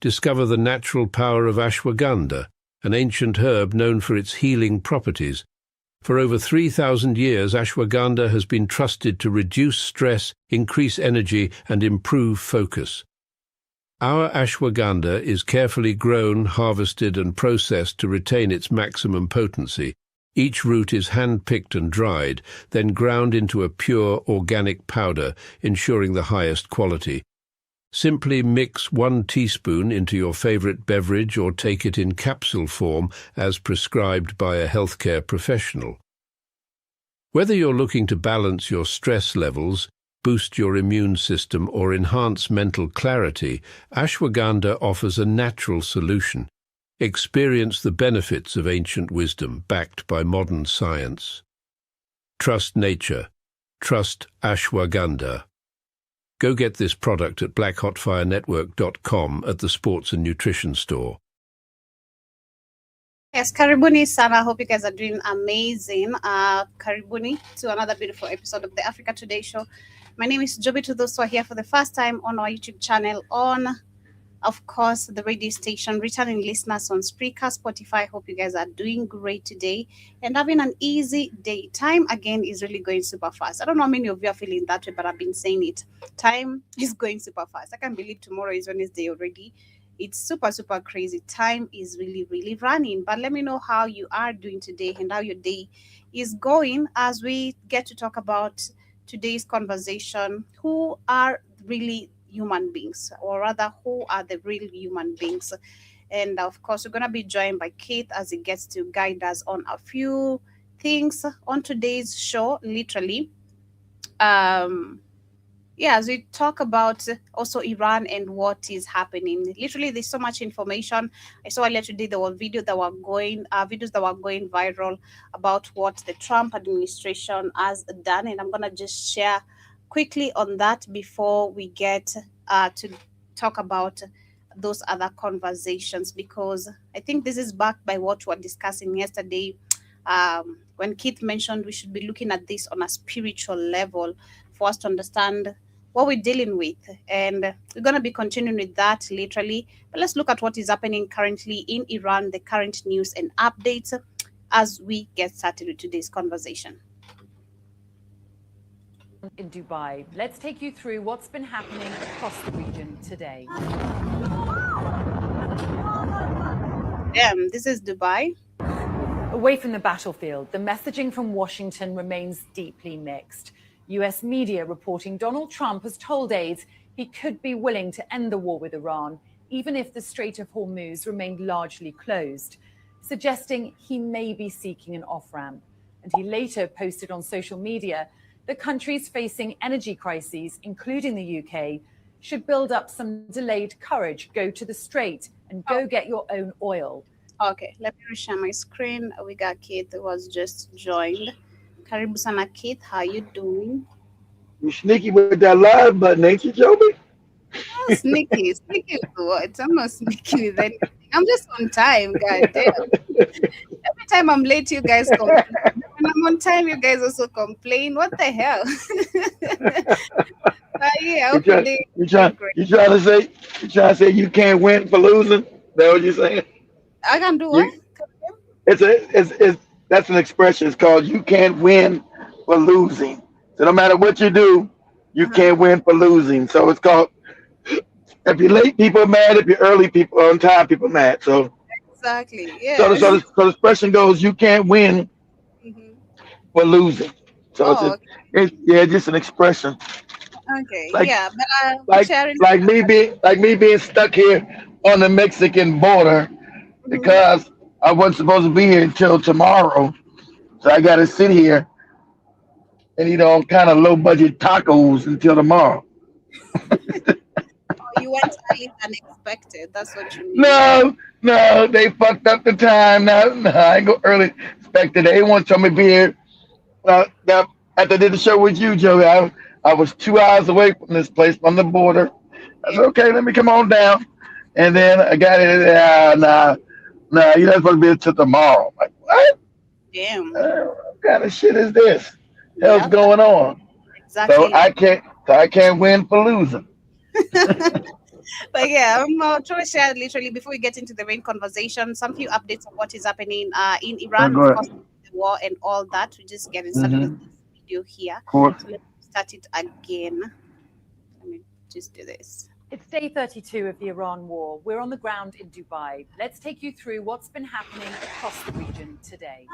discover the natural power of ashwagandha, an ancient herb known for its healing properties. For over 3,000 years, ashwagandha has been trusted to reduce stress, increase energy, and improve focus. Our ashwagandha is carefully grown, harvested, and processed to retain its maximum potency. Each root is hand-picked and dried, then ground into a pure organic powder, ensuring the highest quality. Simply mix 1 teaspoon into your favorite beverage or take it in capsule form as prescribed by a healthcare professional. Whether you're looking to balance your stress levels, boost your immune system, or enhance mental clarity, ashwagandha offers a natural solution. Experience the benefits of ancient wisdom backed by modern science. Trust nature. Trust ashwagandha. Go get this product at blackhotfirenetwork.com at the Sports and Nutrition Store. Yes, karibuni sana. I hope you guys are doing amazing. Karibuni to another beautiful episode of the Africa Today Show. My name is Joby. To those who are here for the first time on our YouTube channel, on, of course, the radio station, returning listeners on Spreaker, Spotify. Hope you guys are doing great today and having an easy day. Time, again, is really going super fast. I don't know how many of you are feeling that way, but I've been saying it. Time is going super fast. I can't believe tomorrow is Wednesday already. It's super, super crazy. Time is really, really running. But let me know how you are doing today and how your day is going as we get to talk about today's conversation. Who are really human beings, or rather, who are the real human beings? And of course, we're going to be joined by Keith as he gets to guide us on a few things on today's show, literally. As we talk about also Iran and what is happening. Literally, there's so much information. I saw earlier today there were videos that were going viral about what the Trump administration has done, and I'm gonna just share quickly on that before we get to talk about those other conversations, because I think this is backed by what we were discussing yesterday when Keith mentioned we should be looking at this on a spiritual level for us to understand what we're dealing with. And we're going to be continuing with that literally. But let's look at what is happening currently in Iran, the current news and updates as we get started with today's conversation. In Dubai, let's take you through what's been happening across the region today. This is Dubai. Away from the battlefield, the messaging from Washington remains deeply mixed. US media reporting Donald Trump has told aides he could be willing to end the war with Iran, even if the Strait of Hormuz remained largely closed, suggesting he may be seeking an off-ramp. And he later posted on social media that countries facing energy crises, including the UK, should build up some delayed courage, go to the Strait and go get your own oil. Okay, let me share my screen. We got Keith who was just joined. Karibu sana Keith, how you doing? You sneaky with that live button, ain't you, Joby? Oh, sneaky with what? I'm not sneaky with anything. I'm just on time, god damn. Every time I'm late, you guys complain. When I'm on time, you guys also complain. What the hell? You trying to say you can't win for losing? That what you're saying? I can do what? That's an expression. It's called "you can't win for losing." So no matter what you do, you can't win for losing. So it's called, if you're late, people are mad. If you're early, people are on time, people are mad. So exactly, yeah. So the expression goes, "You can't win for losing." So it's just an expression. Okay, like, yeah, but like me being stuck here on the Mexican border because I wasn't supposed to be here until tomorrow, so I got to sit here and eat all kind of low budget tacos until tomorrow. You went early than expected. That's what you mean. No, they fucked up the time. No, I ain't go early expected. They want to me to be here. Now, after I did the show with you, Joey, I was 2 hours away from this place, from the border. I said, okay, let me come on down. And then I got it. Nah, you're not supposed to be until tomorrow. I'm like, what? Damn. What kind of shit is this? Hell's going on? Exactly. So I can't win for losing. But yeah, trying to share literally before we get into the main conversation, some few updates on what is happening in Iran, Go of ahead. course, the war and all that. We're just getting started with Mm-hmm. this video here. Of course. So let's start it again. Let me just do this. It's day 32 of the Iran war. We're on the ground in Dubai. Let's take you through what's been happening across the region today.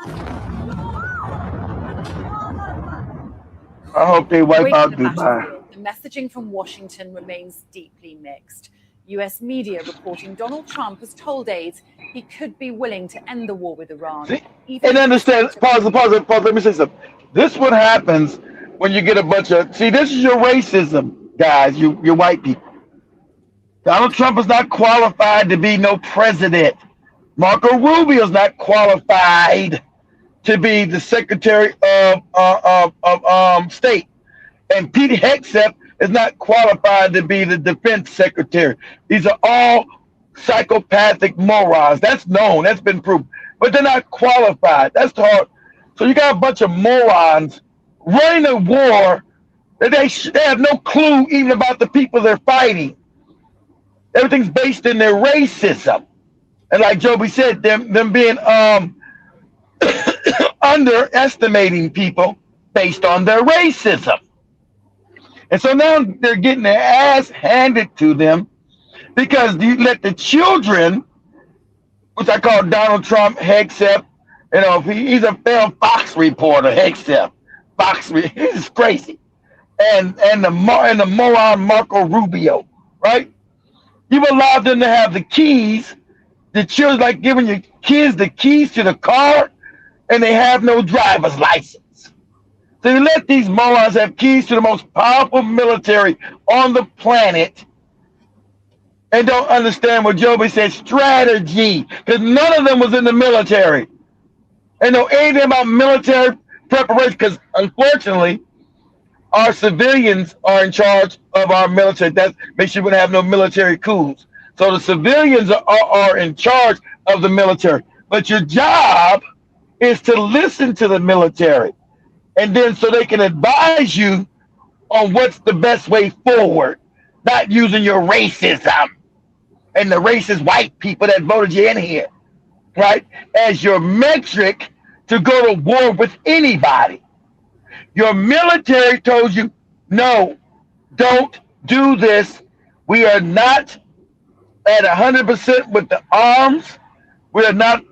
I hope they wipe Away out from the Dubai. battlefield, the messaging from Washington remains deeply mixed. US media reporting Donald Trump has told aides he could be willing to end the war with Iran. See? even And if understand, pause, let me say something. This what happens when you get a bunch of, see, this is your racism, guys, you white people. Donald Trump is not qualified to be no president. Marco Rubio is not qualified to be the Secretary of State. And Pete Hegseth is not qualified to be the Defense Secretary. These are all psychopathic morons. That's known. That's been proven. But they're not qualified. That's hard. So you got a bunch of morons running a war that they have no clue even about the people they're fighting. Everything's based in their racism. And like Joby said, them being underestimating people based on their racism. And so now they're getting their ass handed to them because you let the children, which I call Donald Trump, Hegseth, he's a failed Fox reporter, Hegseth. He's crazy. And the moron Marco Rubio, right? You've allowed them to have the keys. The children like giving your kids the keys to the car, and they have no driver's license. So you let these morons have keys to the most powerful military on the planet and don't understand what Joby said, strategy, because none of them was in the military. And know anything about military preparation, because unfortunately, our civilians are in charge of our military. That makes sure we don't have no military coups. So the civilians are in charge of the military. But your job is to listen to the military. And then so they can advise you on what's the best way forward, not using your racism and the racist white people that voted you in here, right, as your metric to go to war with anybody. Your military told you, no, don't do this. We are not at 100% with the arms. We are not,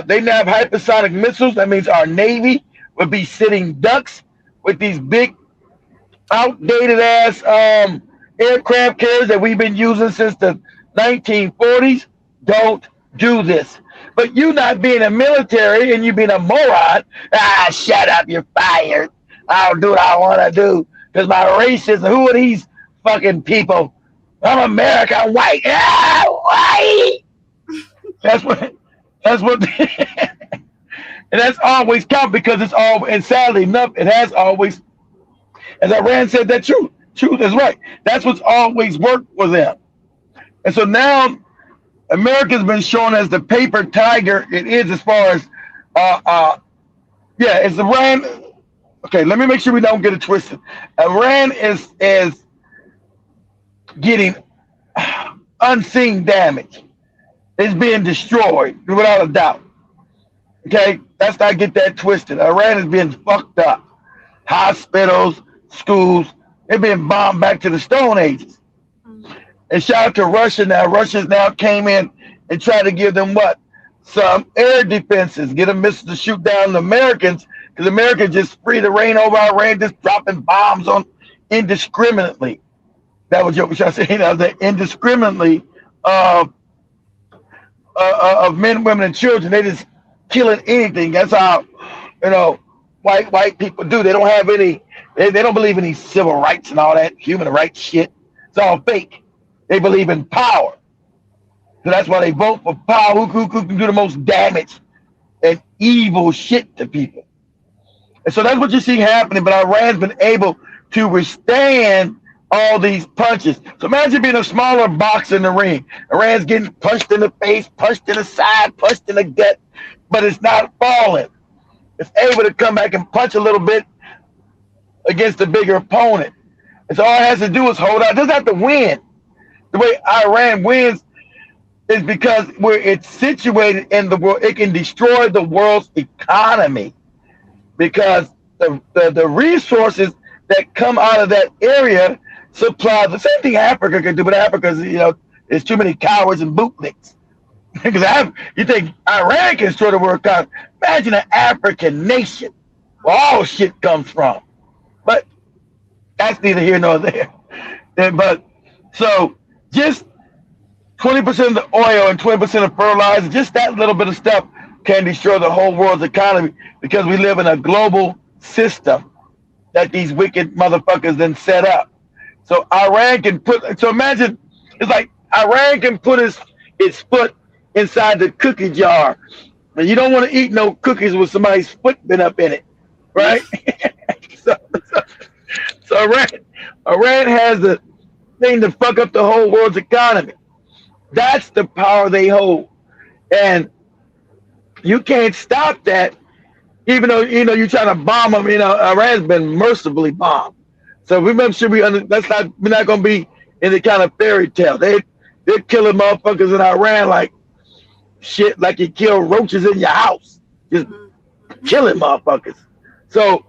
they have hypersonic missiles. That means our Navy would be sitting ducks with these big outdated ass aircraft carriers that we've been using since the 1940s. Don't do this. But you not being a military and you being a moron, shut up, you're fired. I'll do what I want to do because my racism, who are these fucking people? I'm American white. White. That's what, and that's always count because it's all, and sadly enough, it has always, as Iran said, that truth is right. That's what's always worked for them. And so now America's been shown as the paper tiger it is as far as, it's Iran. Okay, let me make sure we don't get it twisted. Iran is getting unseen damage. It's being destroyed without a doubt. Okay, let's not get that twisted. Iran is being fucked up. Hospitals, schools, they're being bombed back to the Stone Ages. And shout out to Russia now. Russia's now came in and tried to give them what? Some air defenses, get them missiles to shoot down the Americans, because Americans just free to reign over Iran, just dropping bombs on indiscriminately. That was what I saying. That indiscriminately of men, women, and children. They just killing anything. That's how white people do. They don't have any. They don't believe in any civil rights and all that human rights shit. It's all fake. They believe in power. So that's why they vote for power. Who can do the most damage and evil shit to people. And so that's what you see happening. But Iran's been able to withstand all these punches. So imagine being a smaller boxer in the ring. Iran's getting punched in the face, punched in the side, punched in the gut, but it's not falling. It's able to come back and punch a little bit against the bigger opponent. And so all it has to do is hold out. It doesn't have to win. the way Iran wins is because where it's situated in the world, it can destroy the world's economy because the resources that come out of that area supply the same thing Africa can do, but Africa's, there's too many cowards and bootlicks. Because you think Iran can destroy the world economy. Imagine an African nation where all shit comes from. But that's neither here nor there. But so just 20% of the oil and 20% of fertilizer, just that little bit of stuff can destroy the whole world's economy because we live in a global system that these wicked motherfuckers then set up. So Iran can so imagine, it's like Iran can put its foot inside the cookie jar. And you don't want to eat no cookies with somebody's foot been up in it, right? so Iran has the thing to fuck up the whole world's economy. That's the power they hold. And you can't stop that, even though, you're trying to bomb them. Iran's been mercifully bombed. So we make sure we're not going to be in the kind of fairy tale. They're killing motherfuckers in Iran like shit, like you kill roaches in your house. Just killing motherfuckers. So,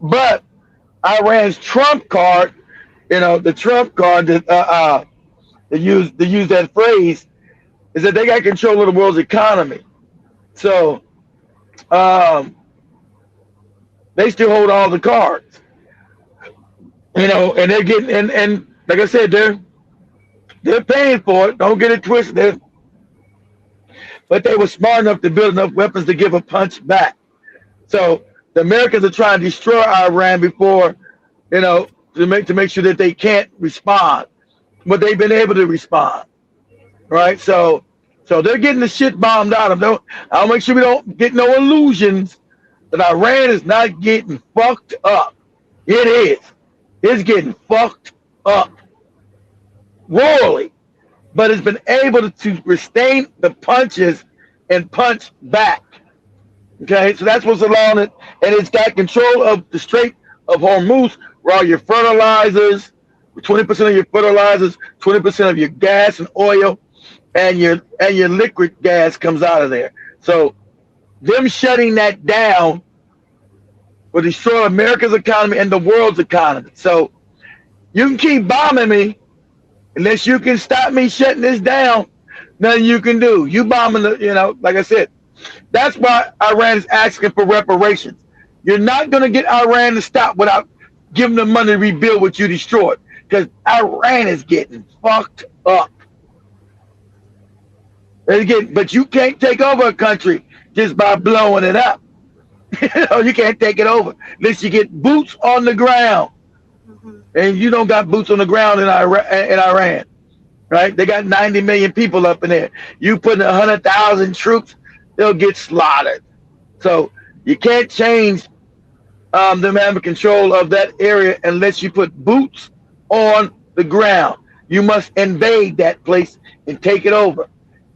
but Iran's trump card, the trump card that they use that phrase is that they got control of the world's economy. So they still hold all the cards. And they're getting and like I said, they're paying for it. Don't get it twisted. But they were smart enough to build enough weapons to give a punch back. So the Americans are trying to destroy Iran before, to make sure that they can't respond. But they've been able to respond, right? So they're getting the shit bombed out of them. I'll make sure we don't get no illusions that Iran is not getting fucked up. It is. It's getting fucked up royally, but it's been able to withstand the punches and punch back. Okay, so that's what's allowing it, and it's got control of the Strait of Hormuz, where all your fertilizers, 20% of your fertilizers, 20% of your gas and oil, and your liquid gas comes out of there. So them shutting that down will destroy America's economy and the world's economy. So you can keep bombing me, unless you can stop me shutting this down, nothing you can do. You bombing like I said, that's why Iran is asking for reparations. You're not going to get Iran to stop without giving them money to rebuild what you destroyed, because Iran is getting fucked up. But you can't take over a country just by blowing it up. You can't take it over unless you get boots on the ground. And you don't got boots on the ground in Iran, right? They got 90 million people up in there. You put 100,000 troops, they'll get slaughtered. So you can't change them having control of that area unless you put boots on the ground. You must invade that place and take it over.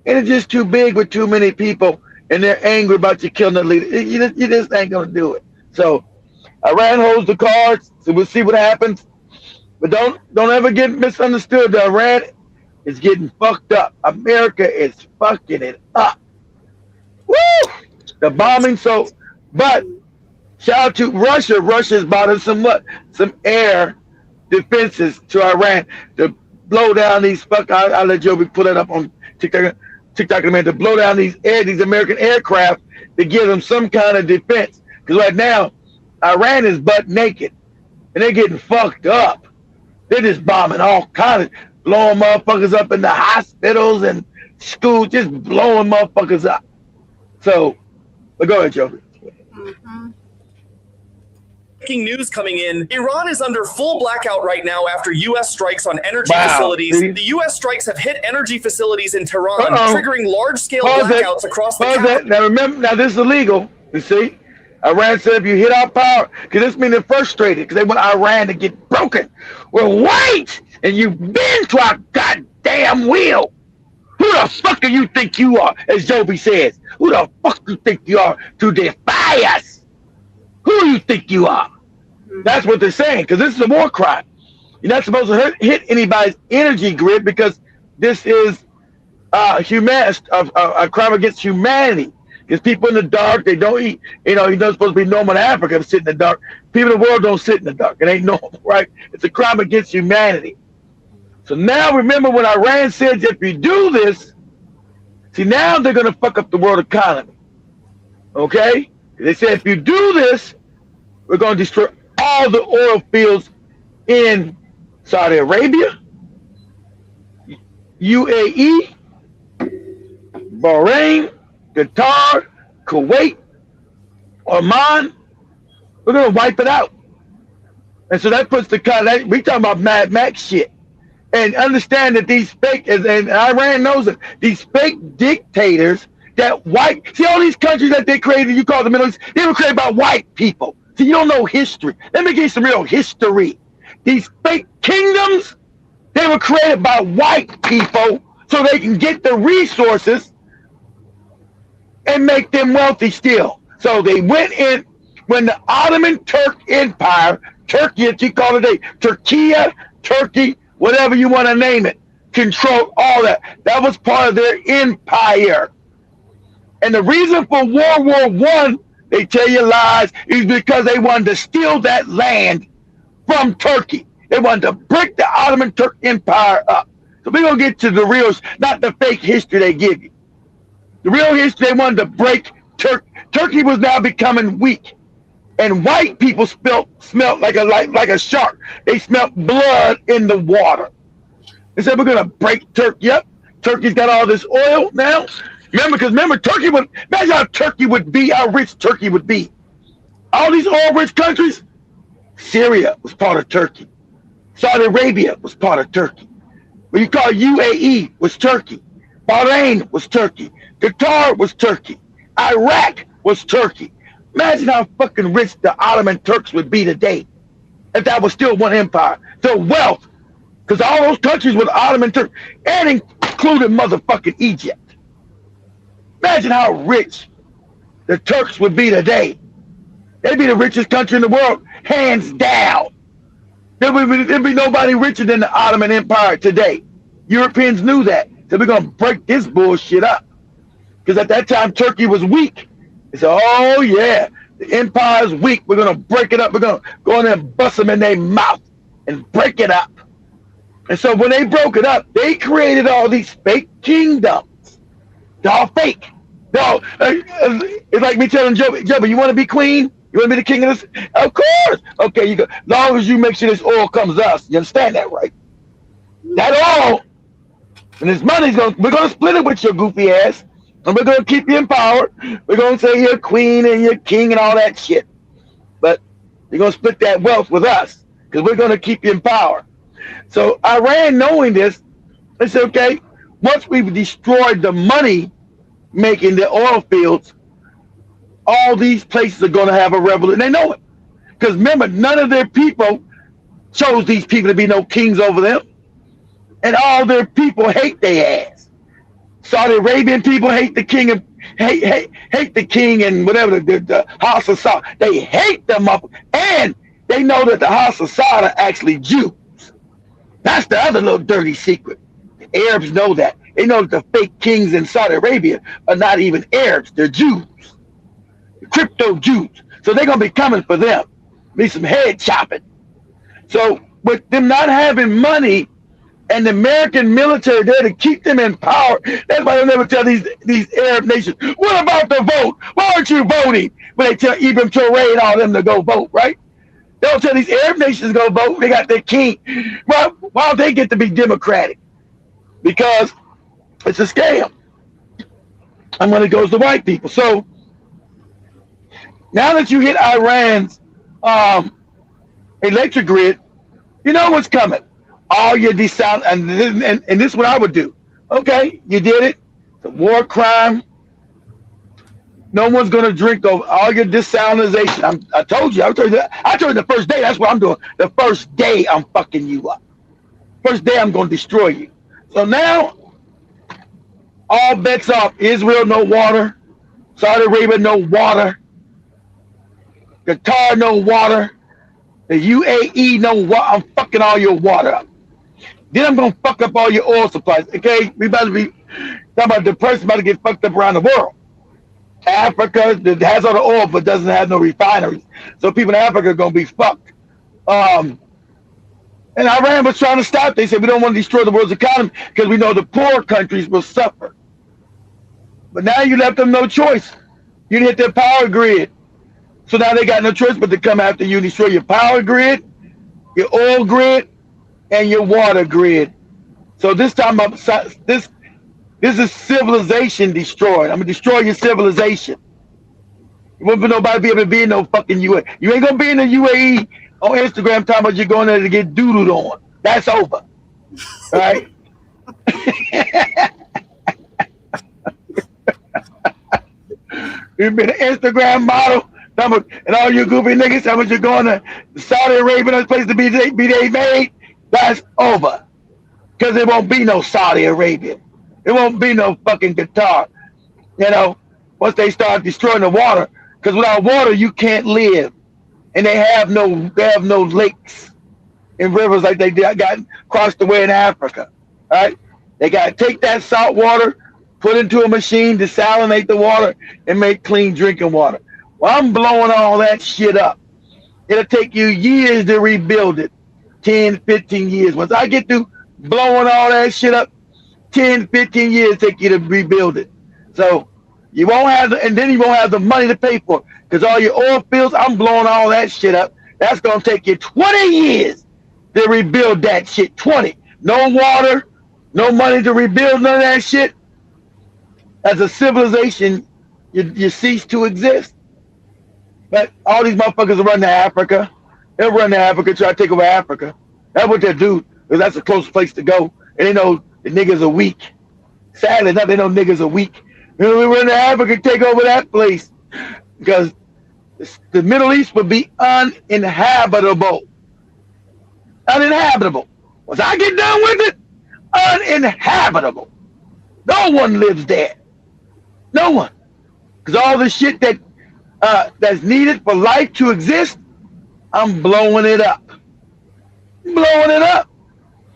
And it's just too big with too many people, and they're angry about you killing the leader. You just ain't gonna do it. So Iran holds the cards, so we'll see what happens. But don't ever get misunderstood. Iran is getting fucked up. America is fucking it up. Woo! The bombing. So, but shout out to Russia. Russia's bought us some air defenses to Iran to blow down these I'll let Joby put it up on TikTok to blow down these American aircraft to give them some kind of defense. Because right now, Iran is butt naked and they're getting fucked up. They're just bombing all kinds of, blowing motherfuckers up in the hospitals and schools, just blowing motherfuckers up. So, but go ahead, Joby. Breaking news coming in. Iran is under full blackout right now after U.S. strikes on energy facilities. See? The U.S. strikes have hit energy facilities in Tehran, triggering large-scale blackouts across the country. Now remember, this is illegal, you see? Iran said if you hit our power, because this means they're frustrated, because they want Iran to get broken. Well, wait! And you've been to our goddamn wheel. Who the fuck do you think you are, as Joby says? Who the fuck do you think you are to defy us? Who do you think you are? That's what they're saying, because this is a war crime. You're not supposed to hit anybody's energy grid because this is a crime against humanity. Because people in the dark, they don't eat. You know, you're not supposed to be normal in Africa to sit in the dark. People in the world don't sit in the dark. It ain't normal, right? It's a crime against humanity. So now remember when Iran said if you do this, see, now they're going to fuck up the world economy. Okay? They said if you do this, we're going to destroy all the oil fields in Saudi Arabia, UAE, Bahrain, Qatar, Kuwait, Oman. We're going to wipe it out. And so that puts we talking about Mad Max shit. And understand that these fake, and Iran knows it, these fake dictators that see all these countries that they created, you call the Middle East, they were created by white people. So you don't know history. Let me give you some real history. These fake kingdoms, they were created by white people so they can get the resources and make them wealthy still. So they went in when the Ottoman Turk Empire, Turkey, as you call it today, Turkey, whatever you want to name it, controlled all that. That was part of their empire. And the reason for World War I, they tell you lies, is because they wanted to steal that land from Turkey. They wanted to break the Ottoman Turk Empire up. So we're going to get to the real, not the fake history they give you. The real history, they wanted to break Turkey. Turkey was now becoming weak. And white people smelled like a shark. They smelled blood in the water. They said, we're going to break Turkey up. Turkey's got all this oil now. Remember, Turkey imagine how Turkey would be, how rich Turkey would be. All these oil-rich countries, Syria was part of Turkey. Saudi Arabia was part of Turkey. What you call UAE was Turkey. Bahrain was Turkey. Qatar was Turkey. Iraq was Turkey. Imagine how fucking rich the Ottoman Turks would be today if that was still one empire. The wealth, because all those countries were Ottoman Turks, and including motherfucking Egypt. Imagine how rich the Turks would be today. They'd be the richest country in the world, hands down. There'd be nobody richer than the Ottoman Empire today. Europeans knew that. So we're going to break this bullshit up. Because at that time, Turkey was weak. They said, oh, yeah, the empire's weak. We're going to break it up. We're going to go in there and bust them in their mouth and break it up. And so when they broke it up, they created all these fake kingdoms. They're all fake. It's like me telling Joe, you want to be queen? You want to be the king of this? Of course. Okay, you go. As long as you make sure this oil comes to us. You understand that, right? That oil, and this money's we're going to split it with your goofy ass. And we're going to keep you in power. We're going to say you're queen and you're king and all that shit. But you're going to split that wealth with us because we're going to keep you in power. So Iran, knowing this, they said, okay, once we've destroyed the money making the oil fields, all these places are going to have a revolution. They know it. Because remember, none of their people chose these people to be no kings over them. And all their people hate their ass. Saudi Arabian people hate the king and hate the king and whatever the House of Saud. They hate them up, and they know that the House of Saud are actually Jews. That's the other little dirty secret. The Arabs know that. They know that the fake kings in Saudi Arabia are not even Arabs. They're Jews. Crypto Jews. So they're going to be coming for them. Be some head chopping. So with them not having money and the American military there to keep them in power, that's why they'll never tell these Arab nations, what about the vote? Why aren't you voting? When they tell Ibn Touré and all them to go vote, right? They'll tell these Arab nations to go vote. They got their king. Well, why don't they get to be democratic? Because it's a scam. And when it goes to white people. So now that you hit Iran's electric grid, you know what's coming. All your desound, and this is what I would do. Okay, you did it. It's a war crime. No one's gonna drink over all your desalinization. I told you the first day. That's what I'm doing. The first day I'm fucking you up. First day I'm gonna destroy you. So now all bets off. Israel, no water. Saudi Arabia, no water. Qatar, no water. The UAE know what I'm fucking all your water up. Then I'm gonna fuck up all your oil supplies. Okay, we about to be talking about the person about to get fucked up around the world. Africa that has all the oil but doesn't have no refineries, so people in Africa are gonna be fucked. And Iran was trying to stop. They said we don't want to destroy the world's economy because we know the poor countries will suffer. But now you left them no choice. You hit their power grid, so now they got no choice but to come after you and destroy your power grid, your oil grid, and your water grid. So this time, this is civilization destroyed. I'm gonna destroy your civilization. You won't be nobody be able to be in no fucking UAE. You ain't gonna be in the UAE on Instagram talking about you're going there to get doodled on. That's over. All right? You've been an Instagram model, and all you goofy niggas, how much you're going to Saudi Arabia, this place to be they made. That's over. Because there won't be no Saudi Arabia. There won't be no fucking Qatar. You know, once they start destroying the water. Because without water, you can't live. And they have no lakes and rivers like they got crossed the way in Africa. All right? They got to take that salt water, put it into a machine, desalinate the water, and make clean drinking water. Well, I'm blowing all that shit up. It'll take you years to rebuild it. 10, 15 years. Once I get through blowing all that shit up, 10, 15 years take you to rebuild it. So you won't have and then you won't have the money to pay for it. Because all your oil fields, I'm blowing all that shit up. That's going to take you 20 years to rebuild that shit. 20. No water, no money to rebuild none of that shit. As a civilization, you cease to exist. But all these motherfuckers run to Africa. They'll run to Africa, try to take over Africa. That's what they'll do, because that's the closest place to go. And they know the niggas are weak. Sadly enough, they know niggas are weak. And we run to Africa, take over that place. Because the Middle East would be uninhabitable. Uninhabitable. Once I get done with it, uninhabitable. No one lives there. No one. Because all the shit that's needed for life to exist, I'm blowing it up. Blowing it up.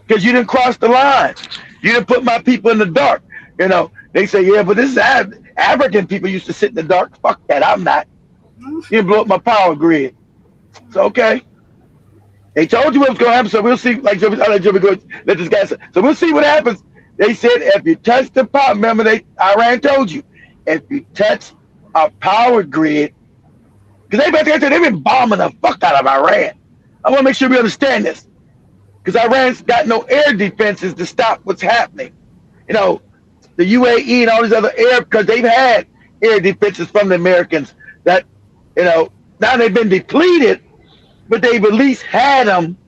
Because you didn't cross the line. You didn't put my people in the dark. You know, they say, yeah, but this is African people used to sit in the dark. Fuck that, I'm not. You didn't blow up my power grid. It's okay. They told you what was going to happen, so we'll see. Like, I'll let Joby go, let this guy say. So we'll see what happens. They said if you touch the power, remember Iran told you, if you touch a power grid, because they've been bombing the fuck out of Iran. I want to make sure we understand this. Because Iran's got no air defenses to stop what's happening. You know, the UAE and all these other because they've had air defenses from the Americans that, you know, now they've been depleted, but they've at least had them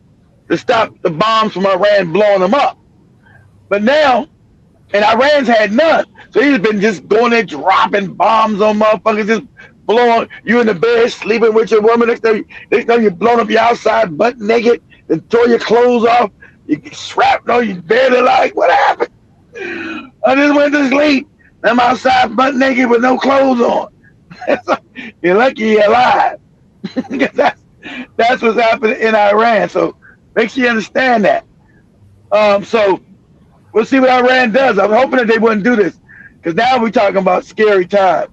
to stop the bombs from Iran blowing them up. But now, and Iran's had none. So he's been just going there dropping bombs on motherfuckers, just blowing you in the bed, sleeping with your woman. Next time you're blowing up your outside butt naked, then throw your clothes off. You get strapped on, you barely like, what happened? I just went to sleep. I'm outside butt naked with no clothes on. You're lucky you're alive. That's what's happening in Iran. So make sure you understand that. So we'll see what Iran does. I'm hoping that they wouldn't do this, because now we're talking about scary times.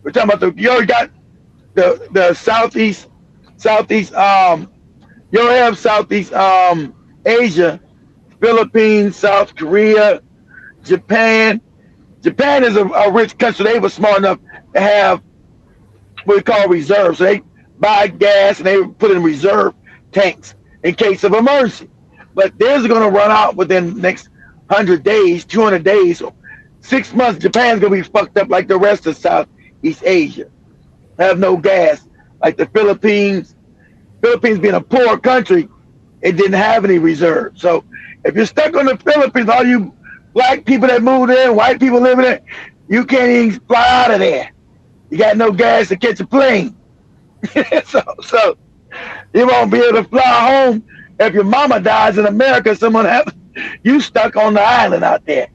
We're talking about you already got the Southeast. You already have Southeast Asia, Philippines, South Korea, Japan. Japan is a rich country. They were smart enough to have what we call reserves. So they buy gas and they put in reserve tanks in case of emergency. But theirs are going to run out within the next 100 days, 200 days. So 6 months, Japan's going to be fucked up like the rest of Southeast Asia. Have no gas. Like the Philippines. Philippines being a poor country, it didn't have any reserves. So if you're stuck on the Philippines, all you black people that moved there, white people living there, you can't even fly out of there. You got no gas to catch a plane. so you won't be able to fly home if your mama dies in America. You stuck on the island out there.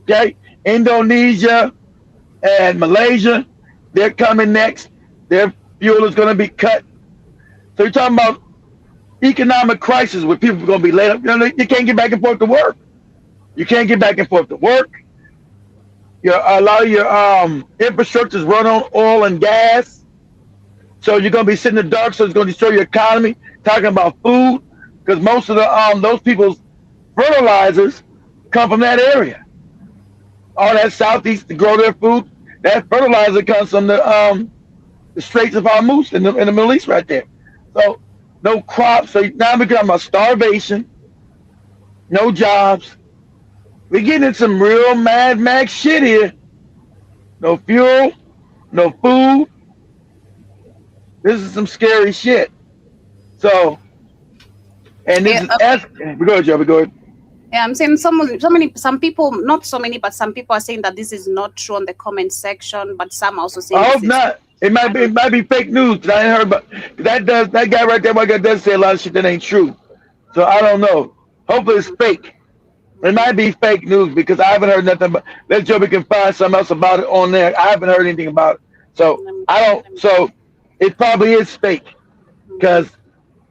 Okay, Indonesia and Malaysia, they're coming next. Their fuel is going to be cut. So you're talking about economic crisis where people are going to be laid up. You can't get back and forth to work. You can't get back and forth to work. A lot of your infrastructures run on oil and gas. So you're going to be sitting in the dark, so it's going to destroy your economy. Talking about food, because most of the those people's fertilizers come from that area. All that southeast to grow their food, that fertilizer comes from the Straits of Hormuz in the Middle East right there. So no crops. So now we're talking about starvation, no jobs. We're getting in some real Mad Max shit here. No fuel, no food. This is some scary shit. So, and this is go ahead, Joe. Go ahead. Yeah, I'm saying some people, not so many, but some people are saying that this is not true on the comment section, but some also saying I hope not. It might be fake news. I ain't heard about that guy right there. Does say a lot of shit that ain't true. So I don't know. Hopefully it's fake. It might be fake news because I haven't heard nothing. But let's Joe, we can find something else about it on there. I haven't heard anything about it. So I don't. So it probably is fake because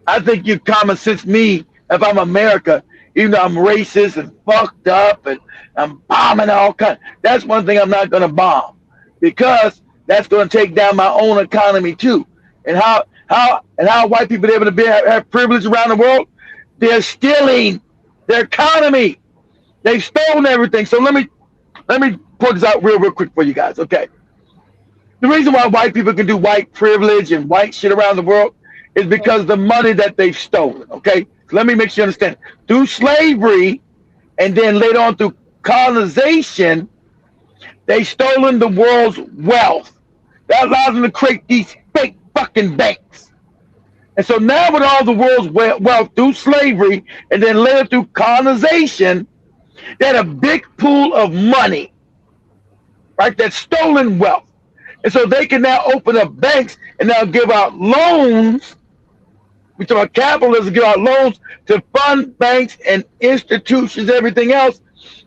I think you common sense me if I'm America, even though I'm racist and fucked up and I'm bombing all kinds. That's one thing I'm not going to bomb because that's going to take down my own economy too. And how white people are able to have privilege around the world? They're stealing their economy. They've stolen everything. So let me put this out real quick for you guys. Okay. The reason why white people can do white privilege and white shit around the world is because of the money that they've stolen. Okay. So let me make sure you understand. Through slavery and then later on through colonization, they've stolen the world's wealth. That allows them to create these fake fucking banks. And so now with all the world's wealth through slavery and then later through colonization, they had a big pool of money, right? That's stolen wealth. And so they can now open up banks and now give out loans. We talk about capitalism, give out loans to fund banks and institutions, everything else,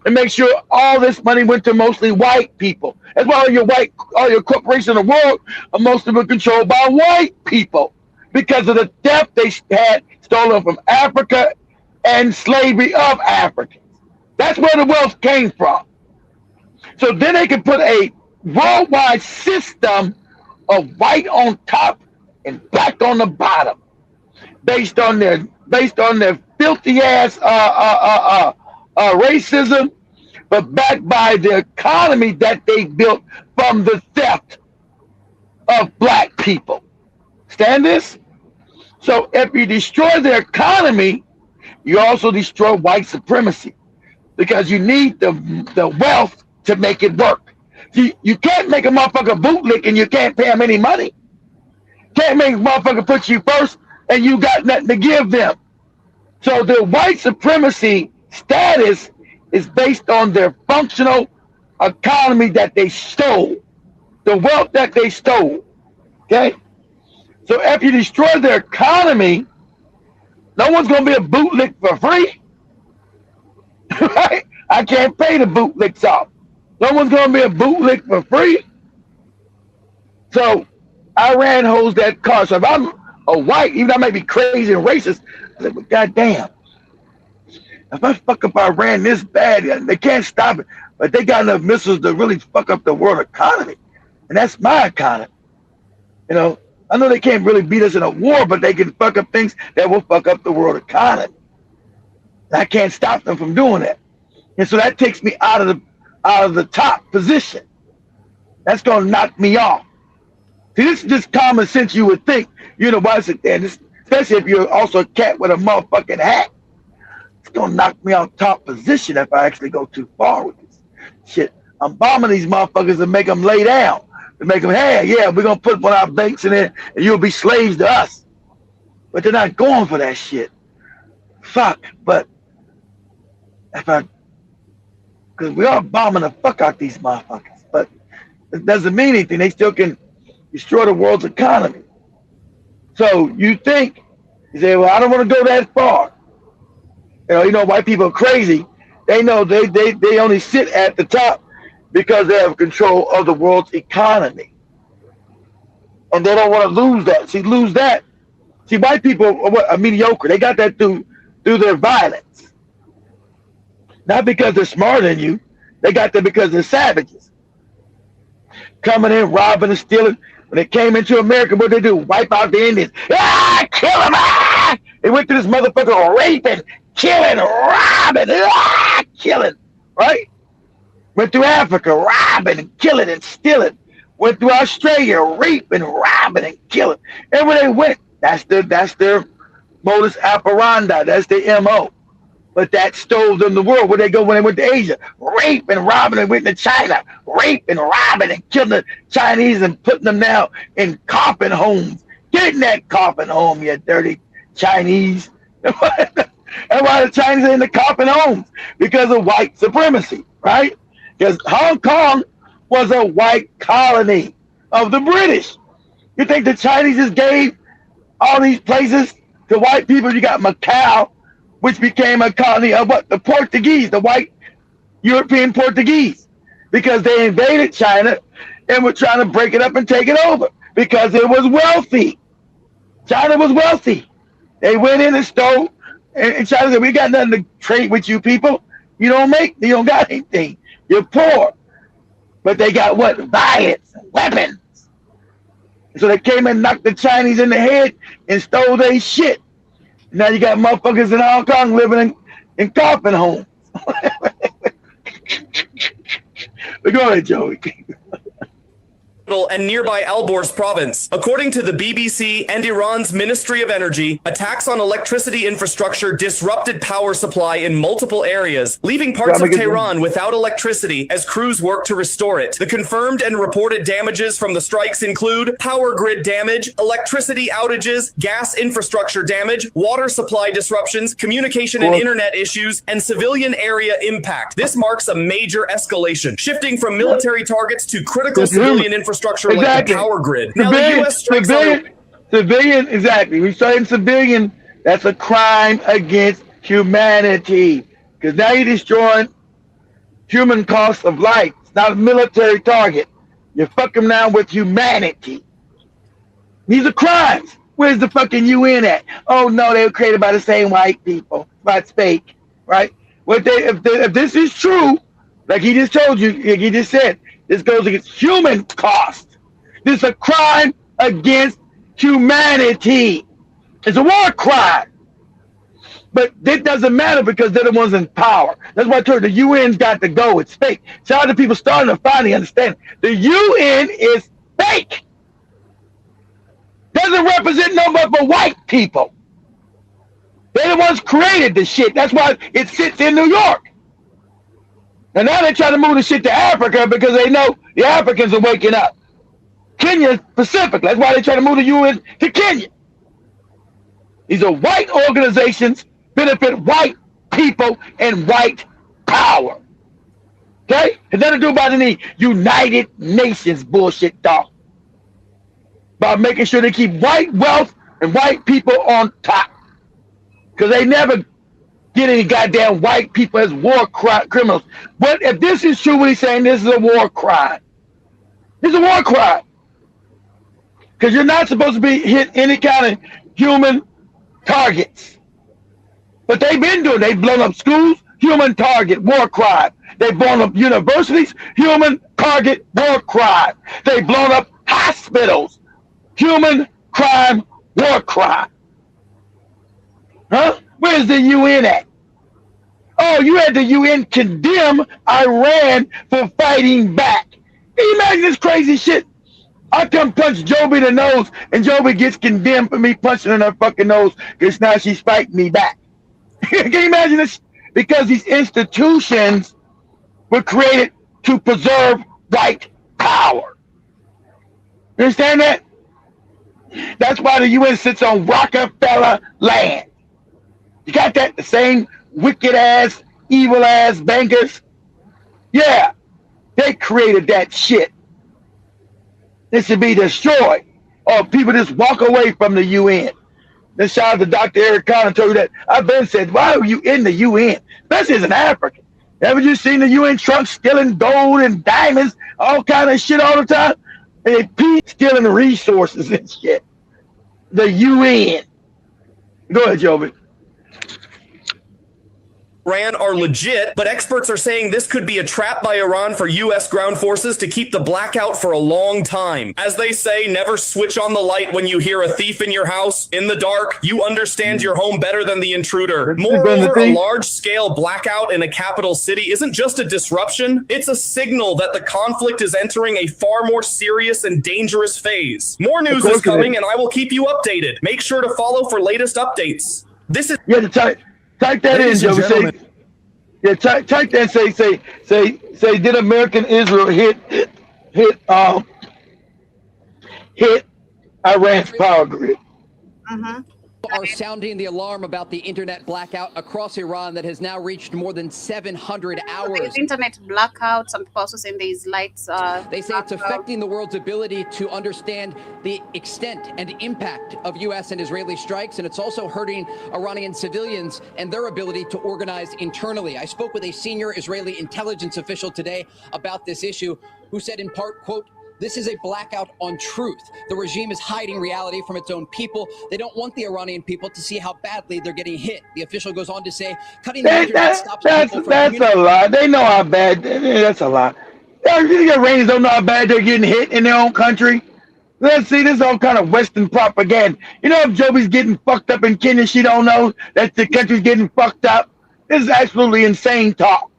and make sure all this money went to mostly white people. That's why all your corporations in the world are most of them controlled by white people because of the theft they had stolen from Africa and slavery of Africans. That's where the wealth came from. So then they can put a worldwide system of white on top and black on the bottom, based on their filthy ass racism, but backed by the economy that they built from the theft of black people. Understand this? So if you destroy their economy, you also destroy white supremacy because you need the wealth to make it work. You can't make a motherfucker bootlick and you can't pay him any money. Can't make a motherfucker put you first and you got nothing to give them. So the white supremacy status is based on their functional economy that they stole, the wealth that they stole. Okay? So if you destroy their economy, no one's going to be a bootlick for free. Right? I can't pay the bootlicks off. No one's going to be a bootlick for free. So Iran holds that card. So if I'm a white, even though I might be crazy and racist, I say, well, goddamn, if I fuck up Iran this bad, they can't stop it. But they got enough missiles to really fuck up the world economy. And that's my economy. You know, I know they can't really beat us in a war, but they can fuck up things that will fuck up the world economy. And I can't stop them from doing that. And so that takes me out of the top position. That's gonna knock me off. See, this is just common sense. You would think, you know, why is it there? Especially if you're also a cat with a motherfucking hat. It's gonna knock me out top position if I actually go too far with this shit. I'm bombing these motherfuckers to make them lay down. To make them, hey, yeah, we're gonna put one of our banks in there and you'll be slaves to us. But they're not going for that shit. Fuck, but because we are bombing the fuck out these motherfuckers, but it doesn't mean anything. They still can destroy the world's economy. So you think, you say, well, I don't want to go that far. You know, white people are crazy. They know they only sit at the top because they have control of the world's economy. And they don't want to lose that. See, lose that, See, white people are mediocre. They got that through their violence. Not because they're smarter than you. They got that because they're savages. Coming in, robbing and stealing. When they came into America, what they do? Wipe out the Indians. Ah, kill them! Ah! They went to this motherfucker raping, killing, robbing, killing, right? Went through Africa, robbing and killing and stealing. Went through Australia, raping, robbing and killing. Everywhere they went, that's their modus operandi. That's their MO. But that stole them the world. Where they go when they went to Asia? Rape and robbing and went to China. Rape and robbing and killing the Chinese and putting them now in coffin homes. Get in that coffin home, you dirty Chinese. And why the Chinese are in the coffin homes? Because of white supremacy, right? Because Hong Kong was a white colony of the British. You think the Chinese just gave all these places to white people? You got Macau, which became a colony of what? The Portuguese, the white European Portuguese, because they invaded China and were trying to break it up and take it over because it was wealthy. China was wealthy. They went in and stole, and China said, we got nothing to trade with you people. You don't got anything. You're poor. But they got what? Violence, weapons. So they came and knocked the Chinese in the head and stole their shit. Now you got motherfuckers in Hong Kong living in coffin homes. But go ahead, Joey. And nearby Alborz province. According to the BBC and Iran's Ministry of Energy, attacks on electricity infrastructure disrupted power supply in multiple areas, leaving parts of Tehran without electricity as crews work to restore it. The confirmed and reported damages from the strikes include power grid damage, electricity outages, gas infrastructure damage, water supply disruptions, communication and internet issues, and civilian area impact. This marks a major escalation, shifting from military targets to critical civilian infrastructure like the power grid. Now, the US strikes civilian, exactly. We saying civilian, that's a crime against humanity. Because now you're destroying human cost of life. It's not a military target. You're fucking now with humanity. These are crimes. Where's the fucking UN at? Oh no, they were created by the same white people. That's fake, right? If this is true, like he just told you, like he just said, this goes against human cost. This is a crime against humanity. It's a war crime. But it doesn't matter because they're the ones in power. That's why I told you the UN's got to go. It's fake. So other people starting to finally understand. The UN is fake. Doesn't represent no but for white people. They're the ones created this shit. That's why it sits in New York. And now they're trying to move the shit to Africa because they know the Africans are waking up. Kenya specifically. That's why they try to move the UN to Kenya. These are white organizations, benefit white people and white power. Okay? It's nothing to do about any United Nations bullshit, dog. By making sure they keep white wealth and white people on top. Because they never get any goddamn white people as war criminals. But if this is true, what he's saying, this is a war crime. This is a war crime. Because you're not supposed to be hit any kind of human targets. But they've been doing it. They've blown up schools, human target, war crime. They've blown up universities, human target, war crime. They've blown up hospitals, human crime, war crime. Huh? Where's the UN at? Oh, you had the UN condemn Iran for fighting back. Can you imagine this crazy shit? I come punch Joby in the nose, and Joby gets condemned for me punching in her fucking nose because now she's fighting me back. Can you imagine this? Because these institutions were created to preserve white power. You understand that? That's why the UN sits on Rockefeller land. You got that? The same wicked ass, evil ass bankers. Yeah, they created that shit. It should be destroyed, or people just walk away from the UN. Then shout out to Dr. Eric Conner, told you that. I've been said, why are you in the UN? Especially as an African. Haven't you seen the UN trunks stealing gold and diamonds, all kind of shit all the time? And they stealing resources and shit. The UN. Go ahead, Joby. Iran are legit, but experts are saying this could be a trap by Iran for U.S. ground forces to keep the blackout for a long time. As they say, never switch on the light when you hear a thief in your house. In the dark, you understand your home better than the intruder. Moreover, a large-scale blackout in a capital city isn't just a disruption, it's a signal that the conflict is entering a far more serious and dangerous phase. More news is coming, and I will keep you updated. Make sure to follow for latest updates. This is... Yeah, type that in, Joe. Type that. Say, did American Israel hit Iran's power grid? Are sounding the alarm about the internet blackout across Iran that has now reached more than 700 hours. There's internet blackout. Some people also saying there's lights. They say it's affecting the world's ability to understand the extent and impact of U.S. and Israeli strikes, and it's also hurting Iranian civilians and their ability to organize internally. I spoke with a senior Israeli intelligence official today about this issue, who said in part, quote, "This is a blackout on truth. The regime is hiding reality from its own people. They don't want the Iranian people to see how badly they're getting hit." The official goes on to say, "Cutting the internet stops people from..." That's a lie. They know how bad. That's a lie. The Iranians don't know how bad they're getting hit in their own country. Let's see, this is all kind of Western propaganda. You know, if Joby's getting fucked up in Kenya, she don't know that the country's getting fucked up. This is absolutely insane talk.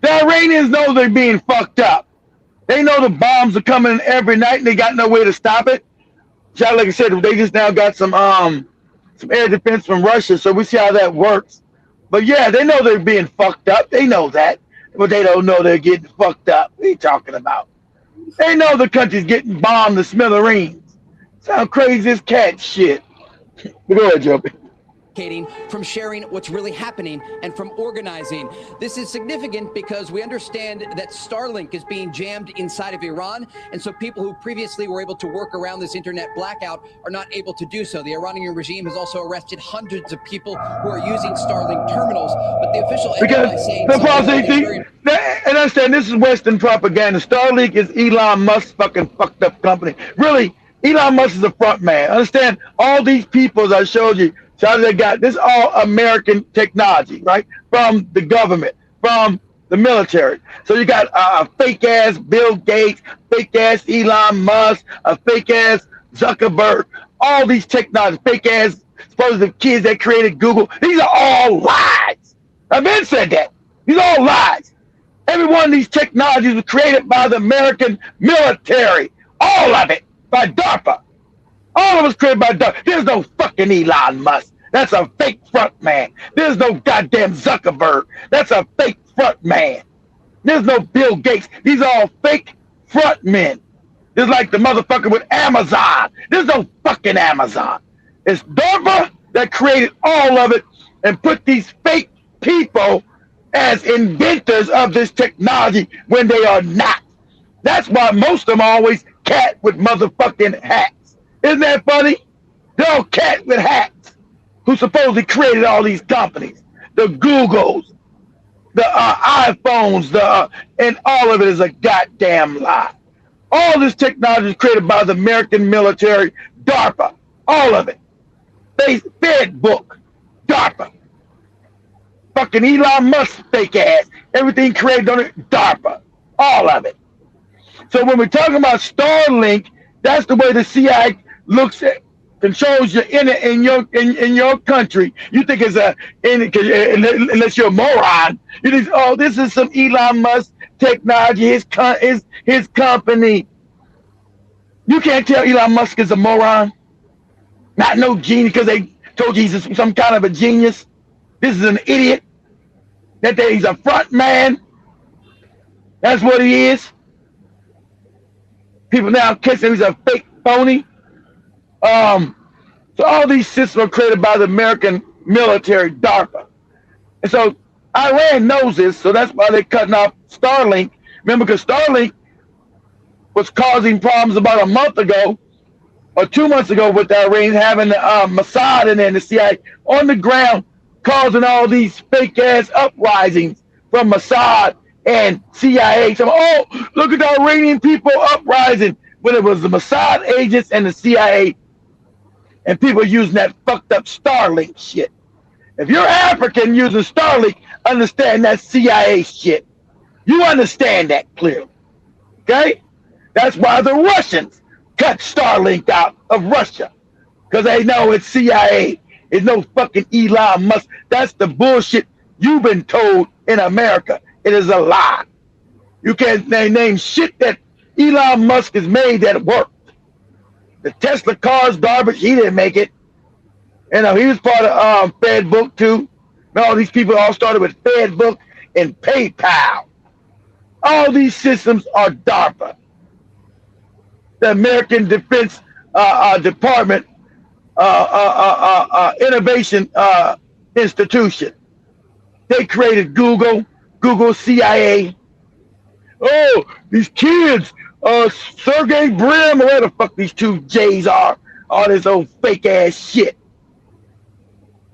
The Iranians know they're being fucked up. They know the bombs are coming every night and they got no way to stop it. Like I said, they just now got some air defense from Russia, so we see how that works. But yeah, they know they're being fucked up. They know that. But they don't know they're getting fucked up. What are you talking about? They know the country's getting bombed to smithereens. Sound crazy as cat shit. Go ahead, Joby. From sharing what's really happening and from organizing. This is significant because we understand that Starlink is being jammed inside of Iran, and so people who previously were able to work around this internet blackout are not able to do so. The Iranian regime has also arrested hundreds of people who are using Starlink terminals, but the official ended by saying... And understand, this is Western propaganda. Starlink is Elon Musk's fucking fucked up company. Really, Elon Musk is the front man. Understand, all these people, as I showed you, so they got this all American technology, right? From the government, from the military. So you got a fake ass Bill Gates, fake ass Elon Musk, a fake ass Zuckerberg, all these technologies, fake ass supposed kids that created Google. These are all lies. I've been said that. These are all lies. Every one of these technologies was created by the American military. All of it by DARPA. All of us created by DARPA. There's no fucking Elon Musk. That's a fake front man. There's no goddamn Zuckerberg. That's a fake front man. There's no Bill Gates. These are all fake front men. It's like the motherfucker with Amazon. There's no fucking Amazon. It's DARPA that created all of it and put these fake people as inventors of this technology when they are not. That's why most of them are always cat with motherfucking hats. Isn't that funny? They're all cat with hats who supposedly created all these companies, the Googles, the iPhones, and all of it is a goddamn lie. All this technology is created by the American military, DARPA, all of it. Facebook, DARPA. Fucking Elon Musk fake ass, everything created on it, DARPA, all of it. So when we're talking about Starlink, that's the way the CIA looks at, controls your internet in your country. You think it's unless you're a moron, you think, oh, this is some Elon Musk technology, his company. You can't tell Elon Musk is a moron, not no genius, because they told you he's some kind of a genius. This is an idiot. That he's a front man. That's what he is. People now catch him, he's a fake phony. So all these systems are created by the American military, DARPA. And so Iran knows this, so that's why they're cutting off Starlink. Remember, because Starlink was causing problems about a month ago or 2 months ago with the Iranians having the Mossad and then the CIA on the ground causing all these fake ass uprisings from Mossad and CIA. So, oh, look at the Iranian people uprising when it was the Mossad agents and the CIA and people using that fucked up Starlink shit. If you're African using Starlink, understand that CIA shit. You understand that clearly, okay? That's why the Russians cut Starlink out of Russia, because they know it's CIA. It's no fucking Elon Musk. That's the bullshit you've been told in America. It is a lie. You can't name shit that Elon Musk has made that worked. The Tesla car's garbage. He didn't make it. You know, he was part of FedBook too. All these people all started with FedBook and PayPal. All these systems are DARPA. The American Defense Department Innovation Institution. They created Google CIA. Oh, these kids, Sergey Brin, where the fuck these two J's are, all this old fake ass shit.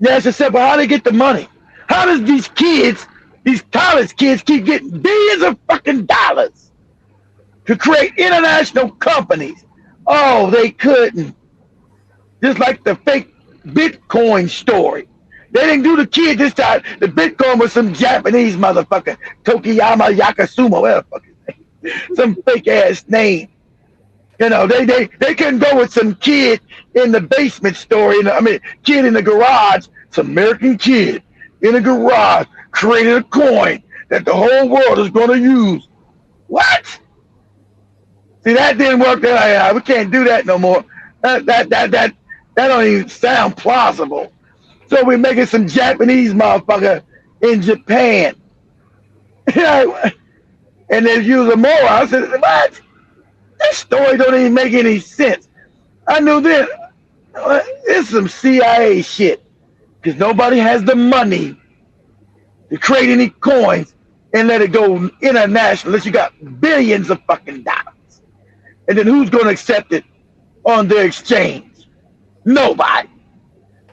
NASA said, well, how do they get the money? How does these kids, these college kids, keep getting billions of fucking dollars to create international companies? Oh, they couldn't. Just like the fake Bitcoin story. They didn't do the kid this time. The Bitcoin was some Japanese motherfucker, Tokiyama Yakasuma, whatever the fuck his name. Some fake ass name. You know, they couldn't go with some kid in the basement story. Kid in the garage, some American kid in a garage created a coin that the whole world is going to use. What? See, that didn't work. We can't do that no more. That don't even sound plausible. So we're making some Japanese motherfucker in Japan. And they use a moron. I said, what? This story don't even make any sense. I knew this. It's some CIA shit. Because nobody has the money to create any coins and let it go international unless you got billions of fucking dollars. And then who's going to accept it on their exchange? Nobody.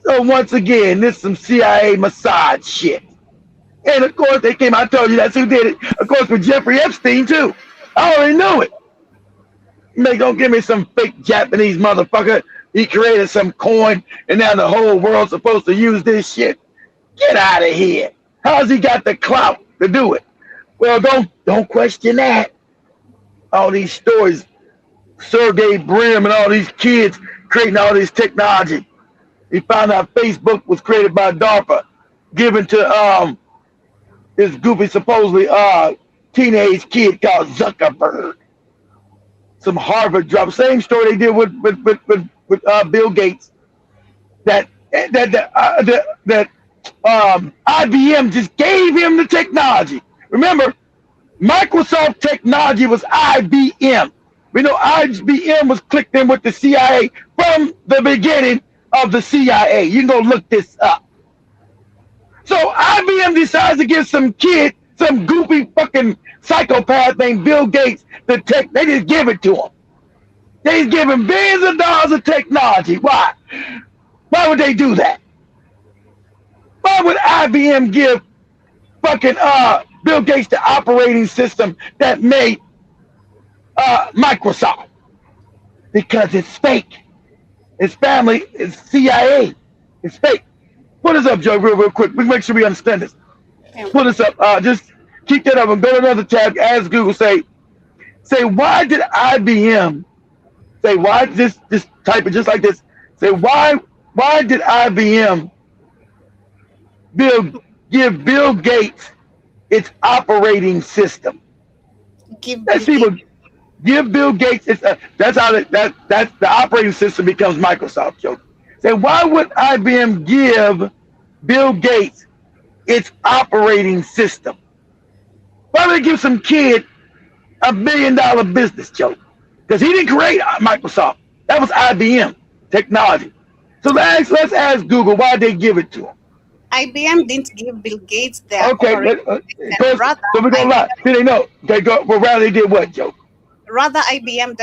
So once again, this is some CIA Mossad shit. And of course they came, I told you that's who did it. Of course with Jeffrey Epstein too. I already knew it. Don't give me some fake Japanese motherfucker. He created some coin and now the whole world's supposed to use this shit. Get out of here. How's he got the clout to do it? Well, don't question that. All these stories, Sergey Brin and all these kids creating all this technology. He found out Facebook was created by DARPA, given to this goofy, supposedly teenage kid called Zuckerberg. Some Harvard drop. Same story they did with Bill Gates. That IBM just gave him the technology. Remember, Microsoft technology was IBM. We know IBM was clicked in with the CIA from the beginning of the CIA. You can go look this up. So IBM decides to give some kid, some goofy fucking psychopath named Bill Gates, the tech. They just give it to him. They just give him billions of dollars of technology. Why? Why would they do that? Why would IBM give fucking Bill Gates the operating system that made Microsoft? Because it's fake. His family is CIA. It's fake. Put us up, Joe, real quick. We make sure we understand this. Put us up. Just keep that up and go to another tab. Ask Google, say why did IBM, say why, just type it just like this. Say why did IBM give Bill Gates its operating system? Give Bill Gates its, that's how that's the operating system becomes Microsoft, Joe. Say why would IBM give Bill Gates its operating system? Why would they give some kid $1 billion business, Joe? Because he didn't create Microsoft. That was IBM technology. So let's ask Google why they give it to him. IBM didn't give Bill Gates their okay. Rather, so we don't lie. Did they know? They go. Well, rather they did what, Joe? Rather, IBM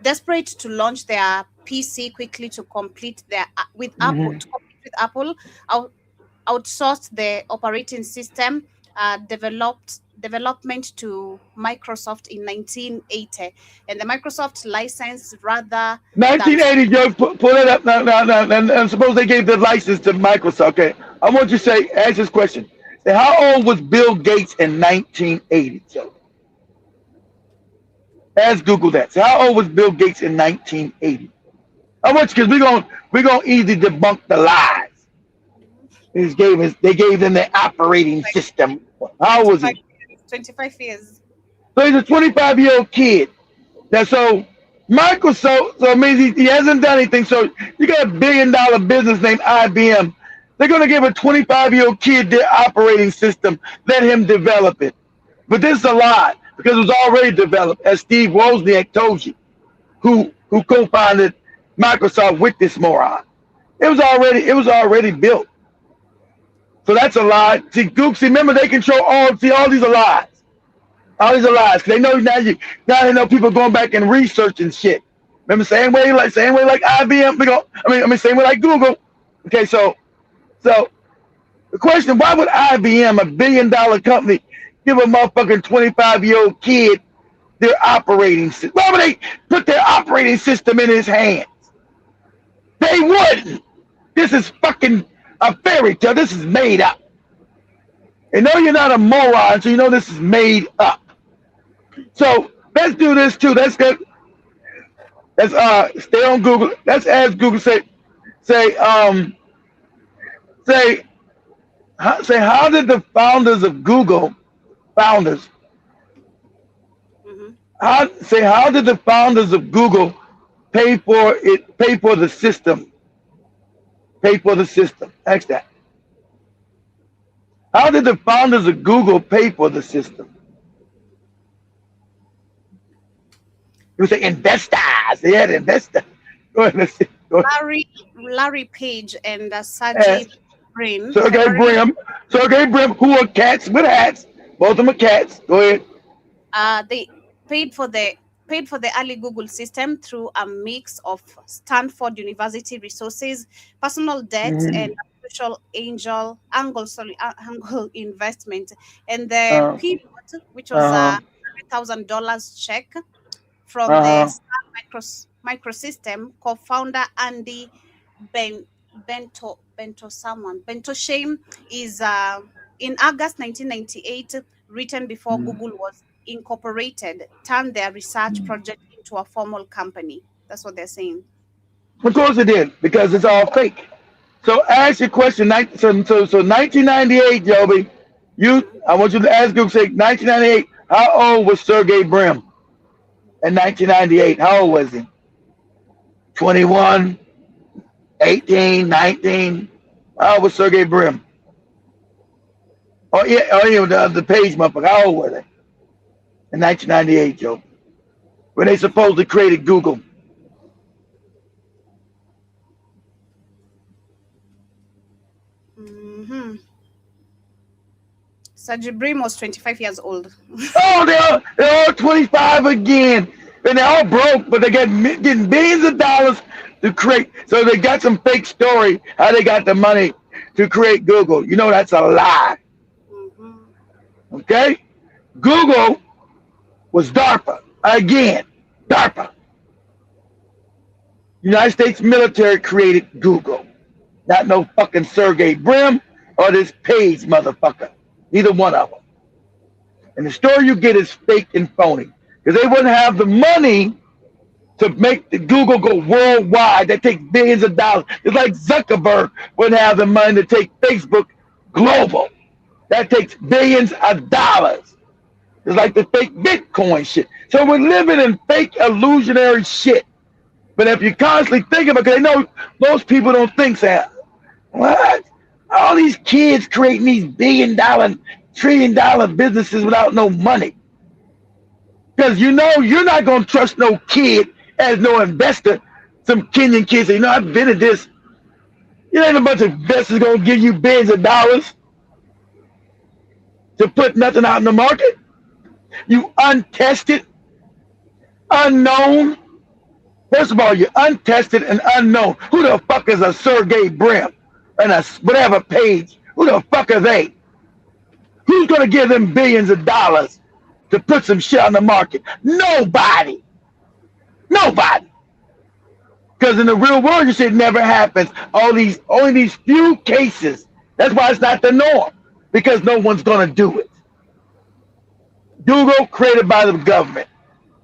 desperate to launch their PC quickly to complete their with Apple, outsourced the operating system, developed development to Microsoft in 1980, and the Microsoft license rather 1980, Joe, pull it up now. And suppose they gave the license to Microsoft. Okay, I want you to say, ask this question. Say, how old was Bill Gates in 1980, Joe? Ask Google that. So how old was Bill Gates in 1980? How much? Because we're gonna easily debunk the lies. They gave them the operating system. How old was he? 25 years. So he's a 25-year-old kid. Now, so Microsoft, so it means he hasn't done anything. So you got a $1 billion business named IBM. They're going to give a 25-year-old kid their operating system, let him develop it. But this is a lie because it was already developed, as Steve Wozniak told you, who co-founded Microsoft with this moron. It was already built. So that's a lie. See, Google, remember they control all these are lies. All these are lies. They know now they know people going back and researching shit. Remember, same way like IBM, same way like Google. Okay, so the question, why would IBM, $1 billion company, give a motherfucking 25-year-old kid their operating system? Why would they put their operating system in his hands? They wouldn't. This is fucking a fairy tale. This is made up. And no, you're not a moron, so you know this is made up. So let's do this too. Let's stay on Google. Let's ask Google. Say, how did the founders of Google, how did the founders of Google pay for the system? Pay for the system. Ask that. How did the founders of Google pay for the system? You would say investors. They had investors. Go ahead. Let's see. Go ahead. Larry Page and Sergey Brin. Sergey Brin, who are cats with hats. Both of them are cats. Go ahead. They paid for the early Google system through a mix of Stanford University resources, personal debt, and social angel investment. And the pivot, which was $100,000 check from the Sun Microsystem co-founder Andy Bechtolsheim is in August 1998, written before Google was incorporated, turned their research project into a formal company. That's what they're saying. Of course it did, because it's all fake. So ask your question. So 1998, Joby, I want you to ask Google, say 1998, how old was Sergey Brin in 1998? How old was he? 21, 18, 19. How old was Sergey Brin? The Page motherfucker. How old were they? In 1998, Joe, when they supposedly created Google. Sergey Brin was 25 years old. Oh, they're all 25 again. And they're all broke, but they getting billions of dollars to create. So they got some fake story how they got the money to create Google. You know that's a lie. Okay? Google was DARPA. Again, DARPA. United States military created Google. Not no fucking Sergey Brin or this Page motherfucker. Neither one of them. And the story you get is fake and phony. Because they wouldn't have the money to make the Google go worldwide. That takes billions of dollars. It's like Zuckerberg wouldn't have the money to take Facebook global. That takes billions of dollars. It's like the fake Bitcoin shit. So we're living in fake illusionary shit. But if you constantly think about it, because they know most people don't think, say, what? All these kids creating these $1 trillion businesses without no money. Because you know you're not going to trust no kid as no investor. Some Kenyan kids say, I've invented this. You ain't a bunch of investors going to give you billions of dollars to put nothing out in the market. You untested, unknown. First of all, you're untested and unknown. Who the fuck is a Sergey Brin and a whatever Page? Who the fuck are they? Who's going to give them billions of dollars to put some shit on the market? Nobody. Nobody. Because in the real world, this shit never happens. Only these few cases. That's why it's not the norm. Because no one's going to do it. Google, created by the government.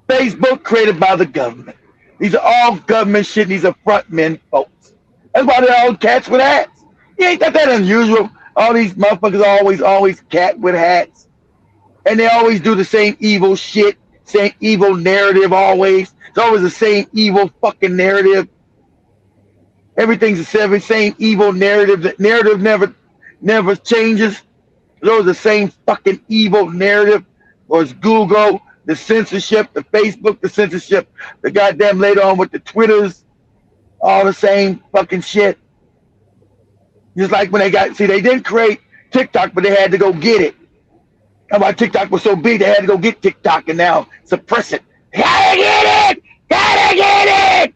Facebook, created by the government. These are all government shit. These are front men folks. That's why they're all cats with hats. You ain't that unusual. All these motherfuckers are always cat with hats. And they always do the same evil shit. Same evil narrative always. It's always the same evil fucking narrative. Everything's the same evil narrative. The narrative never changes. It's always the same fucking evil narrative. Or it's Google, the censorship, the Facebook, the censorship, the goddamn later on with the Twitters, all the same fucking shit. Just like when they didn't create TikTok, but they had to go get it. That's why TikTok was so big, they had to go get TikTok and now suppress it. Gotta get it! Gotta get it!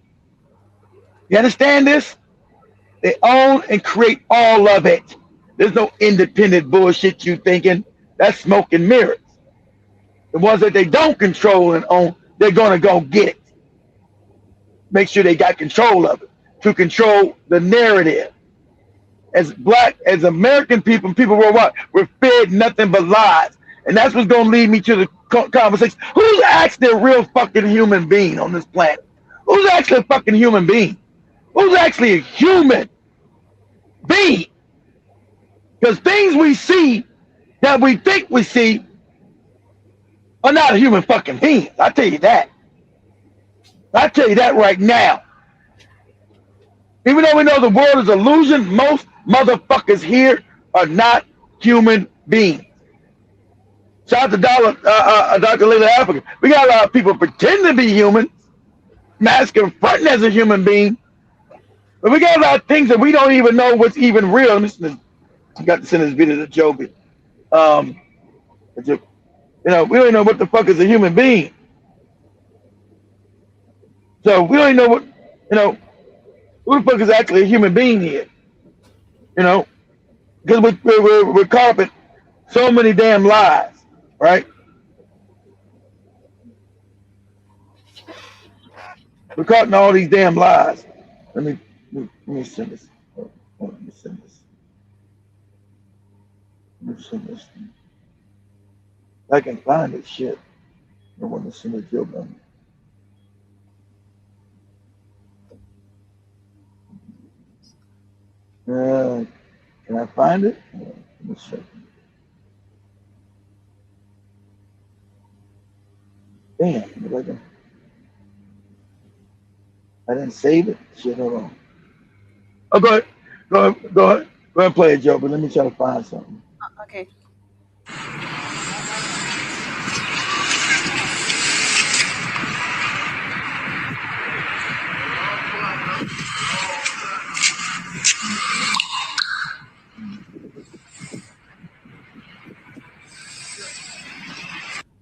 You understand this? They own and create all of it. There's no independent bullshit you thinking. That's smoke and mirrors. The ones that they don't control and own, they're going to go get it. Make sure they got control of it to control the narrative. As American people, people worldwide, we're fed nothing but lies. And that's what's going to lead me to the conversation. Who's actually a real fucking human being on this planet? Who's actually a fucking human being? Who's actually a human being? Because things we see that we think we see are not a human fucking being. I tell you that. I tell you that right now. Even though we know the world is illusion, most motherfuckers here are not human beings. Shout out to Dr. Layla Africa. We got a lot of people pretending to be human, masking fronting as a human being. But we got a lot of things that we don't even know what's even real. I got to send this video to Joby. We don't know what the fuck is a human being. So we don't even know who the fuck is actually a human being here. Because we're caught up in so many damn lies, right? We're caught in all these damn lies. Let me send this. Let me send this. I can find this shit. I want to send a joke on it. Can I find it? Let me check. Damn, I didn't save it. Shit, hold on. Oh, go ahead and play it, Joe, but let me try to find something. Okay.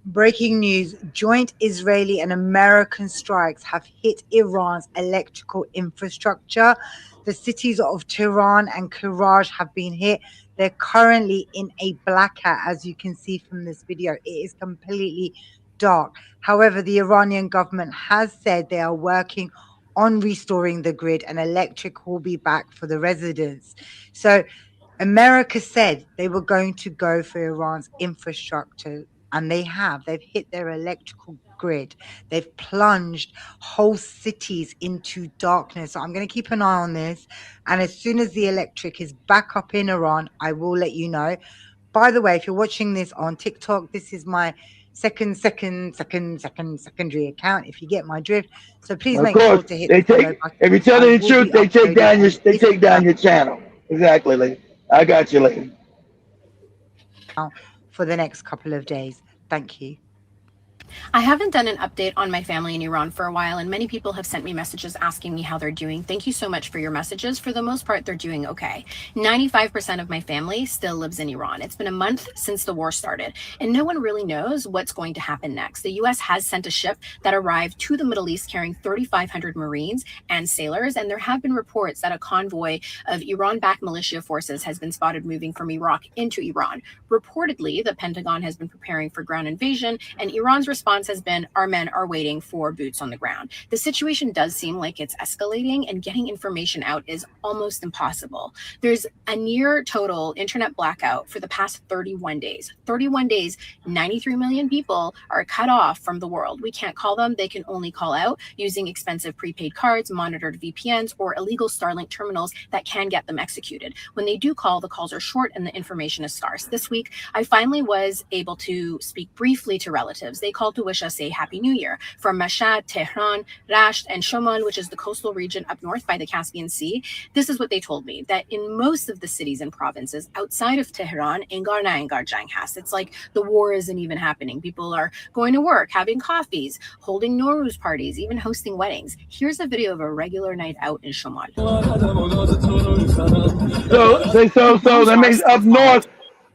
Breaking news, joint Israeli and American strikes have hit Iran's electrical infrastructure. The cities of Tehran and Karaj have been hit. They're currently in a blackout, as you can see from this video. It is completely dark. However, the Iranian government has said they are working on restoring the grid and electric will be back for the residents. So America said they were going to go for Iran's infrastructure. And they have. They've hit their electrical grid. They've plunged whole cities into darkness. So I'm going to keep an eye on this. And as soon as the electric is back up in Iran, I will let you know. By the way, if you're watching this on TikTok, this is my secondary account, if you get my drift. So please make sure to hit the follow button. If you tell the truth, they take down your channel. Exactly, lady. I got you, lady. For the next couple of days. Thank you. I haven't done an update on my family in Iran for a while, and many people have sent me messages asking me how they're doing. Thank you so much for your messages. For the most part, they're doing okay. 95% of my family still lives in Iran. It's been a month since the war started, and no one really knows what's going to happen next. The U.S. has sent a ship that arrived to the Middle East carrying 3,500 Marines and sailors, and there have been reports that a convoy of Iran-backed militia forces has been spotted moving from Iraq into Iran. Reportedly, the Pentagon has been preparing for ground invasion, and Iran's response has been, our men are waiting for boots on the ground. The situation does seem like it's escalating, and getting information out is almost impossible. There's a near total internet blackout for the past 31 days. 31 days, 93 million people are cut off from the world. We can't call them. They can only call out using expensive prepaid cards, monitored VPNs, or illegal Starlink terminals that can get them executed. When they do call, the calls are short and the information is scarce. This week, I finally was able to speak briefly to relatives. They called to wish us a Happy New Year from Mashhad, Tehran, Rasht, and Shoman, which is the coastal region up north by the Caspian Sea. This is what they told me, that in most of the cities and provinces outside of Tehran, engar na engar jang has. It's like the war isn't even happening. People are going to work, having coffees, holding Nowruz parties, even hosting weddings. Here's a video of a regular night out in Shoman. So that means up north.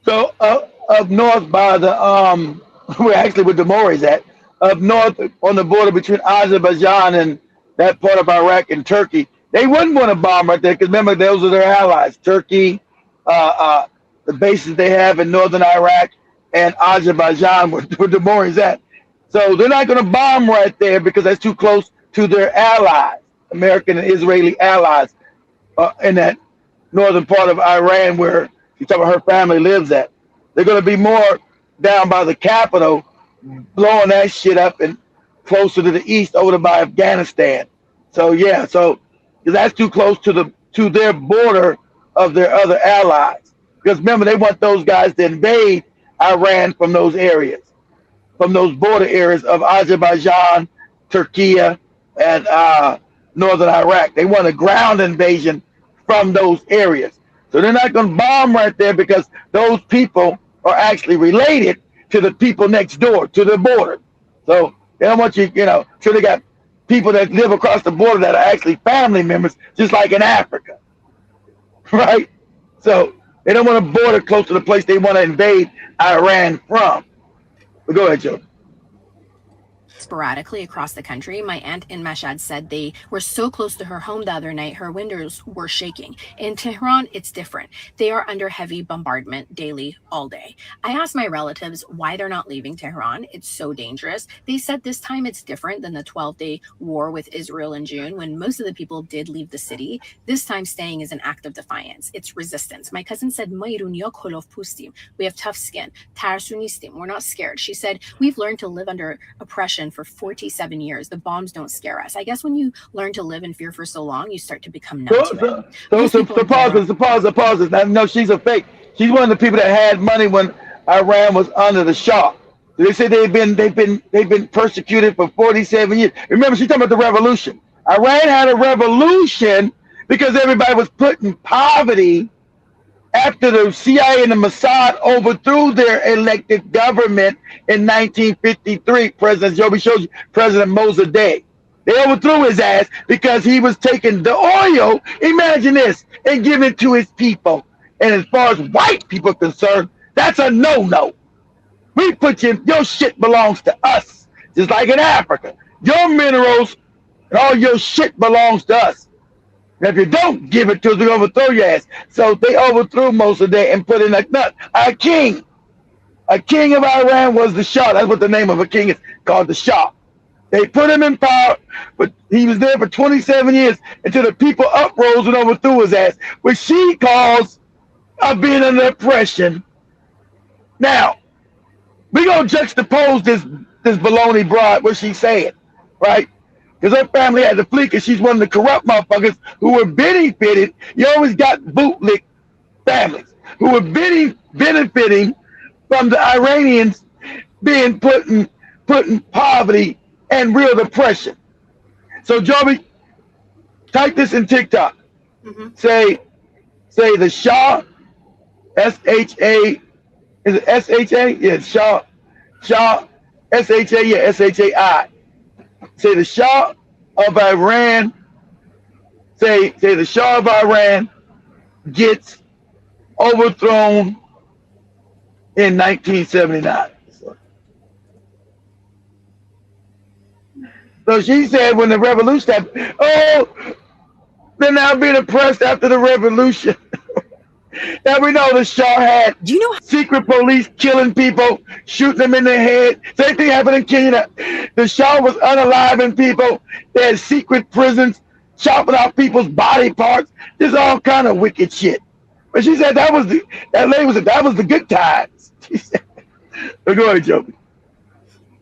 So up north by the we're actually where the Maury's at. Up north on the border between Azerbaijan and that part of Iraq and Turkey, they wouldn't want to bomb right there because remember those are their allies. Turkey, the bases they have in northern Iraq and Azerbaijan, where the Maury's at. So they're not going to bomb right there because that's too close to their allies, American and Israeli allies, in that northern part of Iran where you talk about her family lives at. They're going to be more down by the capital, blowing that shit up and closer to the east over by Afghanistan. So yeah, so that's too close to their border of their other allies. Because remember, they want those guys to invade Iran from those areas, from those border areas of Azerbaijan, Turkey, and northern Iraq. They want a ground invasion from those areas. So they're not going to bomb right there because those people are actually related to the people next door, to the border. So they don't want you, so they got people that live across the border that are actually family members, just like in Africa, right? So they don't want a border close to the place they want to invade Iran from. But go ahead, Joe. Sporadically across the country. My aunt in Mashhad said they were so close to her home the other night, her windows were shaking. In Tehran, it's different. They are under heavy bombardment daily, all day. I asked my relatives why they're not leaving Tehran. It's so dangerous. They said this time it's different than the 12-day war with Israel in June when most of the people did leave the city. This time staying is an act of defiance. It's resistance. My cousin said, we have tough skin. We're not scared. She said, we've learned to live under oppression for 47 years. The bombs don't scare us. I guess when you learn to live in fear for so long, you start to become numb to it. So pause. Now, no, she's a fake. She's one of the people that had money when Iran was under the Shah. They say they've been persecuted for 47 years. Remember, she's talking about the revolution. Iran had a revolution because everybody was put in poverty after the CIA and the Mossad overthrew their elected government in 1953. President Joby showed you, President Mossadegh. They overthrew his ass because he was taking the oil, imagine this, and giving it to his people. And as far as white people are concerned, that's a no-no. We put your shit belongs to us, just like in Africa. Your minerals and all your shit belongs to us. And if you don't give it to us, we overthrow your ass. So they overthrew Mossadegh and put in a king. A king of Iran was the Shah. That's what the name of a king is, called the Shah. They put him in power, but he was there for 27 years until the people uprose and overthrew his ass, which she calls being under oppression. Now, we're going to juxtapose this baloney broad, what she's saying, right? Because her family had to flee because she's one of the corrupt motherfuckers who were benefited. You always got bootlick families who were benefiting from the Iranians being put in poverty and real depression. So, Joby, type this in TikTok. Mm-hmm. Say the Shah, S-H-A, is it S-H-A? Yeah, Shah, S-H-A, yeah, S-H-A-I. Say the Shah of Iran, say the Shah of Iran gets overthrown in 1979. So she said when the revolution happened, oh, they're now being oppressed after the revolution. Now we know the Shah had secret police killing people, shooting them in the head. Same thing happened in Kenya. The Shah was unaliving people. They had secret prisons, chopping out people's body parts. There's all kind of wicked shit. But she said that was the good times. She said, but go ahead, Joby.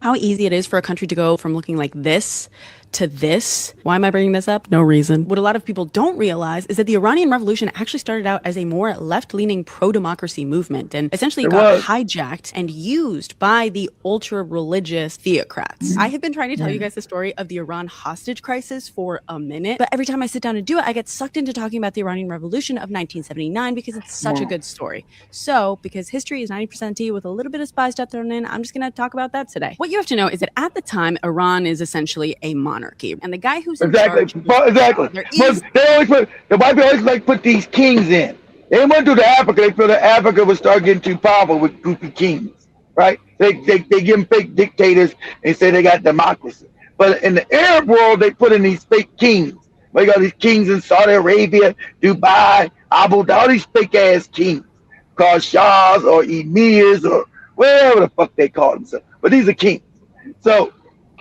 How easy it is for a country to go from looking like this to this. Why am I bringing this up? No reason. What a lot of people don't realize is that the Iranian Revolution actually started out as a more left-leaning pro-democracy movement and essentially got hijacked and used by the ultra-religious theocrats. I have been trying to tell you guys the story of the Iran hostage crisis for a minute, but every time I sit down to do it, I get sucked into talking about the Iranian Revolution of 1979 because it's such a good story. So, because history is 90% tea with a little bit of spice stuff thrown in, I'm just going to talk about that today. What you have to know is that at the time, Iran is essentially a monarchy. And the guy who's in charge, the white people always like put these kings in. They didn't want to do the Africa. They feel that Africa would start getting too powerful with goofy kings, right? They give them fake dictators and say they got democracy. But in the Arab world, they put in these fake kings. We got these kings in Saudi Arabia, Dubai, Abu Dhabi, all these fake ass kings called shahs or emirs or whatever the fuck they call themselves. But these are kings. So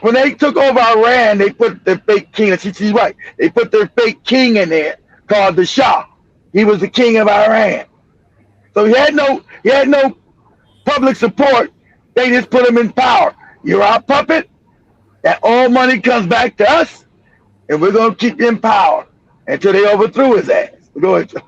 when they took over Iran, they put their fake king. She's right. They put their fake king in there called the Shah. He was the king of Iran. So he had no public support. They just put him in power. You're our puppet. That all money comes back to us, and we're gonna keep you in power until they overthrew his ass. Go ahead, Joe.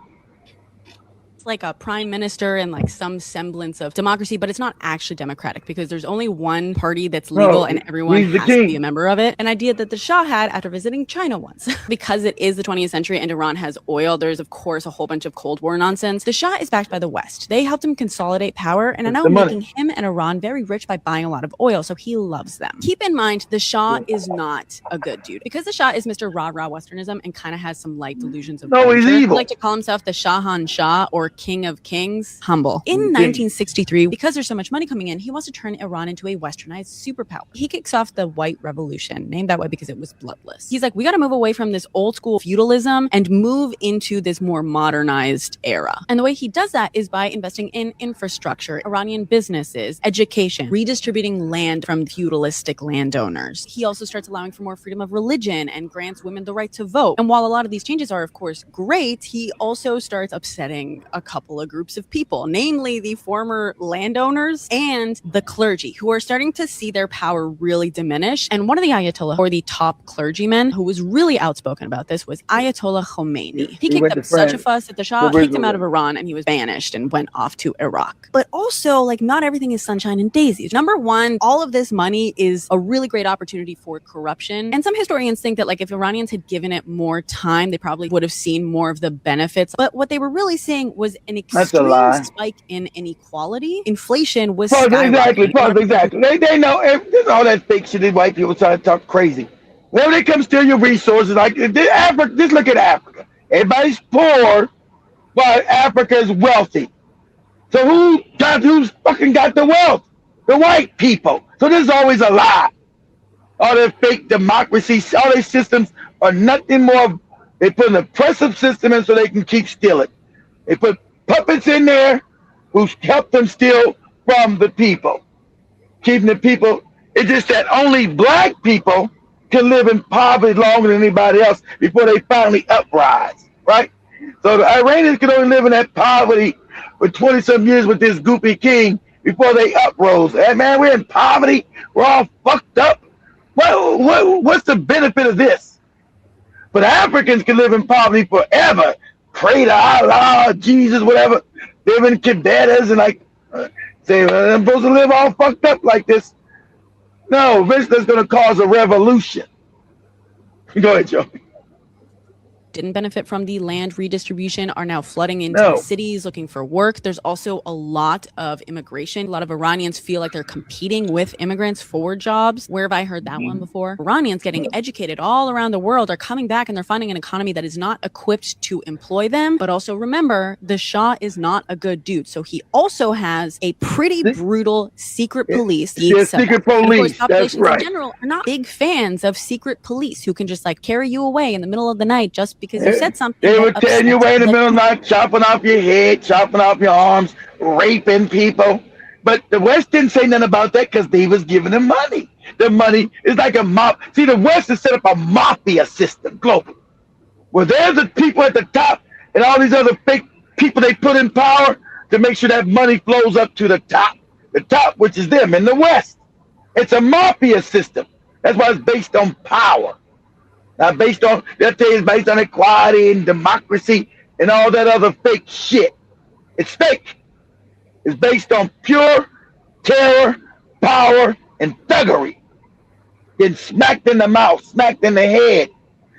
Like a prime minister and like some semblance of democracy, but it's not actually democratic because there's only one party that's legal and everyone has to be a member of it. An idea that the Shah had after visiting China once. Because it is the 20th century and Iran has oil, there's of course a whole bunch of Cold War nonsense. The Shah is backed by the West. They helped him consolidate power and are now making him and Iran very rich by buying a lot of oil, so he loves them. Keep in mind, the Shah is not a good dude. Because the Shah is Mr. Rah-Rah Westernism and kind of has some light delusions of he's evil. He like to call himself the Shahan Shah or King of Kings. Humble. In 1963, because there's so much money coming in, he wants to turn Iran into a westernized superpower. He kicks off the White Revolution, named that way because it was bloodless. He's like, we got to move away from this old school feudalism and move into this more modernized era. And the way he does that is by investing in infrastructure, Iranian businesses, education, redistributing land from feudalistic landowners. He also starts allowing for more freedom of religion and grants women the right to vote. And while a lot of these changes are, of course, great, he also starts upsetting a couple of groups of people, namely the former landowners and the clergy, who are starting to see their power really diminish. And one of the Ayatollah, or the top clergymen, who was really outspoken about this was Ayatollah Khomeini. He kicked up such a fuss at the Shah, kicked him out of Iran, and he was banished and went off to Iraq. But also, like, not everything is sunshine and daisies. Number one, all of this money is a really great opportunity for corruption. And some historians think that, like, if Iranians had given it more time, they probably would have seen more of the benefits. But what they were really seeing was an extreme spike in inequality. Inflation was exactly. They know all that fake shit. These white people try to talk crazy. When they come steal your resources, like Africa, just look at Africa. Everybody's poor, but Africa is wealthy. So who's fucking got the wealth? The white people. So this is always a lie. All their fake democracy, all their systems are nothing more. They put an oppressive system in so they can keep stealing. They put puppets in there who help them steal from the people, keeping the people. It's just that only black people can live in poverty longer than anybody else before they finally uprise, right? So the Iranians can only live in that poverty for 20-some years with this goofy king before they uprose. Hey, man, we're in poverty. We're all fucked up. What's the benefit of this? But Africans can live in poverty forever. Pray to Allah, Jesus, whatever. Live in Kibetas and like say, I'm supposed to live all fucked up like this. No, eventually that's going to cause a revolution. Go ahead, Joe. didn't benefit from the land redistribution are now flooding into the cities looking for work. There's also a lot of immigration. A lot of Iranians feel like they're competing with immigrants for jobs. Where have I heard that one before? Iranians getting educated all around the world are coming back and they're finding an economy that is not equipped to employ them. But also remember, the Shah is not a good dude. So he also has a pretty brutal secret police. Secret police. That's right. In general are not big fans of secret police who can just like carry you away in the middle of the night just because you said something. They would tear you away in the middle of the night, chopping off your head, chopping off your arms, raping people. But the West didn't say nothing about that because they was giving them money. The money is like a mob. See, the West has set up a mafia system globally, where there's the people at the top and all these other fake people they put in power to make sure that money flows up to the top, which is them in the West. It's a mafia system. That's why it's based on power. Not based on, they'll tell you it's based on equality and democracy and all that other fake shit. It's fake. It's based on pure terror, power, and thuggery. Getting smacked in the mouth, smacked in the head.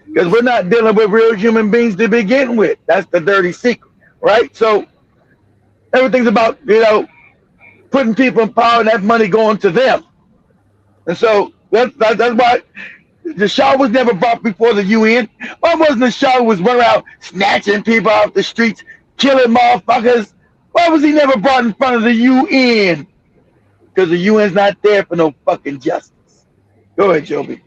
Because we're not dealing with real human beings to begin with. That's the dirty secret, right? So everything's about, putting people in power and that money going to them. And so that's why the Shah was never brought before the UN. Why wasn't the Shah who was running around snatching people off the streets, killing motherfuckers? Why was he never brought in front of the UN? Because the UN's not there for no fucking justice. Go ahead, Joby.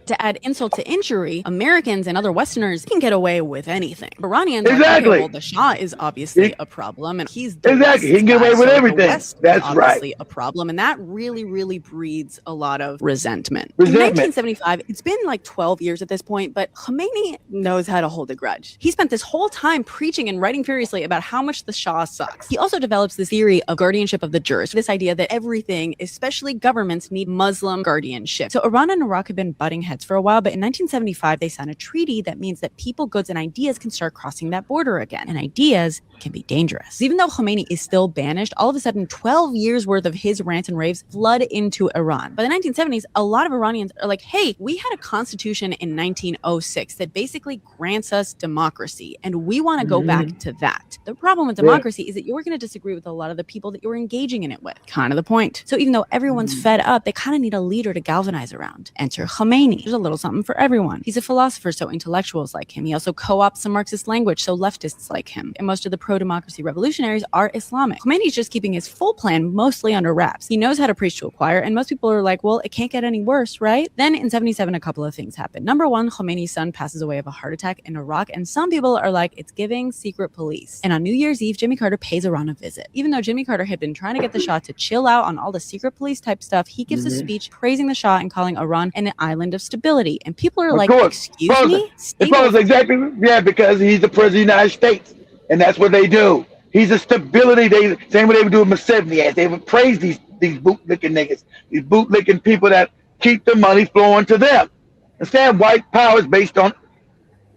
To add insult to injury, Americans and other Westerners can get away with anything. Iranians, exactly. Okay, well, the Shah is obviously a problem, and he's the exactly. He can get away with everything. That's obviously a problem, and that really, really breeds a lot of resentment. In 1975, it's been like 12 years at this point, but Khomeini knows how to hold a grudge. He spent this whole time preaching and writing furiously about how much the Shah sucks. He also develops this theory of guardianship of the jurors, this idea that everything, especially governments, need Muslim guardianship. So Iran and Iraq have been butting heads for a while, but in 1975, they signed a treaty that means that people, goods, and ideas can start crossing that border again. And ideas can be dangerous. Even though Khomeini is still banished, all of a sudden, 12 years worth of his rants and raves flood into Iran. By the 1970s, a lot of Iranians are like, hey, we had a constitution in 1906 that basically grants us democracy, and we want to go back to that. The problem with democracy is that you're going to disagree with a lot of the people that you're engaging in it with. Kind of the point. So even though everyone's fed up, they kind of need a leader to galvanize around. Enter Khomeini. There's a little something for everyone. He's a philosopher, so intellectuals like him. He also co-opts some Marxist language, so leftists like him. And most of the pro-democracy revolutionaries are Islamic. Khomeini's just keeping his full plan mostly under wraps. He knows how to preach to a choir, and most people are like, well, it can't get any worse, right? Then in 77, a couple of things happen. Number one, Khomeini's son passes away of a heart attack in Iraq, and some people are like, it's giving secret police. And on New Year's Eve, Jimmy Carter pays Iran a visit. Even though Jimmy Carter had been trying to get the Shah to chill out on all the secret police type stuff, he gives a speech praising the Shah and calling Iran an island of stability. And people are like, excuse me? Exactly. Yeah, because he's the president of the United States. And that's what they do. He's a stability. Same way they would do with Museveni. They would praise these bootlicking niggas, these bootlicking people that keep the money flowing to them. Instead, white power is based on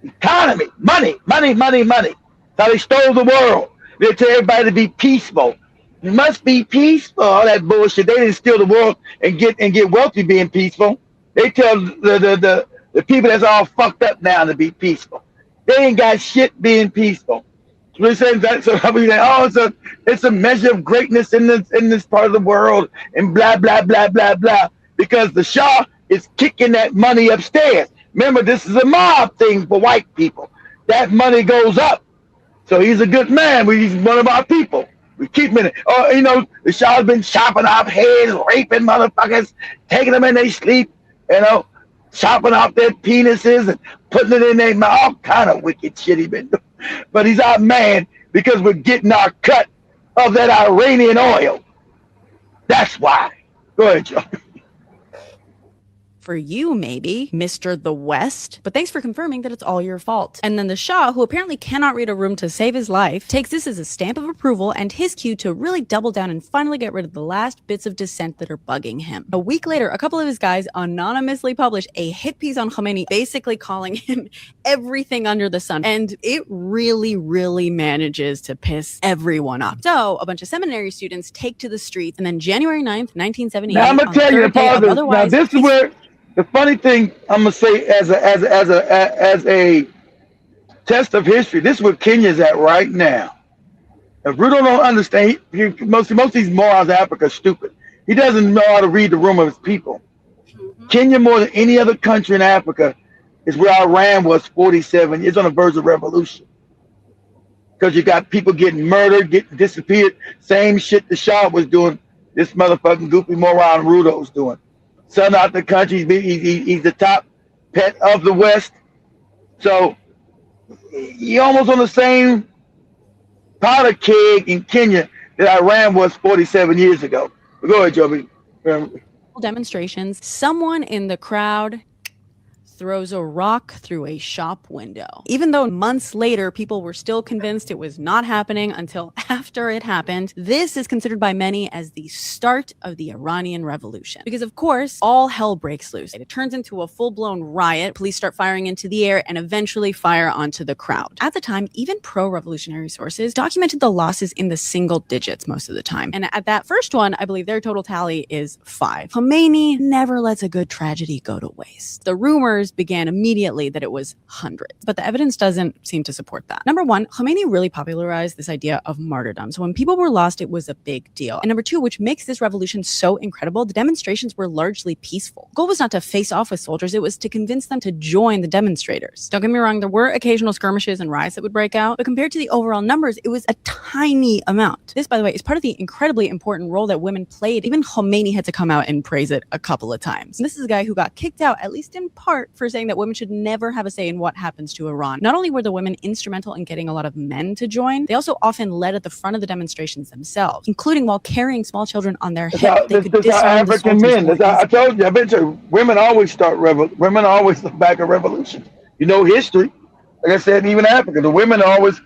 economy, money. That's how they stole the world. They tell everybody to be peaceful. You must be peaceful. All that bullshit. They didn't steal the world and get wealthy being peaceful. They tell the people that's all fucked up now to be peaceful. They ain't got shit being peaceful. So they say that, so I mean, it's a measure of greatness in this part of the world and blah blah blah blah blah. Because the Shah is kicking that money upstairs. Remember, this is a mob thing for white people. That money goes up. So he's a good man. He's one of our people. We keep him in it. The Shah's been chopping off heads, raping motherfuckers, taking them in their sleep, chopping off their penises and putting it in their mouth. All kind of wicked shit he been doing. But he's our man because we're getting our cut of that Iranian oil. That's why. Go ahead, Joe. For you, maybe, Mr. the West. But thanks for confirming that it's all your fault. And then the Shah, who apparently cannot read a room to save his life, takes this as a stamp of approval and his cue to really double down and finally get rid of the last bits of dissent that are bugging him. A week later, a couple of his guys anonymously published a hit piece on Khomeini, basically calling him everything under the sun. And it really, really manages to piss everyone off. So a bunch of seminary students take to the streets, and then January 9th, 1978. Now I'm going to tell you, now this is where The funny thing I'm gonna say as a test of history, this is where Kenya's at right now. If Ruto don't understand, most of these morons in Africa are stupid. He doesn't know how to read the room of his people. Kenya, more than any other country in Africa, is where Iran was 47 years on the verge of revolution. Because you got people getting murdered, getting disappeared. Same shit the Shah was doing. This motherfucking goofy moron Ruto's doing. Son out the country. He's the top pet of the West. So he almost on the same powder keg in Kenya that Iran was 47 years ago. But go ahead, Joby. Demonstrations, someone in the crowd throws a rock through a shop window. Even though months later, people were still convinced it was not happening until after it happened, this is considered by many as the start of the Iranian Revolution. Because of course, all hell breaks loose. It turns into a full-blown riot. Police start firing into the air and eventually fire onto the crowd. At the time, even pro-revolutionary sources documented the losses in the single digits most of the time. And at that first one, I believe their total tally is 5. Khomeini never lets a good tragedy go to waste. The rumors began immediately that it was hundreds, but the evidence doesn't seem to support that. Number one, Khomeini really popularized this idea of martyrdom. So when people were lost, it was a big deal. And number two, which makes this revolution so incredible, the demonstrations were largely peaceful. The goal was not to face off with soldiers, it was to convince them to join the demonstrators. Don't get me wrong, there were occasional skirmishes and riots that would break out, but compared to the overall numbers, it was a tiny amount. This, by the way, is part of the incredibly important role that women played. Even Khomeini had to come out and praise it a couple of times. And this is a guy who got kicked out, at least in part, for saying that women should never have a say in what happens to Iran. Not only were the women instrumental in getting a lot of men to join, they also often led at the front of the demonstrations themselves, including while carrying small children on their hips. This is how African men. I told you, I bet you, women always women always back a revolution. You know history. Like I said, even Africa, the women always.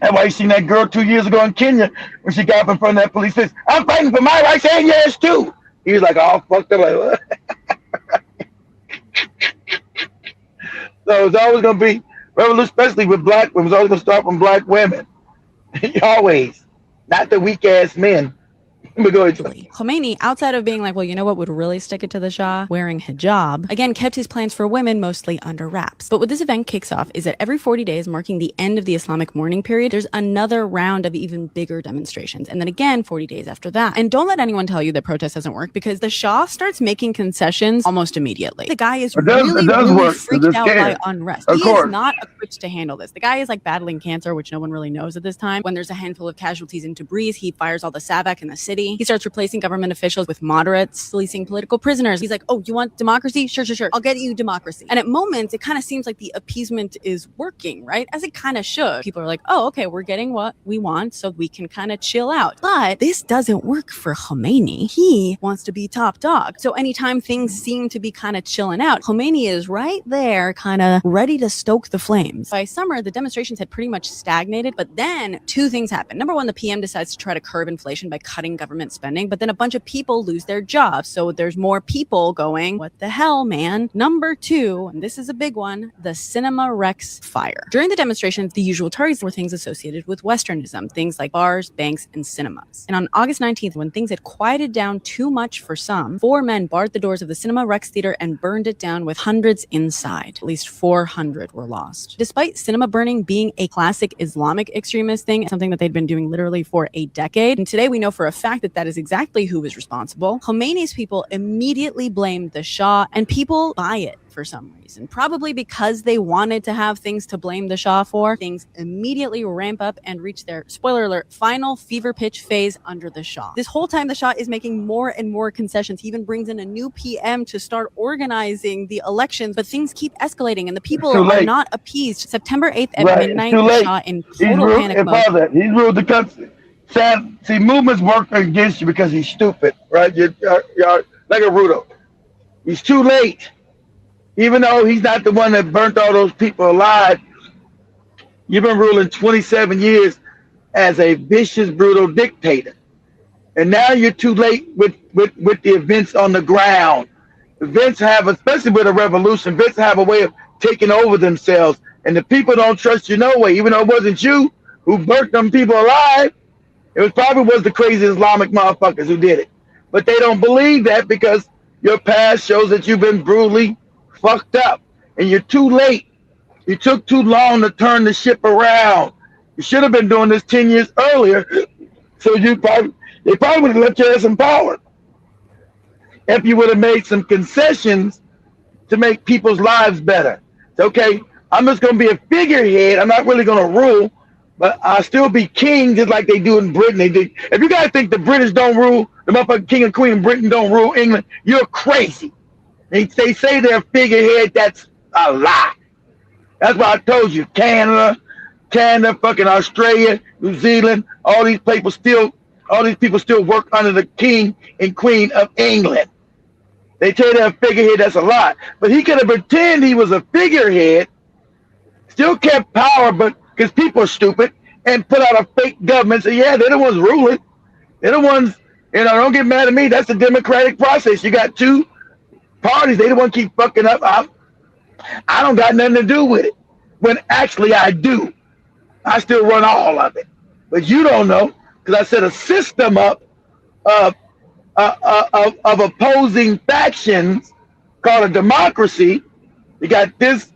That's why you seen that girl 2 years ago in Kenya when she got up in front of that police says, "I'm fighting for my rights and yours too." He was like, "Oh, fucked up." Like, what? So it's always going to be revolution, especially with black women. It's always going to start from black women. Always. Not the weak ass men. Khomeini, outside of being like, well, you know what would really stick it to the Shah? Wearing hijab, again, kept his plans for women mostly under wraps. But what this event kicks off is that every 40 days, marking the end of the Islamic mourning period, there's another round of even bigger demonstrations. And then again, 40 days after that. And don't let anyone tell you that protest doesn't work, because the Shah starts making concessions almost immediately. The guy is really freaked out by unrest. He is not equipped to handle this. The guy is like battling cancer, which no one really knows at this time. When there's a handful of casualties in Tabriz, he fires all the SAVAK in the city. He starts replacing government officials with moderates, releasing political prisoners. He's like, oh, you want democracy? Sure. I'll get you democracy. And at moments, it kind of seems like the appeasement is working, right? As it kind of should. People are like, oh, okay, we're getting what we want, so we can kind of chill out. But this doesn't work for Khomeini. He wants to be top dog. So anytime things seem to be kind of chilling out, Khomeini is right there, kind of ready to stoke the flames. By summer, the demonstrations had pretty much stagnated, but then two things happened. Number one, the PM decides to try to curb inflation by cutting government spending, but then a bunch of people lose their jobs. So there's more people going, what the hell, man? Number two, and this is a big one, the Cinema Rex fire. During the demonstrations, the usual targets were things associated with Westernism, things like bars, banks, and cinemas. And on August 19th, when things had quieted down too much for some, 4 men barred the doors of the Cinema Rex Theater and burned it down with hundreds inside. At least 400 were lost. Despite cinema burning being a classic Islamic extremist thing, something that they'd been doing literally for a decade, and today we know for a fact that that is exactly who was responsible. Khomeini's people immediately blamed the Shah, and people buy it for some reason. Probably because they wanted to have things to blame the Shah for. Things immediately ramp up and reach their, spoiler alert, final fever pitch phase under the Shah. This whole time, the Shah is making more and more concessions. He even brings in a new PM to start organizing the elections, but things keep escalating and the people are not appeased. September 8th at midnight, the Shah in total panic mode. He's ruled the country. Sam, see, movements work against you because he's stupid, right? You're like a Ruto. He's too late. Even though he's not the one that burnt all those people alive, you've been ruling 27 years as a vicious, brutal dictator. And now you're too late with the events on the ground. Events have, especially with a revolution, events have a way of taking over themselves. And the people don't trust you no way, even though it wasn't you who burnt them people alive. It was probably the crazy Islamic motherfuckers who did it. But they don't believe that because Your past shows that you've been brutally fucked up, and you're too late. You took too long to turn the ship around. You should have been doing this 10 years earlier, so they probably would have left you as empowered. If you would have made some concessions to make people's lives better. It's okay, I'm just going to be a figurehead. I'm not really going to rule, but I'll still be king just like they do in Britain. If you guys think the British don't rule, the motherfucking king and queen of Britain don't rule England, you're crazy. They say they're a figurehead. That's a lie. That's why I told you, Canada, fucking Australia, New Zealand, all these people still work under the king and queen of England. They tell you they're a figurehead, that's a lie. But he could have pretended he was a figurehead, still kept power, but because people are stupid, and put out a fake government. Say, yeah, they're the ones ruling. They're the ones, don't get mad at me. That's the democratic process. You got two parties. They the one keep fucking up. I don't got nothing to do with it. When actually I do. I still run all of it. But you don't know, because I set a system up of opposing factions called a democracy. You got this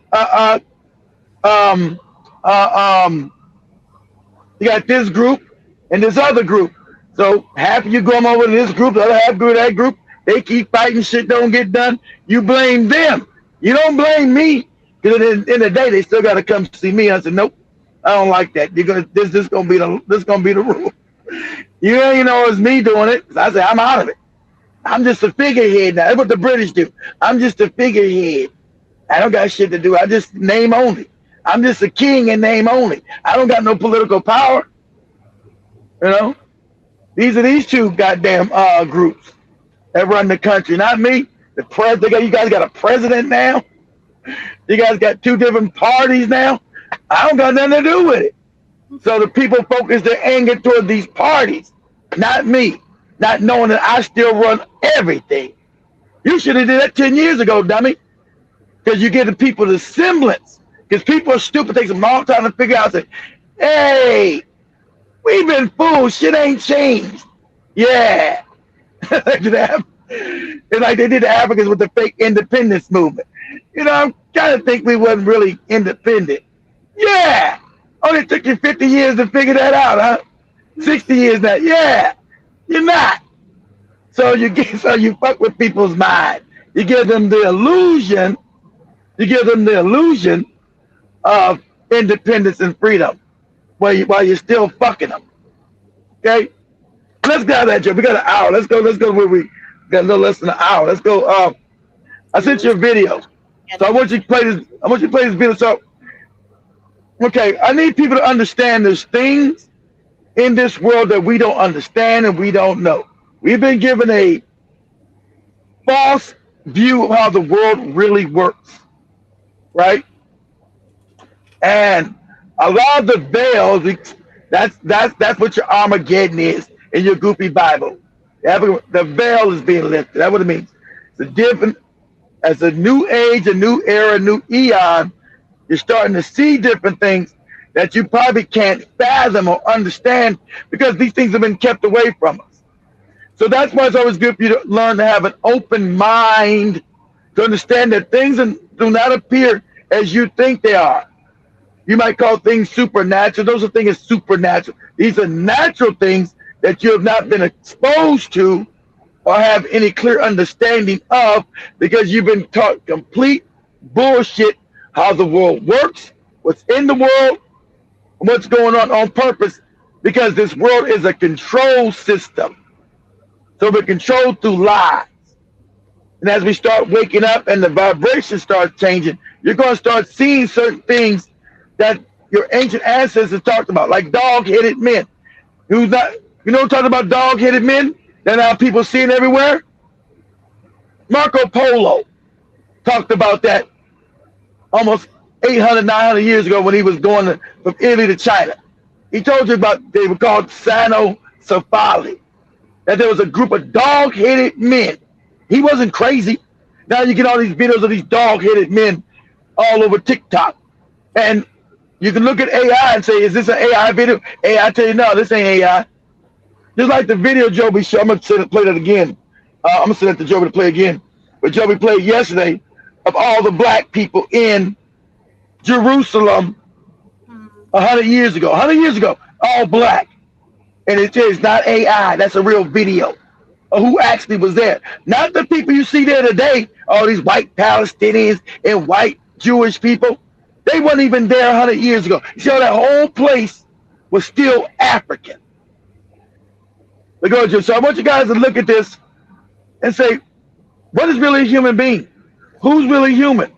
you got this group and this other group. So half of you go over to this group, the other half go to that group. They keep fighting, shit don't get done. You blame them. You don't blame me, because at the end of the day, they still got to come see me. I said, nope, I don't like that. This gonna be the rule. You know, it's me doing it. I said, I'm out of it. I'm just a figurehead now. That's what the British do. I'm just a figurehead. I don't got shit to do. I just name only. I'm just a king in name only. I don't got no political power. These are these two goddamn groups that run the country, not me. The president. You guys got a president now. You guys got two different parties now. I don't got nothing to do with it. So the people focus their anger toward these parties, not me, not knowing that I still run everything. You should have did that 10 years ago, dummy. Because you give the people the semblance. Because people are stupid. It takes them a long time to figure out. Say, hey, we've been fooled. Shit ain't changed. Yeah. It's like they did the Africans with the fake independence movement. I'm kind of think we wasn't really independent. Yeah. Only took you 50 years to figure that out, huh? 60 years now. Yeah. You're not. So you fuck with people's mind. You give them the illusion. Of independence and freedom while you're still fucking them. Okay? Let's get out of that, Joe. We got an hour. Let's go where we got a little less than an hour. Let's go. I sent you a video. So I want you to play this video. So okay, I need people to understand there's things in this world that we don't understand and we don't know. We've been given a false view of how the world really works, right? And a lot of the veils, that's what your Armageddon is in your goofy Bible. The veil is being lifted. That's what it means. As a new age, a new era, a new eon, you're starting to see different things that you probably can't fathom or understand because these things have been kept away from us. So that's why it's always good for you to learn to have an open mind, to understand that things do not appear as you think they are. You might call things supernatural. Those are things supernatural. These are natural things that you have not been exposed to or have any clear understanding of because you've been taught complete bullshit how the world works, what's in the world, and what's going on purpose, because this world is a control system. So we're controlled through lies. And as we start waking up and the vibration starts changing, you're going to start seeing certain things that your ancient ancestors talked about, like dog-headed men. Talking about dog-headed men that now people seeing everywhere? Marco Polo talked about that almost 800, 900 years ago when he was going from Italy to China. He told you about, they were called Cynocephali, that there was a group of dog-headed men. He wasn't crazy. Now you get all these videos of these dog-headed men all over TikTok. And you can look at AI and say, is this an AI video? AI tell you, no, this ain't AI. Just like the video Joby showed. I'm going to play that again. I'm going to send it to Joby to play again. what Joey played yesterday of all the black people in Jerusalem 100 years ago. 100 years ago, all black. And it is not AI. That's a real video of who actually was there. Not the people you see there today, all these white Palestinians and white Jewish people. They weren't even there 100 years ago. You see how that whole place was still African. So I want you guys to look at this and say, what is really a human being? Who's really human?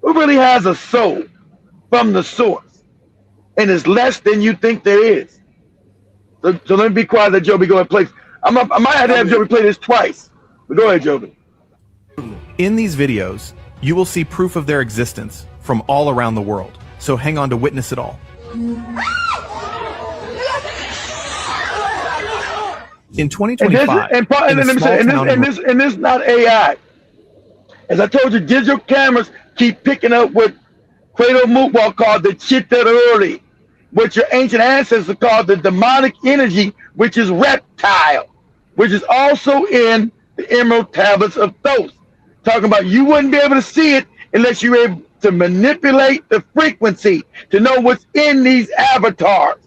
Who really has a soul from the source and is less than you think there is? So let me be quiet, let Joby go and play. I might have to have Joby play this twice. But go ahead, Joby. In these videos, you will see proof of their existence from all around the world. So hang on to witness it all. In 2025, and this not AI. As I told you, digital cameras keep picking up what Credo Mutwal called the Chittaruri, which your ancient ancestors called the demonic energy, which is reptile, which is also in the Emerald Tablets of Thoth. Talking about you wouldn't be able to see it unless you were able to manipulate the frequency to know what's in these avatars.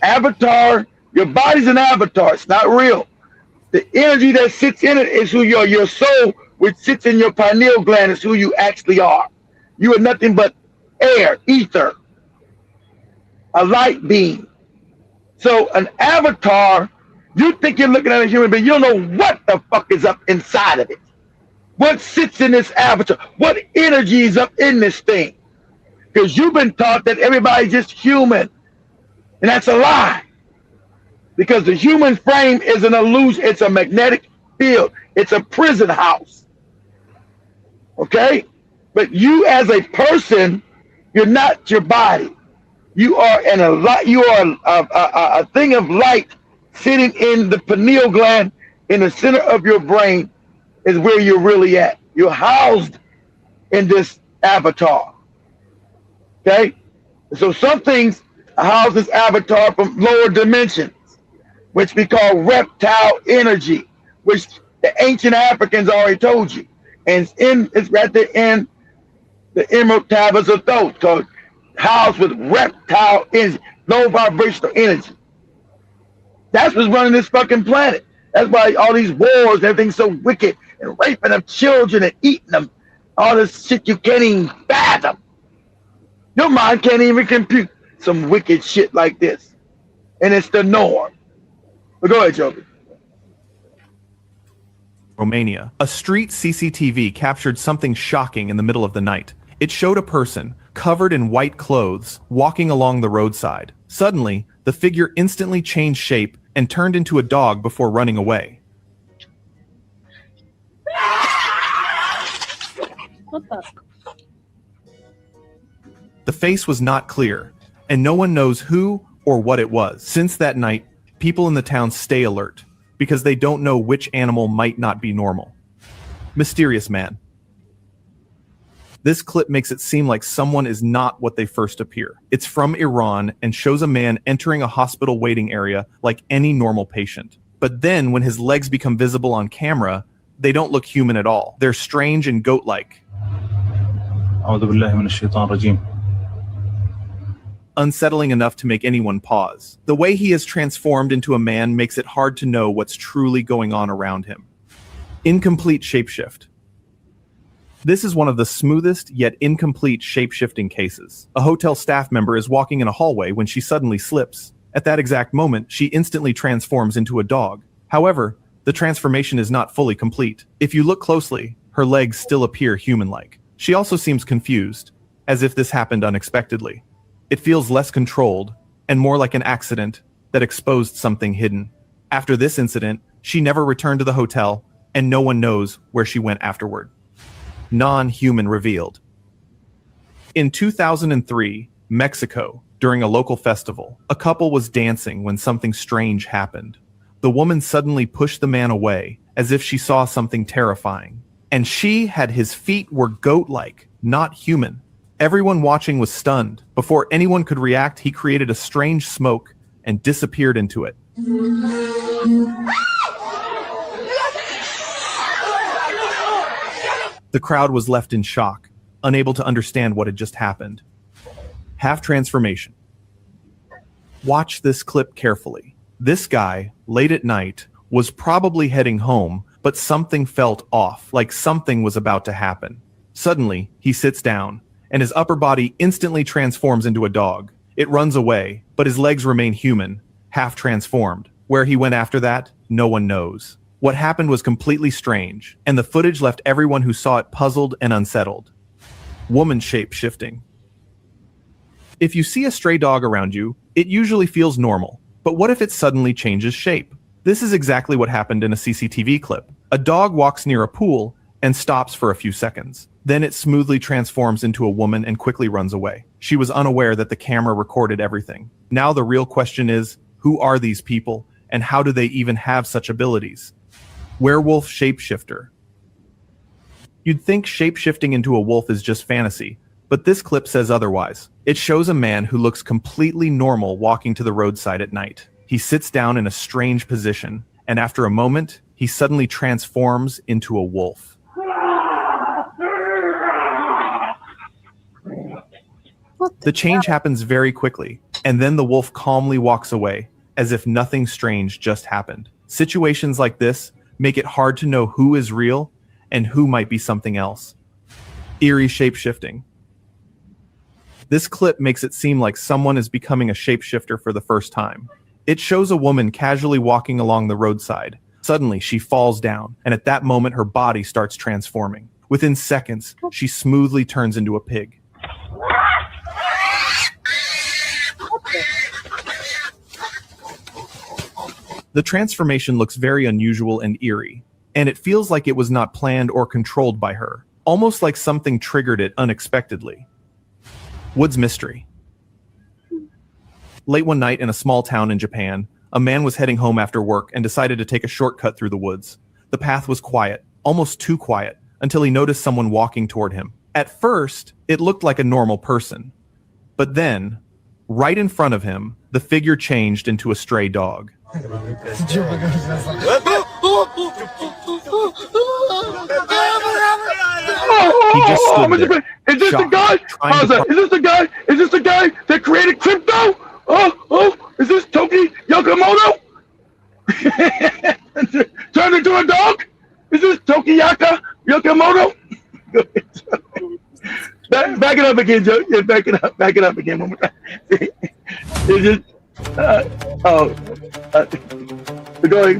Avatar, your body's an avatar. It's not real. The energy that sits in it is who you are. Your soul, which sits in your pineal gland, is who you actually are. You are nothing but air, ether, a light beam. So an avatar, you think you're looking at a human being, you don't know what the fuck is up inside of it. What sits in this avatar? What energy is up in this thing? Because you've been taught that everybody's just human. And that's a lie. Because the human frame is an illusion. It's a magnetic field. It's a prison house. Okay? But you as a person, you're not your body. You are a thing of light sitting in the pineal gland in the center of your brain is where you're really at. You're housed in this avatar. Okay? So some things house this avatar from lower dimensions, which we call reptile energy, which the ancient Africans already told you. And it's right there in the Emerald Tablets of Thoth, called housed with reptile energy, low vibrational energy. That's what's running this fucking planet. That's why all these wars and everything's so wicked, and raping of children and eating them. All this shit you can't even fathom. Your mind can't even compute some wicked shit like this. And it's the norm. But go ahead, Joby. Romania, a street CCTV captured something shocking in the middle of the night. It showed a person covered in white clothes walking along the roadside. Suddenly, the figure instantly changed shape and turned into a dog before running away. What the? The face was not clear, and no one knows who or what it was. Since that night, people in the town stay alert because they don't know which animal might not be normal. Mysterious man. This clip makes it seem like someone is not what they first appear. It's from Iran and shows a man entering a hospital waiting area like any normal patient. But then when his legs become visible on camera, they don't look human at all. They're strange and goat-like. Unsettling enough to make anyone pause. The way he is transformed into a man makes it hard to know what's truly going on around him. Incomplete shapeshift. This is one of the smoothest yet incomplete shape-shifting cases. A hotel staff member is walking in a hallway when she suddenly slips. At that exact moment, she instantly transforms into a dog. However, the transformation is not fully complete. If you look closely, her legs still appear human-like. She also seems confused, as if this happened unexpectedly. It feels less controlled and more like an accident that exposed something hidden. After this incident, she never returned to the hotel, and no one knows where she went afterward. Non-human revealed. In 2003, Mexico, during a local festival, a couple was dancing when something strange happened. The woman suddenly pushed the man away, as if she saw something terrifying. And his feet were goat-like, not human. Everyone watching was stunned. Before anyone could react, he created a strange smoke and disappeared into it. The crowd was left in shock, unable to understand what had just happened. Half transformation. Watch this clip carefully. This guy, late at night, was probably heading home, but something felt off, like something was about to happen. Suddenly, he sits down, and his upper body instantly transforms into a dog. It runs away, but his legs remain human, half transformed. Where he went after that, no one knows. What happened was completely strange, and the footage left everyone who saw it puzzled and unsettled. Woman shape shifting. If you see a stray dog around you, it usually feels normal. But what if it suddenly changes shape? This is exactly what happened in a CCTV clip. A dog walks near a pool and stops for a few seconds. Then it smoothly transforms into a woman and quickly runs away. She was unaware that the camera recorded everything. Now the real question is, who are these people, and how do they even have such abilities? Werewolf shapeshifter. You'd think shapeshifting into a wolf is just fantasy, but this clip says otherwise. It shows a man who looks completely normal walking to the roadside at night. He sits down in a strange position, and after a moment, he suddenly transforms into a wolf. The change happens very quickly, and then the wolf calmly walks away, as if nothing strange just happened. Situations like this make it hard to know who is real and who might be something else. Eerie shapeshifting. This clip makes it seem like someone is becoming a shapeshifter for the first time. It shows a woman casually walking along the roadside. Suddenly, she falls down, and at that moment, her body starts transforming. Within seconds, she smoothly turns into a pig. The transformation looks very unusual and eerie, and it feels like it was not planned or controlled by her, almost like something triggered it unexpectedly. Woods mystery. Late one night in a small town in Japan, a man was heading home after work and decided to take a shortcut through the woods. The path was quiet, almost too quiet, until he noticed someone walking toward him. At first, it looked like a normal person. But then, right in front of him, the figure changed into a stray dog. He just stood there. Is this the guy? Is this the guy that created crypto? Is this Toki Yakamoto? Turned into a dog? Is this Toki Yakamoto? Back it up again, Joe. Yeah, back it up again one more time. It's just, we're going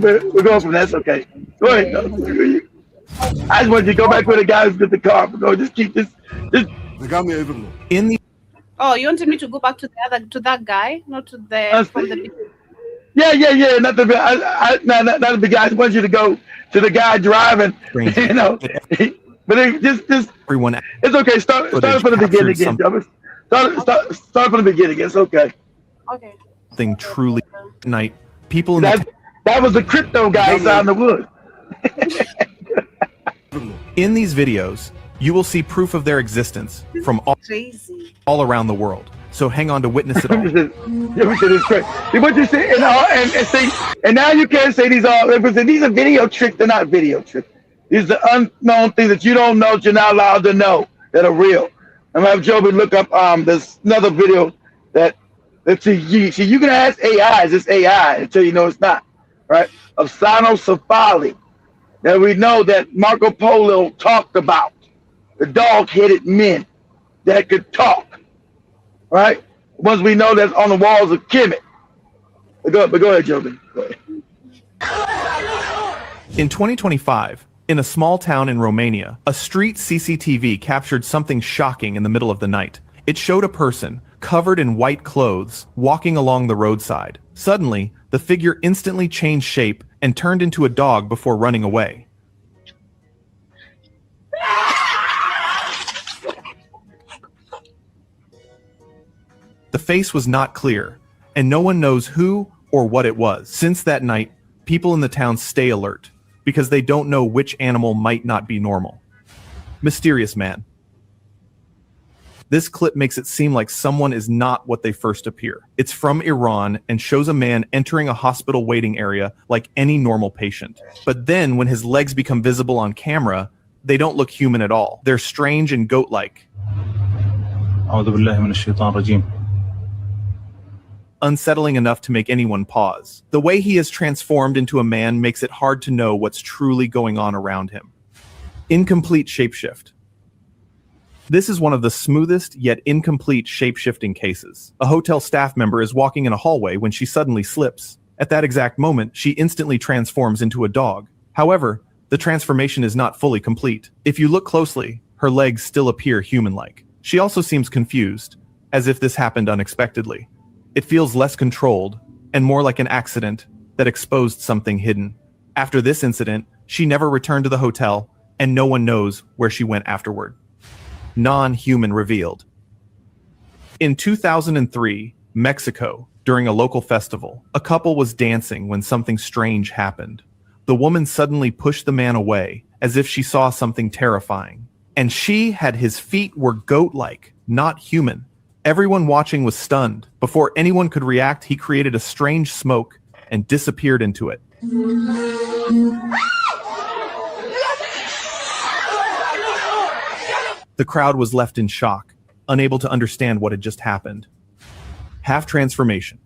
from that's okay. Go ahead. No. I just wanted you to go back where the guys get the car. Go, just keep this. In the Oh, you wanted me to go back to that guy, not to the from the. Yeah. Not the guy. I just want you to go to the guy driving. You know, but just everyone. It's okay. Start from the beginning again, Joe. Start from the beginning. It's okay. Okay. Thing truly night. People in that was the crypto guy out in the woods. In these videos, you will see proof of their existence from all around the world. So hang on to witness it all. Everything is crazy. What you say, and now you can't say these are video tricks. They're not video tricks. These are unknown things that you don't know, that you're not allowed to know, that are real. I'm gonna have Joby look up. There's another video that you can ask AI. Is this AI until you know it's not, right? Of cynocephaly, that we know that Marco Polo talked about, the dog-headed men that could talk, right? Once we know that's on the walls of Kemet. But go ahead, Joby. Go ahead. In 2025, in a small town in Romania, a street CCTV captured something shocking in the middle of the night. It showed a person covered in white clothes walking along the roadside. Suddenly, the figure instantly changed shape and turned into a dog before running away. The face was not clear, and no one knows who or what it was. Since that night, people in the town stay alert, because they don't know which animal might not be normal. Mysterious man. This clip makes it seem like someone is not what they first appear. It's from Iran and shows a man entering a hospital waiting area like any normal patient. But then when his legs become visible on camera, They don't look human at all. They're strange and goat-like. Unsettling enough to make anyone pause. The way he is transformed into a man makes it hard to know what's truly going on around him. Incomplete shapeshift. This is one of the smoothest yet incomplete shape-shifting cases. A hotel staff member is walking in a hallway when she suddenly slips. At that exact moment, she instantly transforms into a dog. However, the transformation is not fully complete. If you look closely, her legs still appear human-like. She also seems confused, as if this happened unexpectedly. It feels less controlled and more like an accident that exposed something hidden. After this incident, she never returned to the hotel, and no one knows where she went afterward. Non-human revealed. In 2003, Mexico, during a local festival, a couple was dancing when something strange happened. The woman suddenly pushed the man away, as if she saw something terrifying. And his feet were goat-like, not human. Everyone watching was stunned. Before anyone could react, he created a strange smoke and disappeared into it. The crowd was left in shock, unable to understand what had just happened. Half transformation.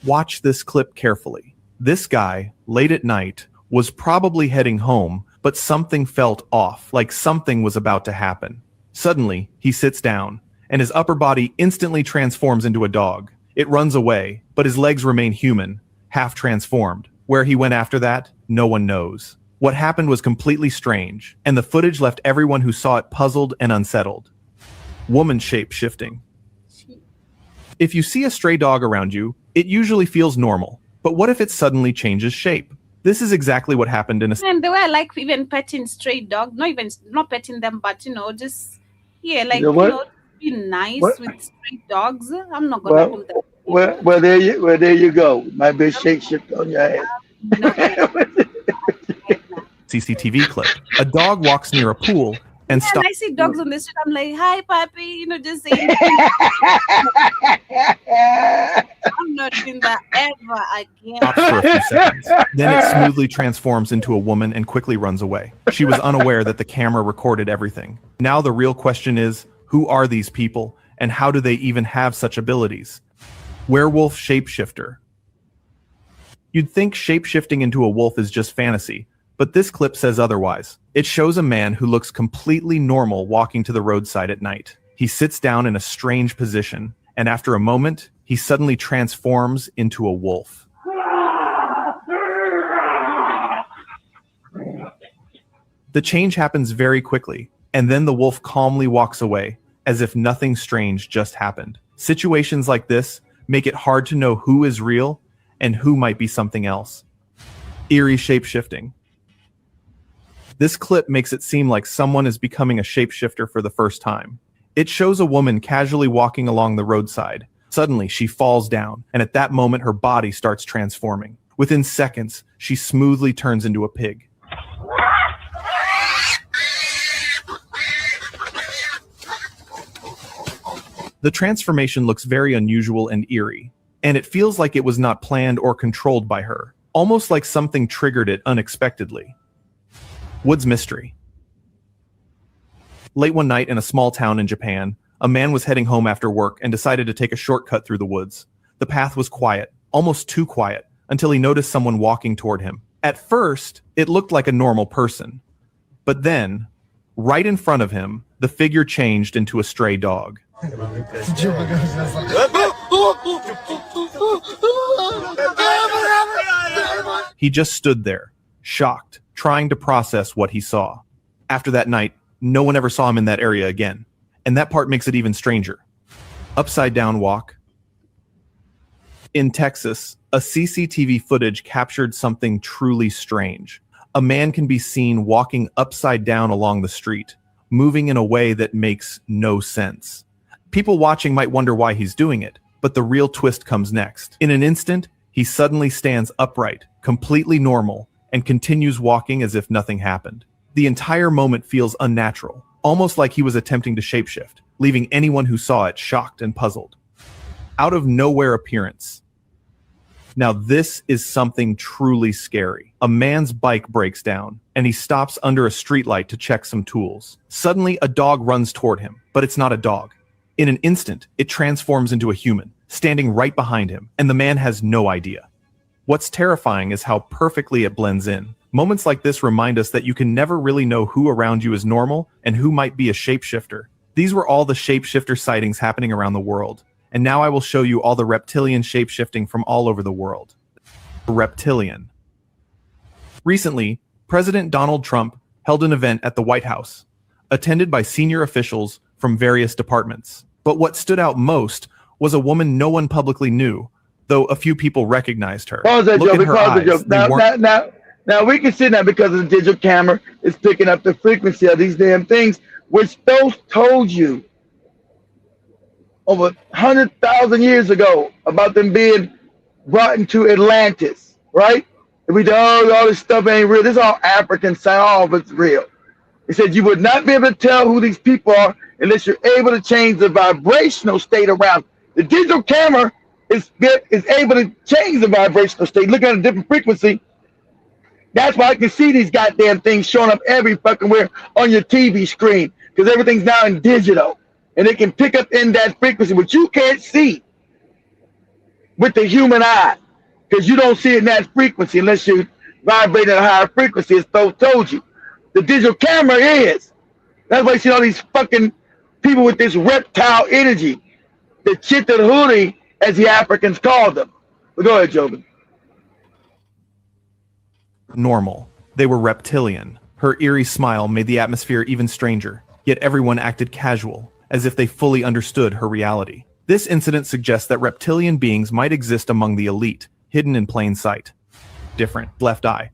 Watch this clip carefully. This guy, late at night, was probably heading home, but something felt off, like something was about to happen. Suddenly, he sits down, and his upper body instantly transforms into a dog. It runs away, but his legs remain human, half transformed. Where he went after that, no one knows. What happened was completely strange, and the footage left everyone who saw it puzzled and unsettled. Woman shape shifting. If you see a stray dog around you, it usually feels normal. But what if it suddenly changes shape? This is exactly what happened in a... And the way I like even petting stray dog, not petting them, but just be nice with stray dogs. I'm not gonna do that. Well, there you go. Might be a shape shift on your head. CCTV clip. A dog walks near a pool and And stops. I see dogs on the street. I'm like, "Hi, puppy," just saying. I'm not doing that ever again. Stops for a few seconds. Then it smoothly transforms into a woman and quickly runs away. She was unaware that the camera recorded everything. Now the real question is, who are these people and how do they even have such abilities? Werewolf shapeshifter. You'd think shapeshifting into a wolf is just fantasy, but this clip says otherwise. It shows a man who looks completely normal walking to the roadside at night. He sits down in a strange position, and after a moment, he suddenly transforms into a wolf. The change happens very quickly, and then the wolf calmly walks away, as if nothing strange just happened. Situations like this make it hard to know who is real and who might be something else. Eerie shapeshifting. This clip makes it seem like someone is becoming a shapeshifter for the first time. It shows a woman casually walking along the roadside. Suddenly, she falls down, and at that moment, her body starts transforming. Within seconds, she smoothly turns into a pig. The transformation looks very unusual and eerie, and it feels like it was not planned or controlled by her, almost like something triggered it unexpectedly. Woods mystery. Late one night in a small town in Japan, a man was heading home after work and decided to take a shortcut through the woods. The path was quiet, almost too quiet, until he noticed someone walking toward him. At first, it looked like a normal person. But then, right in front of him, the figure changed into a stray dog. He just stood there, shocked, trying to process what he saw. After that night, no one ever saw him in that area again. And that part makes it even stranger. Upside down walk. In Texas, a CCTV footage captured something truly strange. A man can be seen walking upside down along the street, moving in a way that makes no sense. People watching might wonder why he's doing it, but the real twist comes next. In an instant, he suddenly stands upright, completely normal, and continues walking as if nothing happened. The entire moment feels unnatural, almost like he was attempting to shapeshift, leaving anyone who saw it shocked and puzzled. Out of nowhere appearance. Now this is something truly scary. A man's bike breaks down, and he stops under a streetlight to check some tools. Suddenly, a dog runs toward him, but it's not a dog. In an instant, it transforms into a human, standing right behind him, and the man has no idea. What's terrifying is how perfectly it blends in. Moments like this remind us that you can never really know who around you is normal and who might be a shapeshifter. These were all the shapeshifter sightings happening around the world. And now I will show you all the reptilian shapeshifting from all over the world. Reptilian. Recently, President Donald Trump held an event at the White House, attended by senior officials from various departments. But what stood out most was a woman no one publicly knew, though a few people recognized her. Pause that, Look Joe. at her Pause that, Joe. eyes. Now we can see that because of the digital camera, it's picking up the frequency of these damn things, which those told you over 100,000 years ago about them being brought into Atlantis, right? And we do all this stuff ain't real. This is all African sign, all of it's real. It said you would not be able to tell who these people are unless you're able to change the vibrational state around. The digital camera is able to change the vibrational state. Look at a different frequency. That's why I can see these goddamn things showing up every fucking where on your TV screen, because everything's now in digital. And it can pick up in that frequency, which you can't see with the human eye, because you don't see it in that frequency unless you vibrate at a higher frequency, as Thoth told you. The digital camera is. That's why you see all these fucking people with this reptile energy, the Chitauri, as the Africans called them. But go ahead, Jobin. Normal. They were reptilian. Her eerie smile made the atmosphere even stranger, yet everyone acted casual, as if they fully understood her reality. This incident suggests that reptilian beings might exist among the elite, hidden in plain sight. Different. Left eye.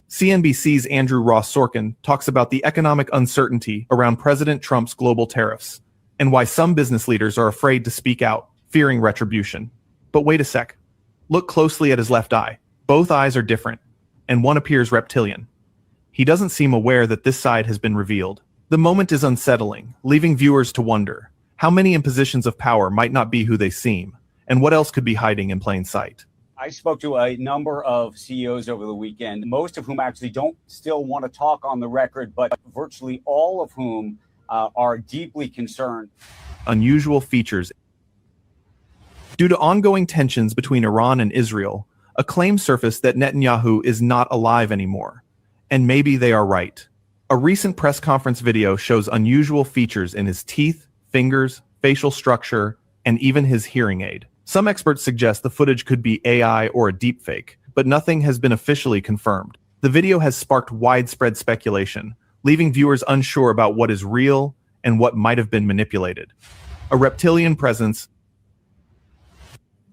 CNBC's Andrew Ross Sorkin talks about the economic uncertainty around President Trump's global tariffs, and why some business leaders are afraid to speak out, fearing retribution. But wait a sec. Look closely at his left eye. Both eyes are different, and one appears reptilian. He doesn't seem aware that this side has been revealed. The moment is unsettling, leaving viewers to wonder how many in positions of power might not be who they seem, and what else could be hiding in plain sight. I spoke to a number of CEOs over the weekend, most of whom actually don't still want to talk on the record, but virtually all of whom are deeply concerned. Unusual features. Due to ongoing tensions between Iran and Israel, a claim surfaced that Netanyahu is not alive anymore. And maybe they are right. A recent press conference video shows unusual features in his teeth, fingers, facial structure, and even his hearing aid. Some experts suggest the footage could be AI or a deepfake, but nothing has been officially confirmed. The video has sparked widespread speculation, leaving viewers unsure about what is real and what might have been manipulated. A reptilian presence.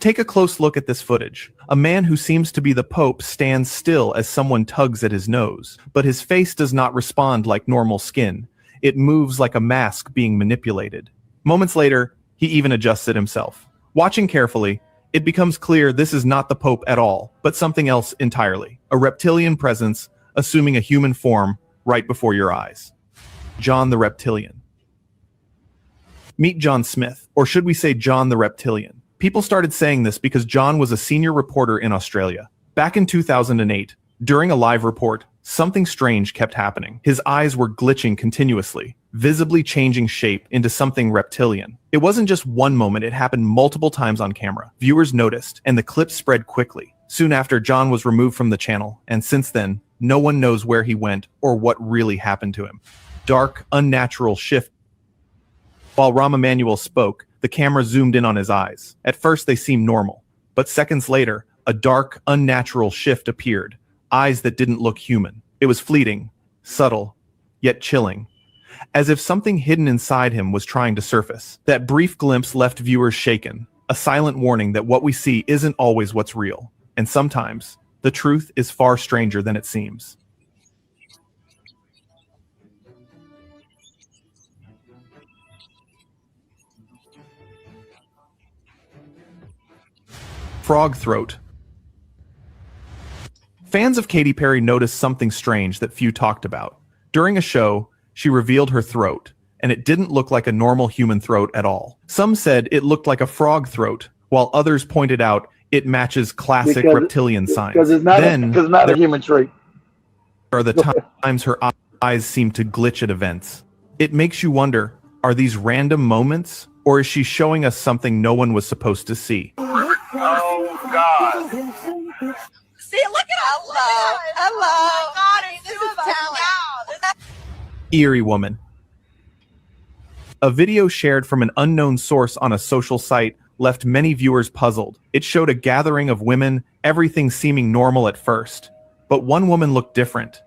Take a close look at this footage. A man who seems to be the Pope stands still as someone tugs at his nose, but his face does not respond like normal skin. It moves like a mask being manipulated. Moments later, he even adjusts it himself. Watching carefully, it becomes clear this is not the Pope at all, but something else entirely. A reptilian presence assuming a human form right before your eyes. John the Reptilian. Meet John Smith, or should we say John the Reptilian? People started saying this because John was a senior reporter in Australia. Back in 2008, during a live report, something strange kept happening. His eyes were glitching continuously, visibly changing shape into something reptilian. It wasn't just one moment, it happened multiple times on camera. Viewers noticed, and the clip spread quickly. Soon after, John was removed from the channel, and since then, no one knows where he went or what really happened to him. Dark, unnatural shift. While Rahm Emanuel spoke, the camera zoomed in on his eyes. At first, they seemed normal, but seconds later, a dark, unnatural shift appeared. Eyes that didn't look human. It was fleeting, subtle, yet chilling, as if something hidden inside him was trying to surface. That brief glimpse left viewers shaken, a silent warning that what we see isn't always what's real, and sometimes the truth is far stranger than it seems. Frog throat. Fans of Katy Perry noticed something strange that few talked about. During a show, she revealed her throat, and it didn't look like a normal human throat at all. Some said it looked like a frog throat, while others pointed out It matches classic Because- reptilian signs. Because it's not a human trait. Are the times her eyes seem to glitch at events. It makes you wonder, are these random moments, or is she showing us something no one was supposed to see? Oh, God. See, look at hello. Hello. God, this is talent. Eerie woman. A video shared from an unknown source on a social site left many viewers puzzled. It showed a gathering of women, everything seeming normal at first. But one woman looked different.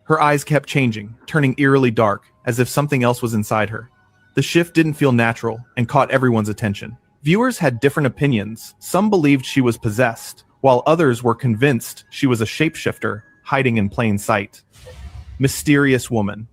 Her eyes kept changing, turning eerily dark, as if something else was inside her. The shift didn't feel natural and caught everyone's attention. Viewers had different opinions. Some believed she was possessed, while others were convinced she was a shapeshifter hiding in plain sight. Mysterious woman.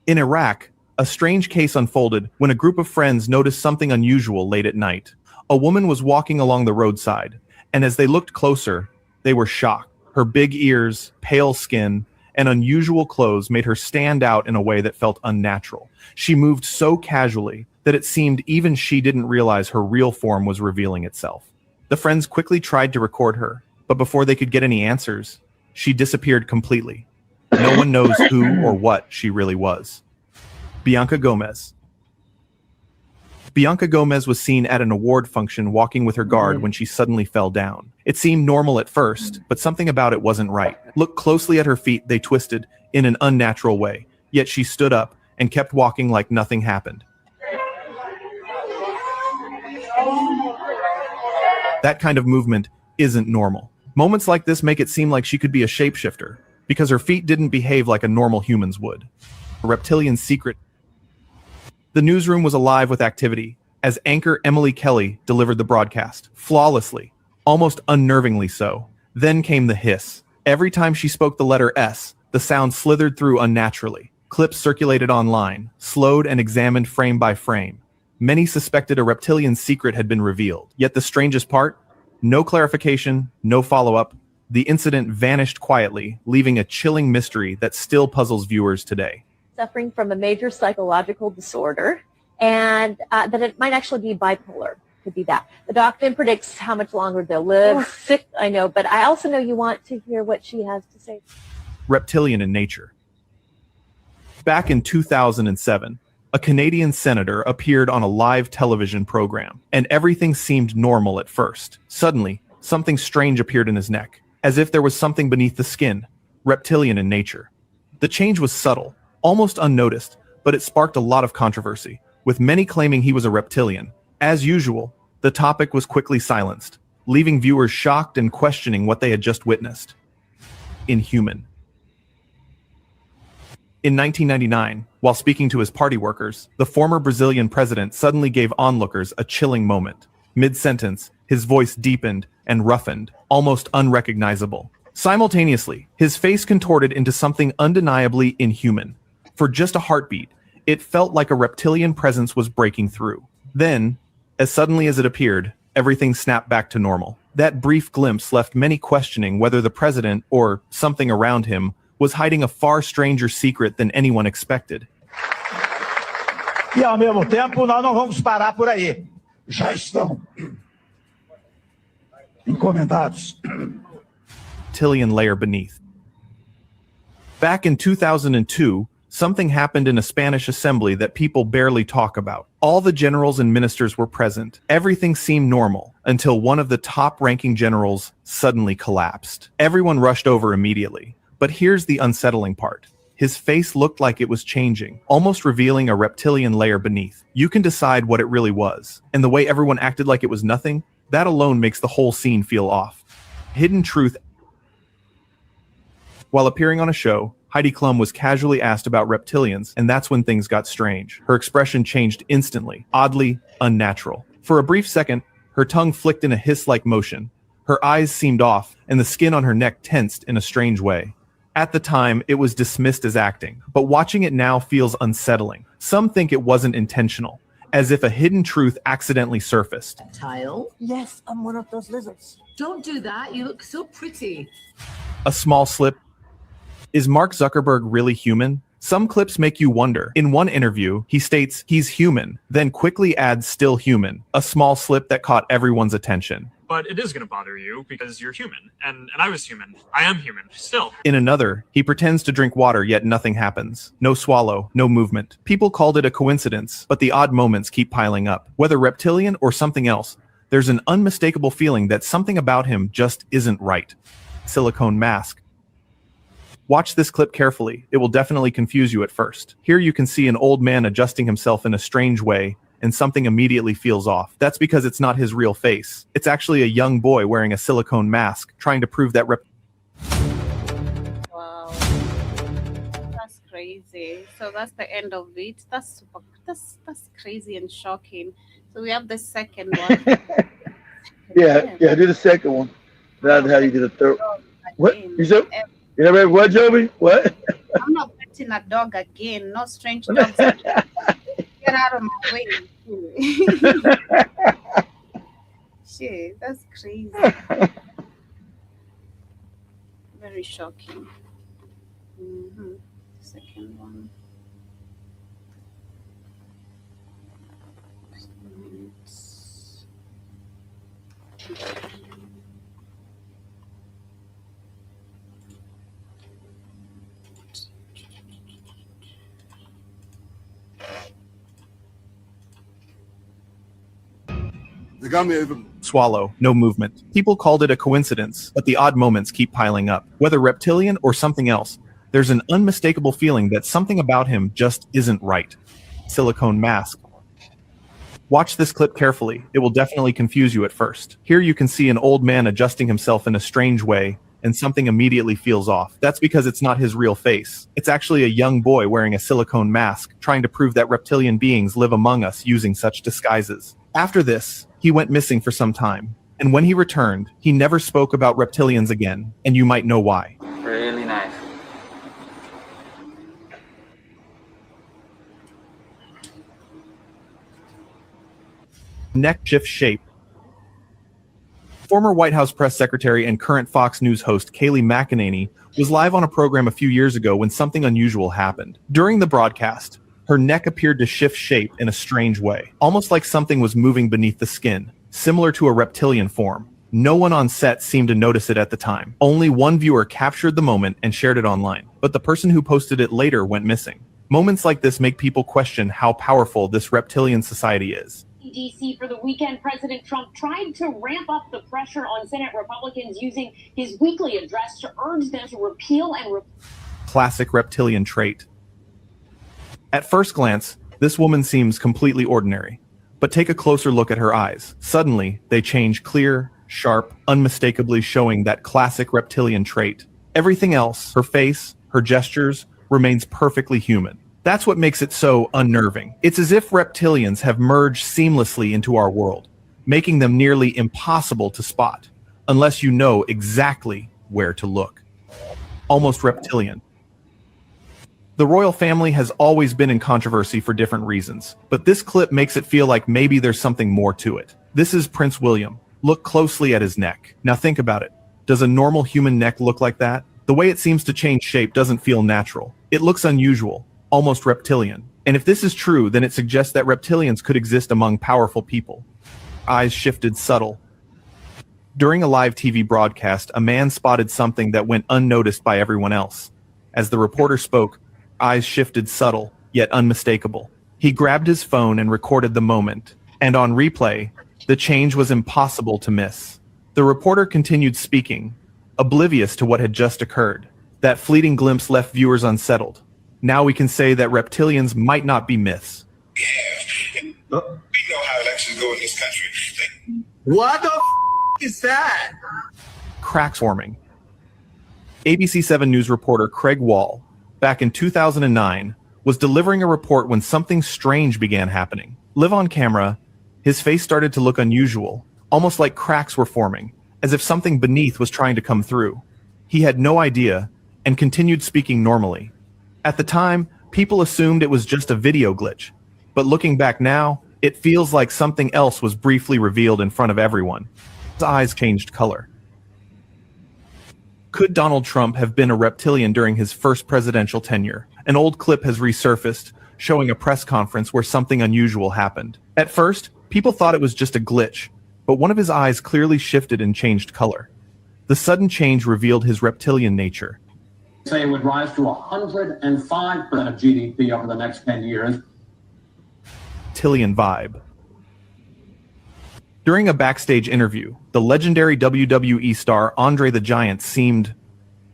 In Iraq, a strange case unfolded when a group of friends noticed something unusual late at night. A woman was walking along the roadside, and as they looked closer, they were shocked. Her big ears, pale skin, and unusual clothes made her stand out in a way that felt unnatural. She moved so casually that it seemed even she didn't realize her real form was revealing itself. The friends quickly tried to record her, but before they could get any answers, she disappeared completely. No one knows who or what she really was. Bianca Gomez. Bianca Gomez was seen at an award function walking with her guard when she suddenly fell down. It seemed normal at first, but something about it wasn't right. Look closely at her feet, they twisted in an unnatural way, yet she stood up and kept walking like nothing happened. That kind of movement isn't normal. Moments like this make it seem like she could be a shapeshifter, because her feet didn't behave like a normal human's would. A reptilian secret. The newsroom was alive with activity as anchor Emily Kelly delivered the broadcast, flawlessly, almost unnervingly so. Then came the hiss. Every time she spoke the letter S, the sound slithered through unnaturally. Clips circulated online, slowed and examined frame by frame. Many suspected a reptilian secret had been revealed. Yet the strangest part? No clarification, no follow-up. The incident vanished quietly, leaving a chilling mystery that still puzzles viewers today. Suffering from a major psychological disorder, and that it might actually be bipolar. Could be that. The doctor predicts how much longer they'll live. Sick, I know, but I also know you want to hear what she has to say. Reptilian in nature. Back in 2007, a Canadian senator appeared on a live television program, and everything seemed normal at first. Suddenly, something strange appeared in his neck, as if there was something beneath the skin, reptilian in nature. The change was subtle, almost unnoticed, but it sparked a lot of controversy, with many claiming he was a reptilian. As usual, the topic was quickly silenced, leaving viewers shocked and questioning what they had just witnessed. Inhuman. In 1999, while speaking to his party workers, the former Brazilian president suddenly gave onlookers a chilling moment. Mid-sentence, his voice deepened and roughened, almost unrecognizable. Simultaneously, his face contorted into something undeniably inhuman. For just a heartbeat, it felt like a reptilian presence was breaking through. Then, as suddenly as it appeared, everything snapped back to normal. That brief glimpse left many questioning whether the president, or something around him, was hiding a far stranger secret than anyone expected. E ao mesmo tempo, nós não vamos parar por aí. Já estão encomendados. Reptilian layer beneath. Back in 2002, something happened in a Spanish assembly that people barely talk about. All the generals and ministers were present. Everything seemed normal until one of the top-ranking generals suddenly collapsed. Everyone rushed over immediately. But here's the unsettling part. His face looked like it was changing, almost revealing a reptilian layer beneath. You can decide what it really was, and the way everyone acted like it was nothing, that alone makes the whole scene feel off. Hidden truth. While appearing on a show, Heidi Klum was casually asked about reptilians, and that's when things got strange. Her expression changed instantly, oddly unnatural. For a brief second, her tongue flicked in a hiss-like motion. Her eyes seemed off, and the skin on her neck tensed in a strange way. At the time, it was dismissed as acting, but watching it now feels unsettling. Some think it wasn't intentional, as if a hidden truth accidentally surfaced. Tile? Yes, I'm one of those lizards. Don't do that. You look so pretty. A small slip. Is Mark Zuckerberg really human? Some clips make you wonder. In one interview, he states he's human, then quickly adds still human, a small slip that caught everyone's attention. but it is going to bother you because you're human. And I was human. I am human still. In another, he pretends to drink water, yet nothing happens. No swallow, no movement. People called it a coincidence, but the odd moments keep piling up. Whether reptilian or something else, there's an unmistakable feeling that something about him just isn't right. Silicone mask. Watch this clip carefully. It will definitely confuse you at first. Here you can see an old man adjusting himself in a strange way, and something immediately feels off. That's because it's not his real face. It's actually a young boy wearing a silicone mask, trying to prove that Wow. That's crazy. So that's the end of it. That's crazy and shocking. So we have the second one. Yeah, do the second one. That's how you do the third. What? You said? You never heard what, Joby? What? I'm not petting a dog again. No strange dogs. Get out of my way. Shit, that's crazy. Very shocking. Second one. Swallow, no movement. People called it a coincidence, but the odd moments keep piling up. Whether reptilian or something else, there's an unmistakable feeling that something about him just isn't right. Silicone mask. Watch this clip carefully. It will definitely confuse you at first. Here you can see an old man adjusting himself in a strange way, and something immediately feels off. That's because it's not his real face. It's actually a young boy wearing a silicone mask, trying to prove that reptilian beings live among us using such disguises. After this, he went missing for some time, and when he returned, he never spoke about reptilians again, and you might know why. Really nice. Neck shift shape. Former White House press secretary and current Fox News host Kayleigh McEnany was live on a program a few years ago when something unusual happened. During the broadcast, her neck appeared to shift shape in a strange way, almost like something was moving beneath the skin, similar to a reptilian form. No one on set seemed to notice it at the time. Only one viewer captured the moment and shared it online, but the person who posted it later went missing. Moments like this make people question how powerful this reptilian society is. D.C. for the weekend, President Trump tried to ramp up the pressure on Senate Republicans using his weekly address to urge them to repeal and Classic reptilian trait. At first glance, this woman seems completely ordinary, but take a closer look at her eyes. Suddenly, they change clear, sharp, unmistakably showing that classic reptilian trait. Everything else, her face, her gestures, remains perfectly human. That's what makes it so unnerving. It's as if reptilians have merged seamlessly into our world, making them nearly impossible to spot, unless you know exactly where to look. Almost reptilian. The royal family has always been in controversy for different reasons, but this clip makes it feel like maybe there's something more to it. This is Prince William. Look closely at his neck. Now think about it. Does a normal human neck look like that? The way it seems to change shape doesn't feel natural. It looks unusual, almost reptilian. And if this is true, then it suggests that reptilians could exist among powerful people. Eyes shifted subtle. During a live TV broadcast, a man spotted something that went unnoticed by everyone else. As the reporter spoke, eyes shifted subtle, yet unmistakable. He grabbed his phone and recorded the moment, and on replay, the change was impossible to miss. The reporter continued speaking, oblivious to what had just occurred. That fleeting glimpse left viewers unsettled. Now we can say that reptilians might not be myths. We know how elections go in this country. What the is that? Cracks forming. ABC 7 News reporter Craig Wall, back in 2009, was delivering a report when something strange began happening. Live on camera, his face started to look unusual, almost like cracks were forming, as if something beneath was trying to come through. He had no idea, and continued speaking normally. At the time, people assumed it was just a video glitch, but looking back now, it feels like something else was briefly revealed in front of everyone. His eyes changed color. Could Donald Trump have been a reptilian during his first presidential tenure? An old clip has resurfaced, showing a press conference where something unusual happened. At first, people thought it was just a glitch, but one of his eyes clearly shifted and changed color. The sudden change revealed his reptilian nature. Say it would rise to 105% of GDP over the next 10 years. Reptilian vibe. During a backstage interview, the legendary WWE star Andre the Giant seemed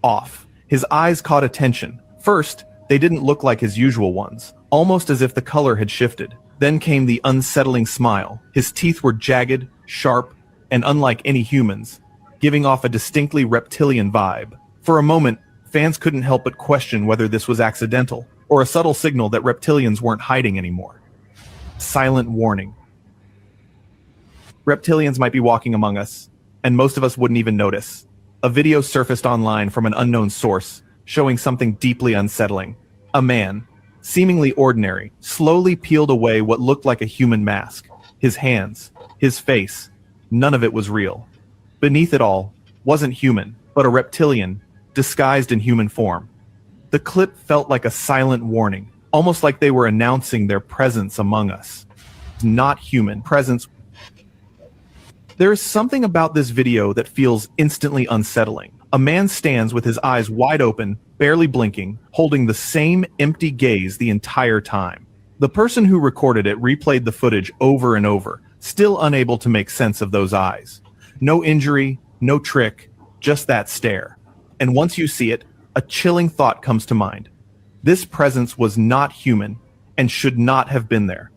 off. His eyes caught attention. First, they didn't look like his usual ones, almost as if the color had shifted. Then came the unsettling smile. His teeth were jagged, sharp, and unlike any humans, giving off a distinctly reptilian vibe. For a moment, fans couldn't help but question whether this was accidental, or a subtle signal that reptilians weren't hiding anymore. Silent warning. Reptilians might be walking among us, and most of us wouldn't even notice. A video surfaced online from an unknown source, showing something deeply unsettling. A man, seemingly ordinary, slowly peeled away what looked like a human mask. His hands, his face, none of it was real. Beneath it all, wasn't human, but a reptilian, disguised in human form. The clip felt like a silent warning, almost like they were announcing their presence among us. Not human presence. There is something about this video that feels instantly unsettling. A man stands with his eyes wide open, barely blinking, holding the same empty gaze the entire time. The person who recorded it replayed the footage over and over, still unable to make sense of those eyes. No injury, no trick, just that stare. And once you see it, a chilling thought comes to mind. This presence was not human and should not have been there.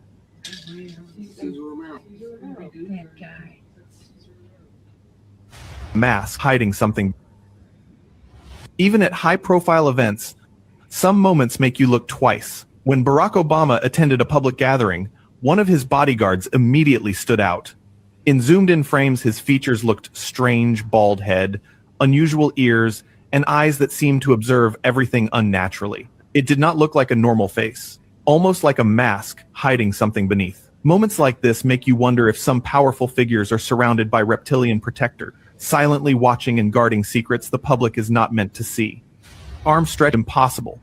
Mask hiding something. Even at high-profile events, some moments make you look twice. When Barack Obama attended a public gathering, one of his bodyguards immediately stood out. In zoomed-in frames, his features looked strange, bald head, unusual ears, and eyes that seemed to observe everything unnaturally. It did not look like a normal face, almost like a mask hiding something beneath. Moments like this make you wonder if some powerful figures are surrounded by reptilian protectors, silently watching and guarding secrets the public is not meant to see. Arms stretched impossible.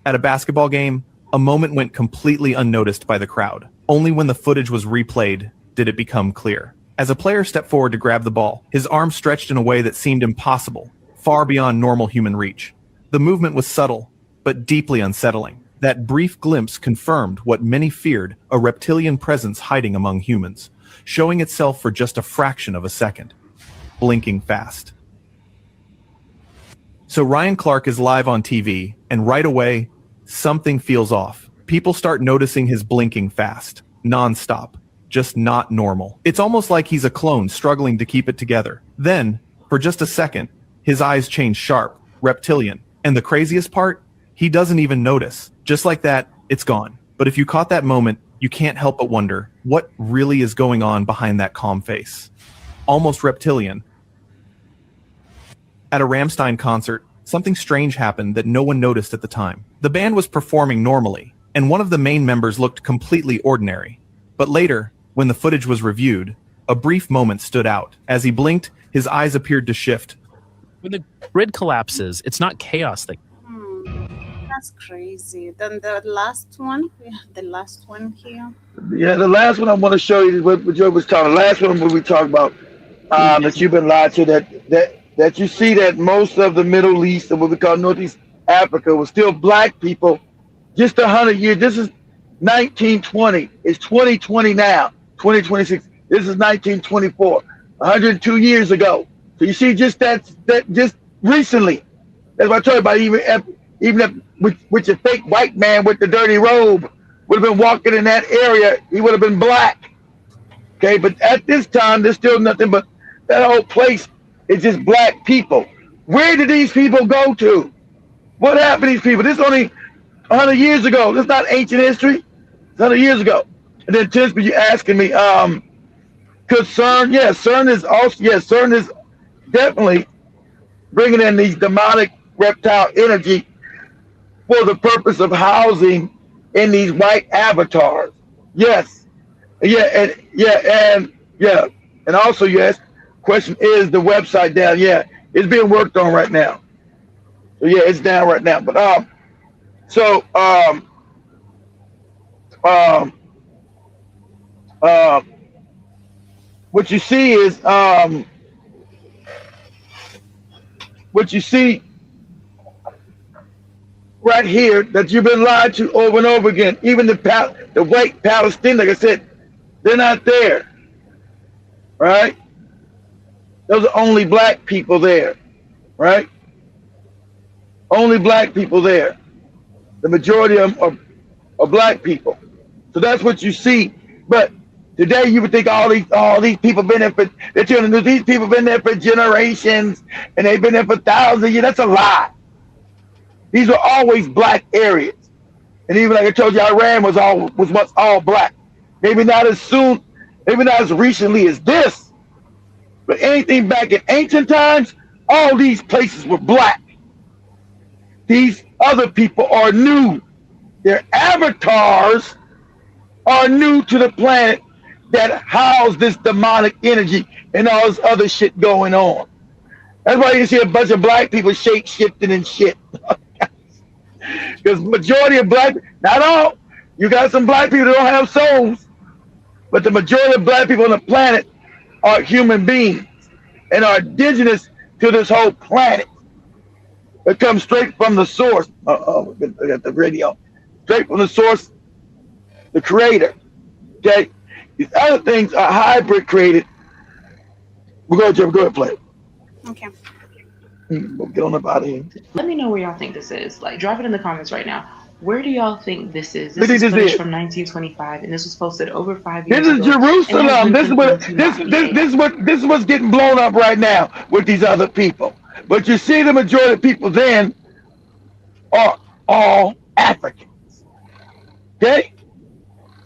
At a basketball game, a moment went completely unnoticed by the crowd. Only when the footage was replayed did it become clear. As a player stepped forward to grab the ball, his arms stretched in a way that seemed impossible, far beyond normal human reach. The movement was subtle, but deeply unsettling. That brief glimpse confirmed what many feared, a reptilian presence hiding among humans, showing itself for just a fraction of a second, blinking fast. So Ryan Clark is live on TV, and right away, something feels off. People start noticing his blinking fast, non-stop, just not normal. It's almost like he's a clone struggling to keep it together. Then, for just a second, his eyes change sharp, reptilian, and the craziest part, he doesn't even notice. Just like that, it's gone. But if you caught that moment, you can't help but wonder, what really is going on behind that calm face? Almost reptilian. At a Rammstein concert, something strange happened that no one noticed at the time. The band was performing normally, and one of the main members looked completely ordinary. But later, when the footage was reviewed, a brief moment stood out. As he blinked, his eyes appeared to shift. When the grid collapses, it's not chaos that... That's crazy. Then the last one, we have the last one here. Yeah, the last one I want to show you is what Joe was talking. The last one we talked about that you've been lied to, that you see that most of the Middle East and what we call Northeast Africa was still black people just 100 years. This is 1920. It's 2020 now, 2026. This is 1924, 102 years ago. So you see, just that just recently. That's what I told you about. Even if with your fake white man with the dirty robe would have been walking in that area, he would have been black. Okay, but at this time, there's still nothing but that whole place is just black people. Where did these people go to? What happened to these people? This is only 100 years ago. This is not ancient history. It's 100 years ago. And then Tisby, you asking me, because CERN is definitely bringing in these demonic reptile energy for the purpose of housing in these white avatars. Yes. And also, yes, question is the website down? Yeah, it's being worked on right now. So yeah, it's down right now. But what you see is what you see right here that you've been lied to over and over again. Even the white Palestinians, like I said, they're not there, right? Those are only black people there, right? Only black people there. The majority of them are black people. So that's what you see. But today you would think all these people been there for these people been there for generations and they've been there for thousands of years. That's a lie. These were always black areas. And even like I told you, Iran was once all black. Maybe not as soon, maybe not as recently as this, but anything back in ancient times, all these places were black. These other people are new. Their avatars are new to the planet that house this demonic energy and all this other shit going on. That's why you see a bunch of black people shape-shifting and shit. Because majority of black, not all, you got some black people that don't have souls, but the majority of black people on the planet are human beings and are indigenous to this whole planet. It comes straight from the source. I got the radio. Straight from the source, the creator. Okay? These other things are hybrid created. We'll go, Jeff. Go ahead, play it. Okay. We'll get on up out of here. Let me know where y'all think this is. Like, drop it in the comments right now. Where do y'all think this is? This This is is footage it. from 1925, and this was posted over 5 years This is ago. Jerusalem. This is what's getting blown up right now with these other people. But you see, the majority of people then are all Africans. Okay?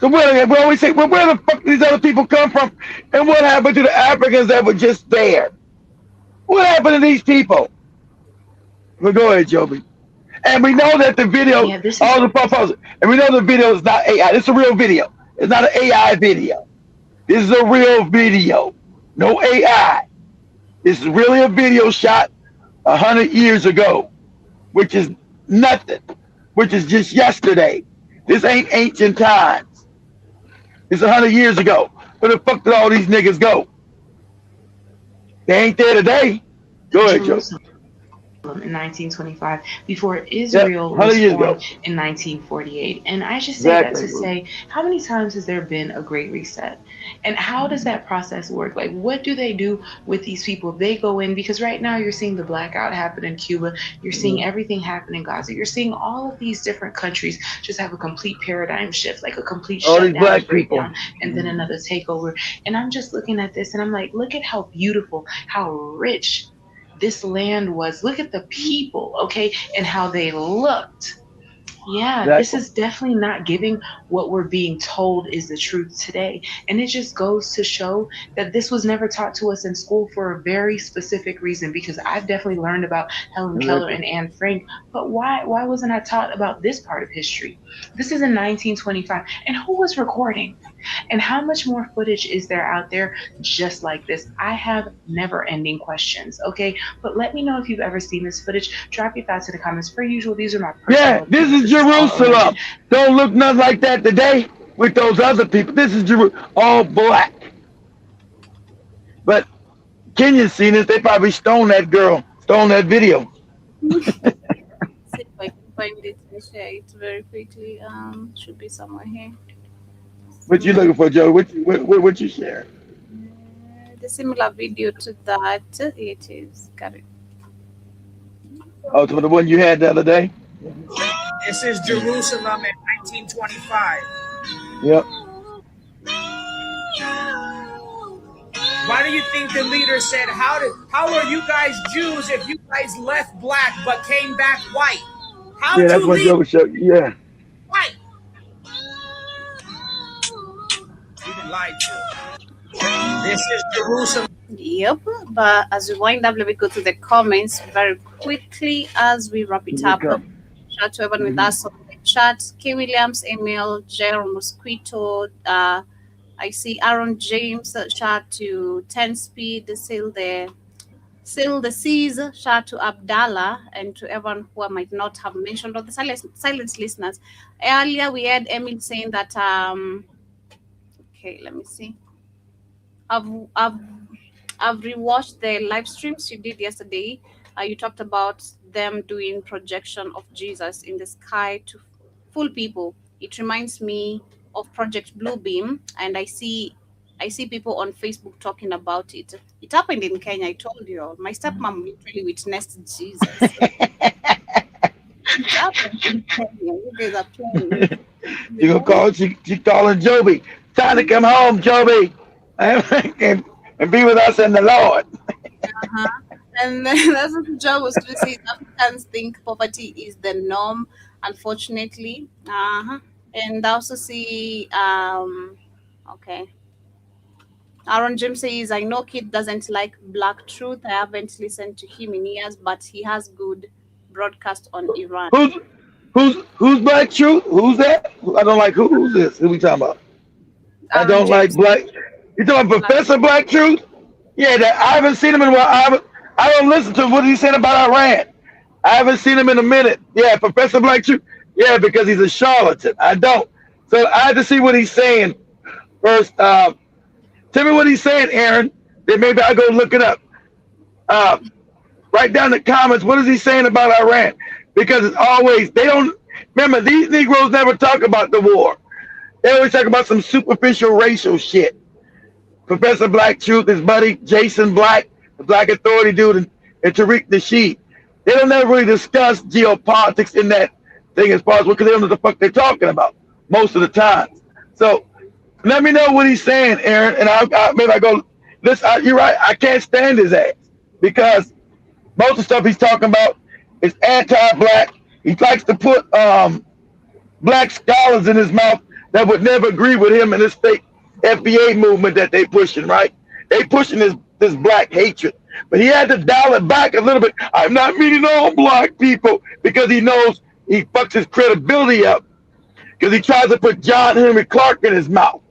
So we always say, well, where the fuck do these other people come from? And what happened to the Africans that were just there? What happened to these people? Well, go ahead, Joby. And we know that the video, all the proposals, and we know the video is not AI. It's a real video. It's not an AI video. This is a real video. No AI. This is really a video shot 100 years ago, which is nothing, which is just yesterday. This ain't ancient times. It's 100 years ago. Where the fuck did all these niggas go? They ain't there today. Go ahead, Joe. In 1925, before Israel was formed in 1948. And I just say that to say, how many times has there been a great reset? And how does that process work? Like, what do they do with these people? They go in, because right now you're seeing the blackout happen in Cuba. You're seeing everything happen in Gaza. You're seeing all of these different countries just have a complete paradigm shift, like a complete shutdown, black breakdown, and then another takeover. And I'm just looking at this and I'm like, look at how beautiful, how rich this land was. Look at the people, okay, and how they looked. Yeah, this is definitely not giving what we're being told is the truth today. And it just goes to show that this was never taught to us in school for a very specific reason, because I've definitely learned about Helen Keller and Anne Frank, but why wasn't I taught about this part of history? This is in 1925, and who was recording? And how much more footage is there out there just like this? I have never-ending questions, okay? But let me know if you've ever seen this footage. Drop your thoughts in the comments. Per usual, these are my personal this is Jerusalem. Don't look nothing like that today with those other people. This is all black. But Kenyans seen this. They probably stoned that girl, stoned that video. See if I can find it and share it very quickly. Should be somewhere here. What you looking for, Joe? What you share? The similar video to that. It is. Got it. Oh, to the one you had the other day? This is Jerusalem in 1925. Yep. Why do you think the leader said, how are you guys Jews if you guys left black but came back white? How that's what Joe showed. Yeah. White. You've been lied to. This is Jerusalem. Yep, but as we wind up, let me go to the comments very quickly as we wrap it up. Shout out to everyone with us on the chat. K. Williams, Emil, Jerome Mosquito, I see Aaron James, shout out to 10 Speed, Sail the Seas, shout out to Abdallah, and to everyone who I might not have mentioned, or the silent listeners. Earlier we had Emil saying that, okay, let me see. I've rewatched the live streams you did yesterday. You talked about them doing projection of Jesus in the sky to fool people. It reminds me of Project Bluebeam, and I see people on Facebook talking about it. It happened in Kenya. I told you all. My stepmom literally witnessed Jesus. It happened in Kenya. You guys are playing. You gonna call? She calling Joby. Time to come home, Joby, and be with us in the Lord. And then that's what the job was to say. Africans think poverty is the norm, unfortunately. And I also see, okay. Aaron Jim says, I know Kid doesn't like Black Truth. I haven't listened to him in years, but he has good broadcast on Iran. Who's Black Truth? Who's that? I don't like who's this? Who we talking about? I don't like Black. You talking about Professor Black Truth? Yeah, I haven't seen him in a while. I don't listen to what he's saying about Iran. I haven't seen him in a minute. Yeah, Professor Black Truth. Yeah, because he's a charlatan. I don't. So I have to see what he's saying first. Tell me what he's saying, Aaron. Then maybe I'll go look it up. Write down in the comments, what is he saying about Iran? Because it's always, they don't, remember, these Negroes never talk about the war. They always talk about some superficial racial shit. Professor Black Truth, his buddy Jason Black, the Black Authority dude, and Tariq Nasheed. They don't never really discuss geopolitics in that thing as far as because they don't know what the fuck they're talking about most of the time. So let me know what he's saying, Aaron, and maybe I go, you're right, I can't stand his ass because most of the stuff he's talking about is anti-black. He likes to put black scholars in his mouth that would never agree with him and this fake FBA movement that they pushing, right? They pushing this black hatred. But he had to dial it back a little bit. I'm not meaning all black people because he knows he fucks his credibility up because he tries to put John Henry Clark in his mouth.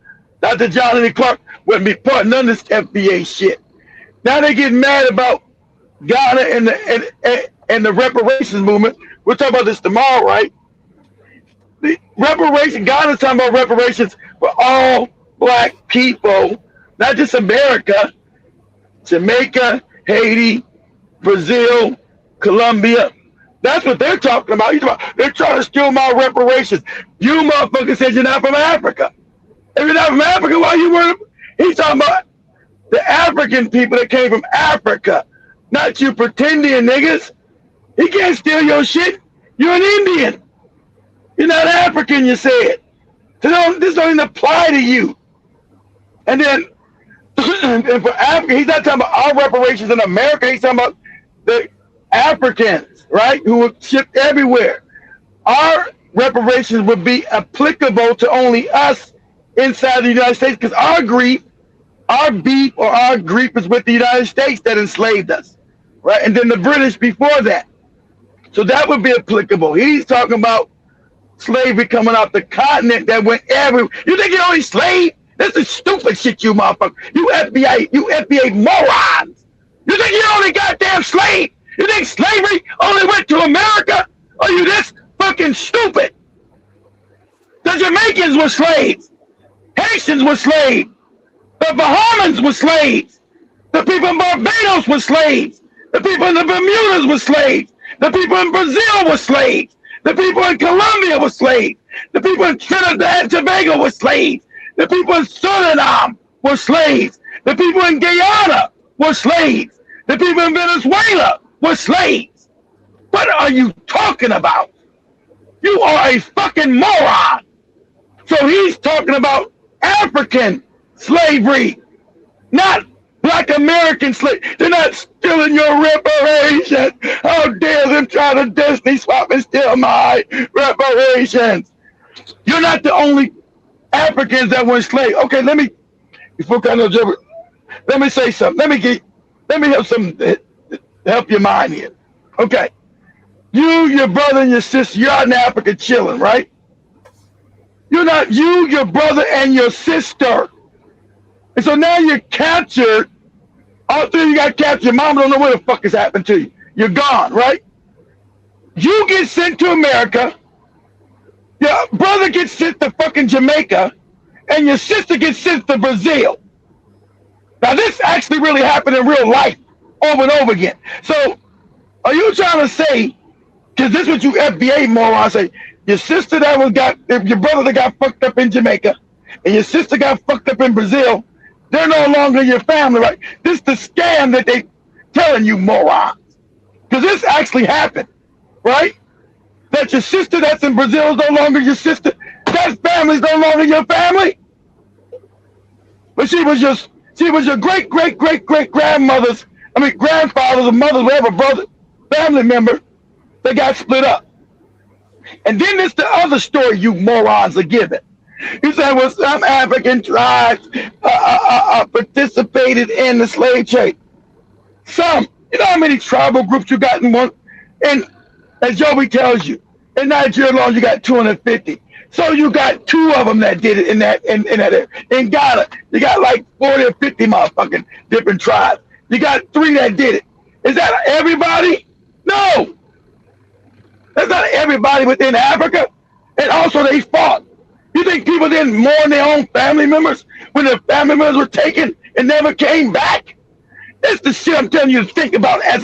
Dr. John Henry Clark wouldn't be part of none of this FBA shit. Now they get mad about Ghana and the reparations movement. We'll talk about this tomorrow, right? The reparation, Ghana's talking about reparations for all black people, not just America, Jamaica, Haiti, Brazil, Colombia. That's what they're talking about. They're trying to steal my reparations. You motherfuckers said you're not from Africa. If you're not from Africa, why you weren't? He's talking about the African people that came from Africa, not you pretending niggas. He can't steal your shit. You're an Indian. You're not African, you said. So this don't even apply to you. And then and for Africa, he's not talking about our reparations in America. He's talking about the Africans, right, who were shipped everywhere. Our reparations would be applicable to only us inside the United States because our beef or our grief is with the United States that enslaved us, right? And then the British before that. So that would be applicable. He's talking about slavery coming off the continent that went everywhere. You think you're only slave? This is stupid shit, you motherfucker. You FBA morons. You think you're only goddamn slave? You think slavery only went to America? Are you this fucking stupid? The Jamaicans were slaves. Haitians were slaves. The Bahamians were slaves. The people in Barbados were slaves. The people in the Bermudas were slaves. The people in Brazil were slaves. The people in Colombia were slaves. The people in Trinidad and Tobago were slaves. The people in Suriname were slaves. The people in Guyana were slaves. The people in Venezuela were slaves. What are you talking about? You are a fucking moron. So he's talking about African slavery, not Black American slavery. They're not stealing your reparations. How dare them try to destiny swap and steal my reparations? You're not the only Africans that were enslaved. Okay, let me say something. Let me have some help your mind here. Okay, you, your brother, and your sister, you're out in Africa chilling, right? You're not you, your brother, and your sister. And so now you're captured. All three of you got captured. Mama don't know what the fuck has happened to you. You're gone, right? You get sent to America. Your brother gets sent to fucking Jamaica. And your sister gets sent to Brazil. Now, this actually really happened in real life over and over again. So, are you trying to say, because this is what you FBA morons say, your sister your brother that got fucked up in Jamaica, and your sister got fucked up in Brazil, they're no longer your family, right? This is the scam that they telling you, morons. Because this actually happened, right? That your sister that's in Brazil is no longer your sister. That family's no longer your family. But she was your great grandfather's or mother's, whatever, brother, family member that got split up. And then there's the other story you morons are giving. You say, well, some African tribes participated in the slave trade. Some. You know how many tribal groups you got in one? And as Joey tells you, in Nigeria alone, you got 250. So you got 2 of them that did it in that area. In Ghana, you got like 40 or 50 motherfucking different tribes. You got 3 that did it. Is that everybody? No. That's not everybody within Africa. And also they fought. You think people didn't mourn their own family members when their family members were taken and never came back? That's the shit I'm telling you to think about as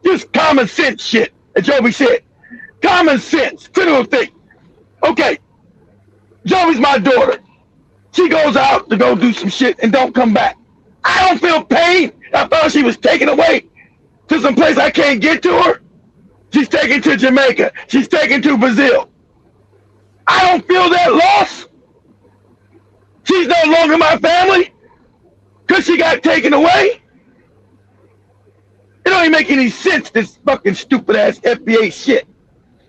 just common sense shit, as Joey said. Common sense, critical think. Okay, Joey's my daughter. She goes out to go do some shit and don't come back. I don't feel pain. I thought she was taken away to some place I can't get to her. She's taken to Jamaica. She's taken to Brazil. I don't feel that loss. She's no longer my family because she got taken away. It don't even make any sense, this fucking stupid ass FBA shit.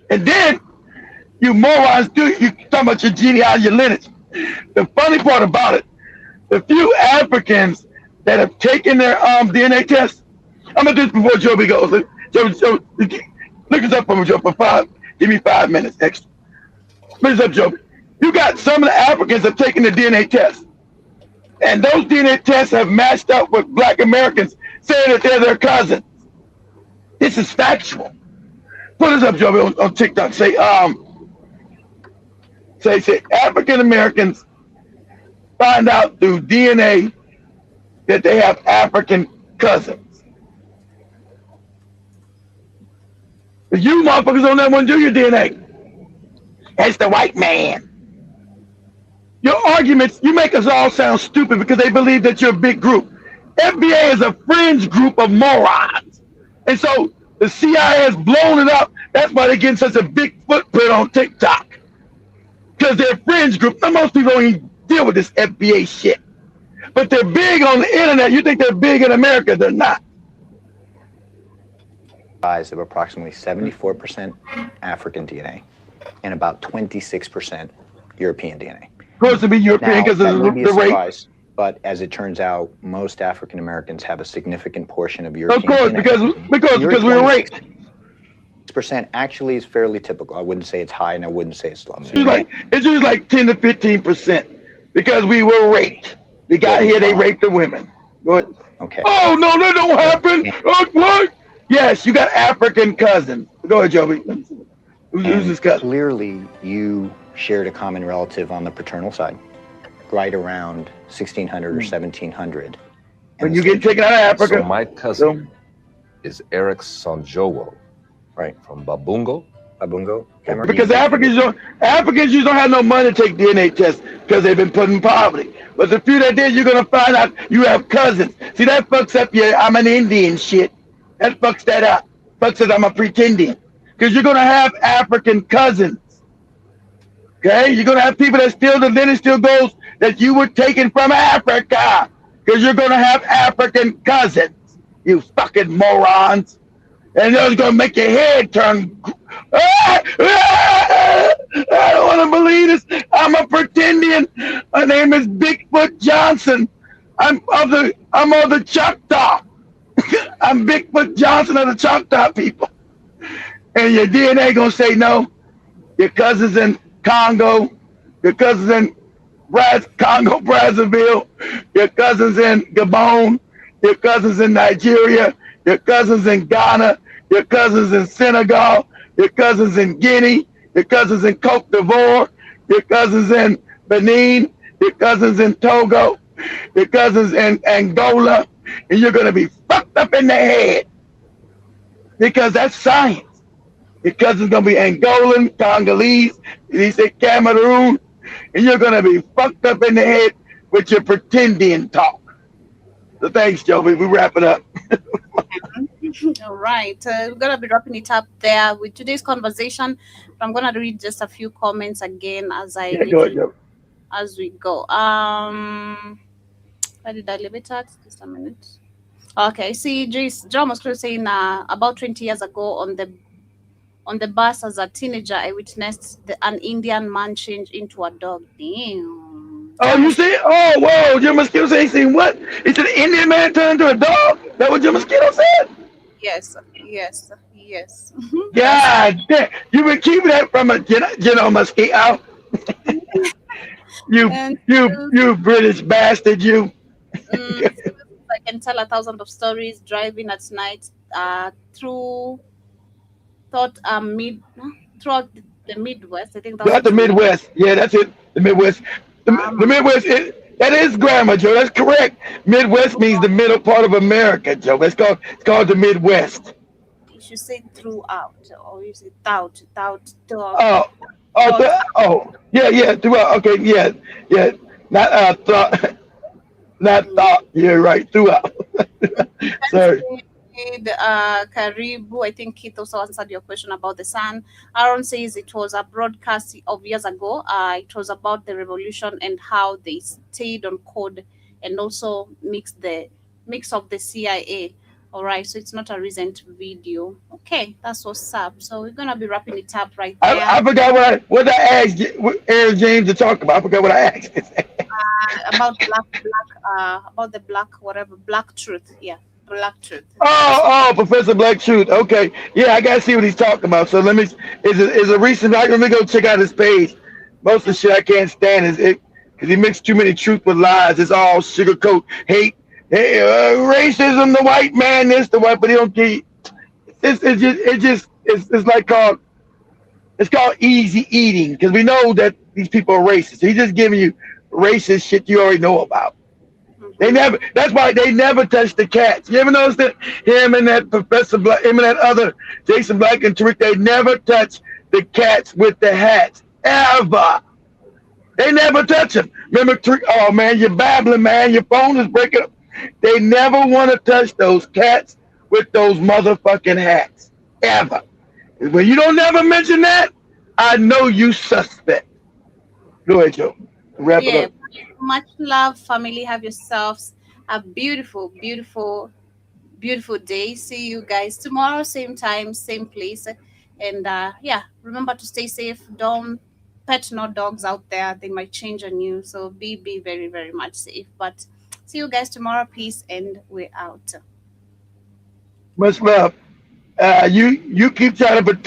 And then you morons you talking about your genealogy, your lineage. The funny part about it, the few Africans that have taken their DNA test, I'm gonna do this before Joby goes. Look this up for me, Joe, for 5. Give me 5 minutes extra. Look this up, Joby. You got some of the Africans have taken the DNA test. And those DNA tests have matched up with Black Americans saying that they're their cousins. This is factual. Put this up, Joby, on TikTok. Say African Americans find out through DNA that they have African cousins. You motherfuckers don't ever want to do your DNA. That's the white man. Your arguments, you make us all sound stupid because they believe that you're a big group. FBA is a fringe group of morons. And so the CIA has blown it up. That's why they're getting such a big footprint on TikTok. Because they're a fringe group. Now, most people don't even deal with this FBA shit. But they're big on the internet. You think they're big in America. They're not. Of approximately 74% African DNA and about 26% European DNA. Of course, to be European because of the rate. But as it turns out, most African Americans have a significant portion of European DNA. Of course, because we're raped. 6% actually is fairly typical. I wouldn't say it's high and I wouldn't say it's low. It's usually like 10 to 15% because we were raped. We got here, they raped the women. Go ahead. Okay. Oh, no, that don't happen. What? Yes, you got African cousins. Go ahead, Joby. Who's his cousin? Clearly, you shared a common relative on the paternal side, right around 1600 or 1700. When you get taken out of Africa. So my cousin is Eric Sonjowo, right, from Babungo. Because Africans usually don't have no money to take DNA tests because they've been put in poverty. But the few that did, you're gonna find out you have cousins. See, that fucks up your I'm an Indian shit. That fucks that up. Fucks says I'm a pretending. Because you're gonna have African cousins. Okay? You're gonna have people that still, the lineage still goes that you were taken from Africa. Because you're gonna have African cousins. You fucking morons. And that's gonna make your head turn. I don't want to believe this. I'm a pretendian. My name is Bigfoot Johnson. I'm of the Choctaw. I'm Bigfoot Johnson of the Choctaw people. And your DNA gonna say no. Your cousins in Congo, your cousins in Congo, Brazzaville, your cousins in Gabon, your cousins in Nigeria, your cousins in Ghana, your cousins in Senegal, your cousins in Guinea, your cousins in Cote d'Ivoire, your cousins in Benin, your cousins in Togo, Your cousin's in Angola, and you're gonna be fucked up in the head because that's science. Your cousin's gonna be Angolan, Congolese, he said Cameroon, and you're gonna be fucked up in the head with your pretending talk. So thanks, Joby. We wrap it up. All right, we're gonna be wrapping it up there with today's conversation. I'm gonna read just a few comments again as as we go. Where did I leave it at? Just a minute. Okay, see, John was saying about 20 years ago on the bus as a teenager, I witnessed an Indian man change into a dog. Damn. Oh, you see? Oh, whoa! Your mosquito said he seen what? He said an Indian man turned into a dog. That what your mosquito said? Yes. God damn! You been keeping that from a mosquito. you British bastard! You. I can tell 1,000 of stories driving at night throughout the Midwest. I think that's the Midwest. Yeah, that's it. The Midwest. The Midwest. That is grammar, Joe. That's correct. Midwest means the middle part of America, Joe. It's called the Midwest. You should say throughout, or you say throughout. Yeah, throughout. Okay, yeah. Not thought. Not thought. You're right. Throughout. Sorry. Karibu, I think Keith also answered your question about the sun. Aaron says it was a broadcast of years ago. It was about the revolution and how they stayed on code and also mix of the CIA. All right, so it's not a recent video. Okay, that's what's up. So we're gonna be wrapping it up right there. I forgot what I asked Aaron James to talk about. I forgot what I asked. About the Black Truth. Yeah. Black Truth. Oh, Professor Black Truth. Okay, yeah, I gotta see what he's talking about. So let me. Is a recent. Let me go check out his page. Most of the shit I can't stand is it because he mixed too many truth with lies. It's all sugarcoat, hate, racism. The white man, this, the white, but he don't get. It's like called. It's called easy eating because we know that these people are racist. He's just giving you racist shit you already know about. That's why they never touch the cats. You ever notice that him and that Professor Black, him and that other Jason Black and Tariq, they never touch the cats with the hats. Ever. They never touch them. Remember Tariq, oh man, you're babbling, man. Your phone is breaking up. They never want to touch those cats with those motherfucking hats. Ever. When you don't never mention that, I know you suspect. Go ahead, Joe. Wrap it up. Much love, family. Have yourselves a beautiful, beautiful, beautiful day. See you guys tomorrow, same time, same place. And remember to stay safe. Don't pet no dogs out there. They might change on you. So be very, very much safe. But see you guys tomorrow. Peace, and we're out. Much love. You keep trying to protect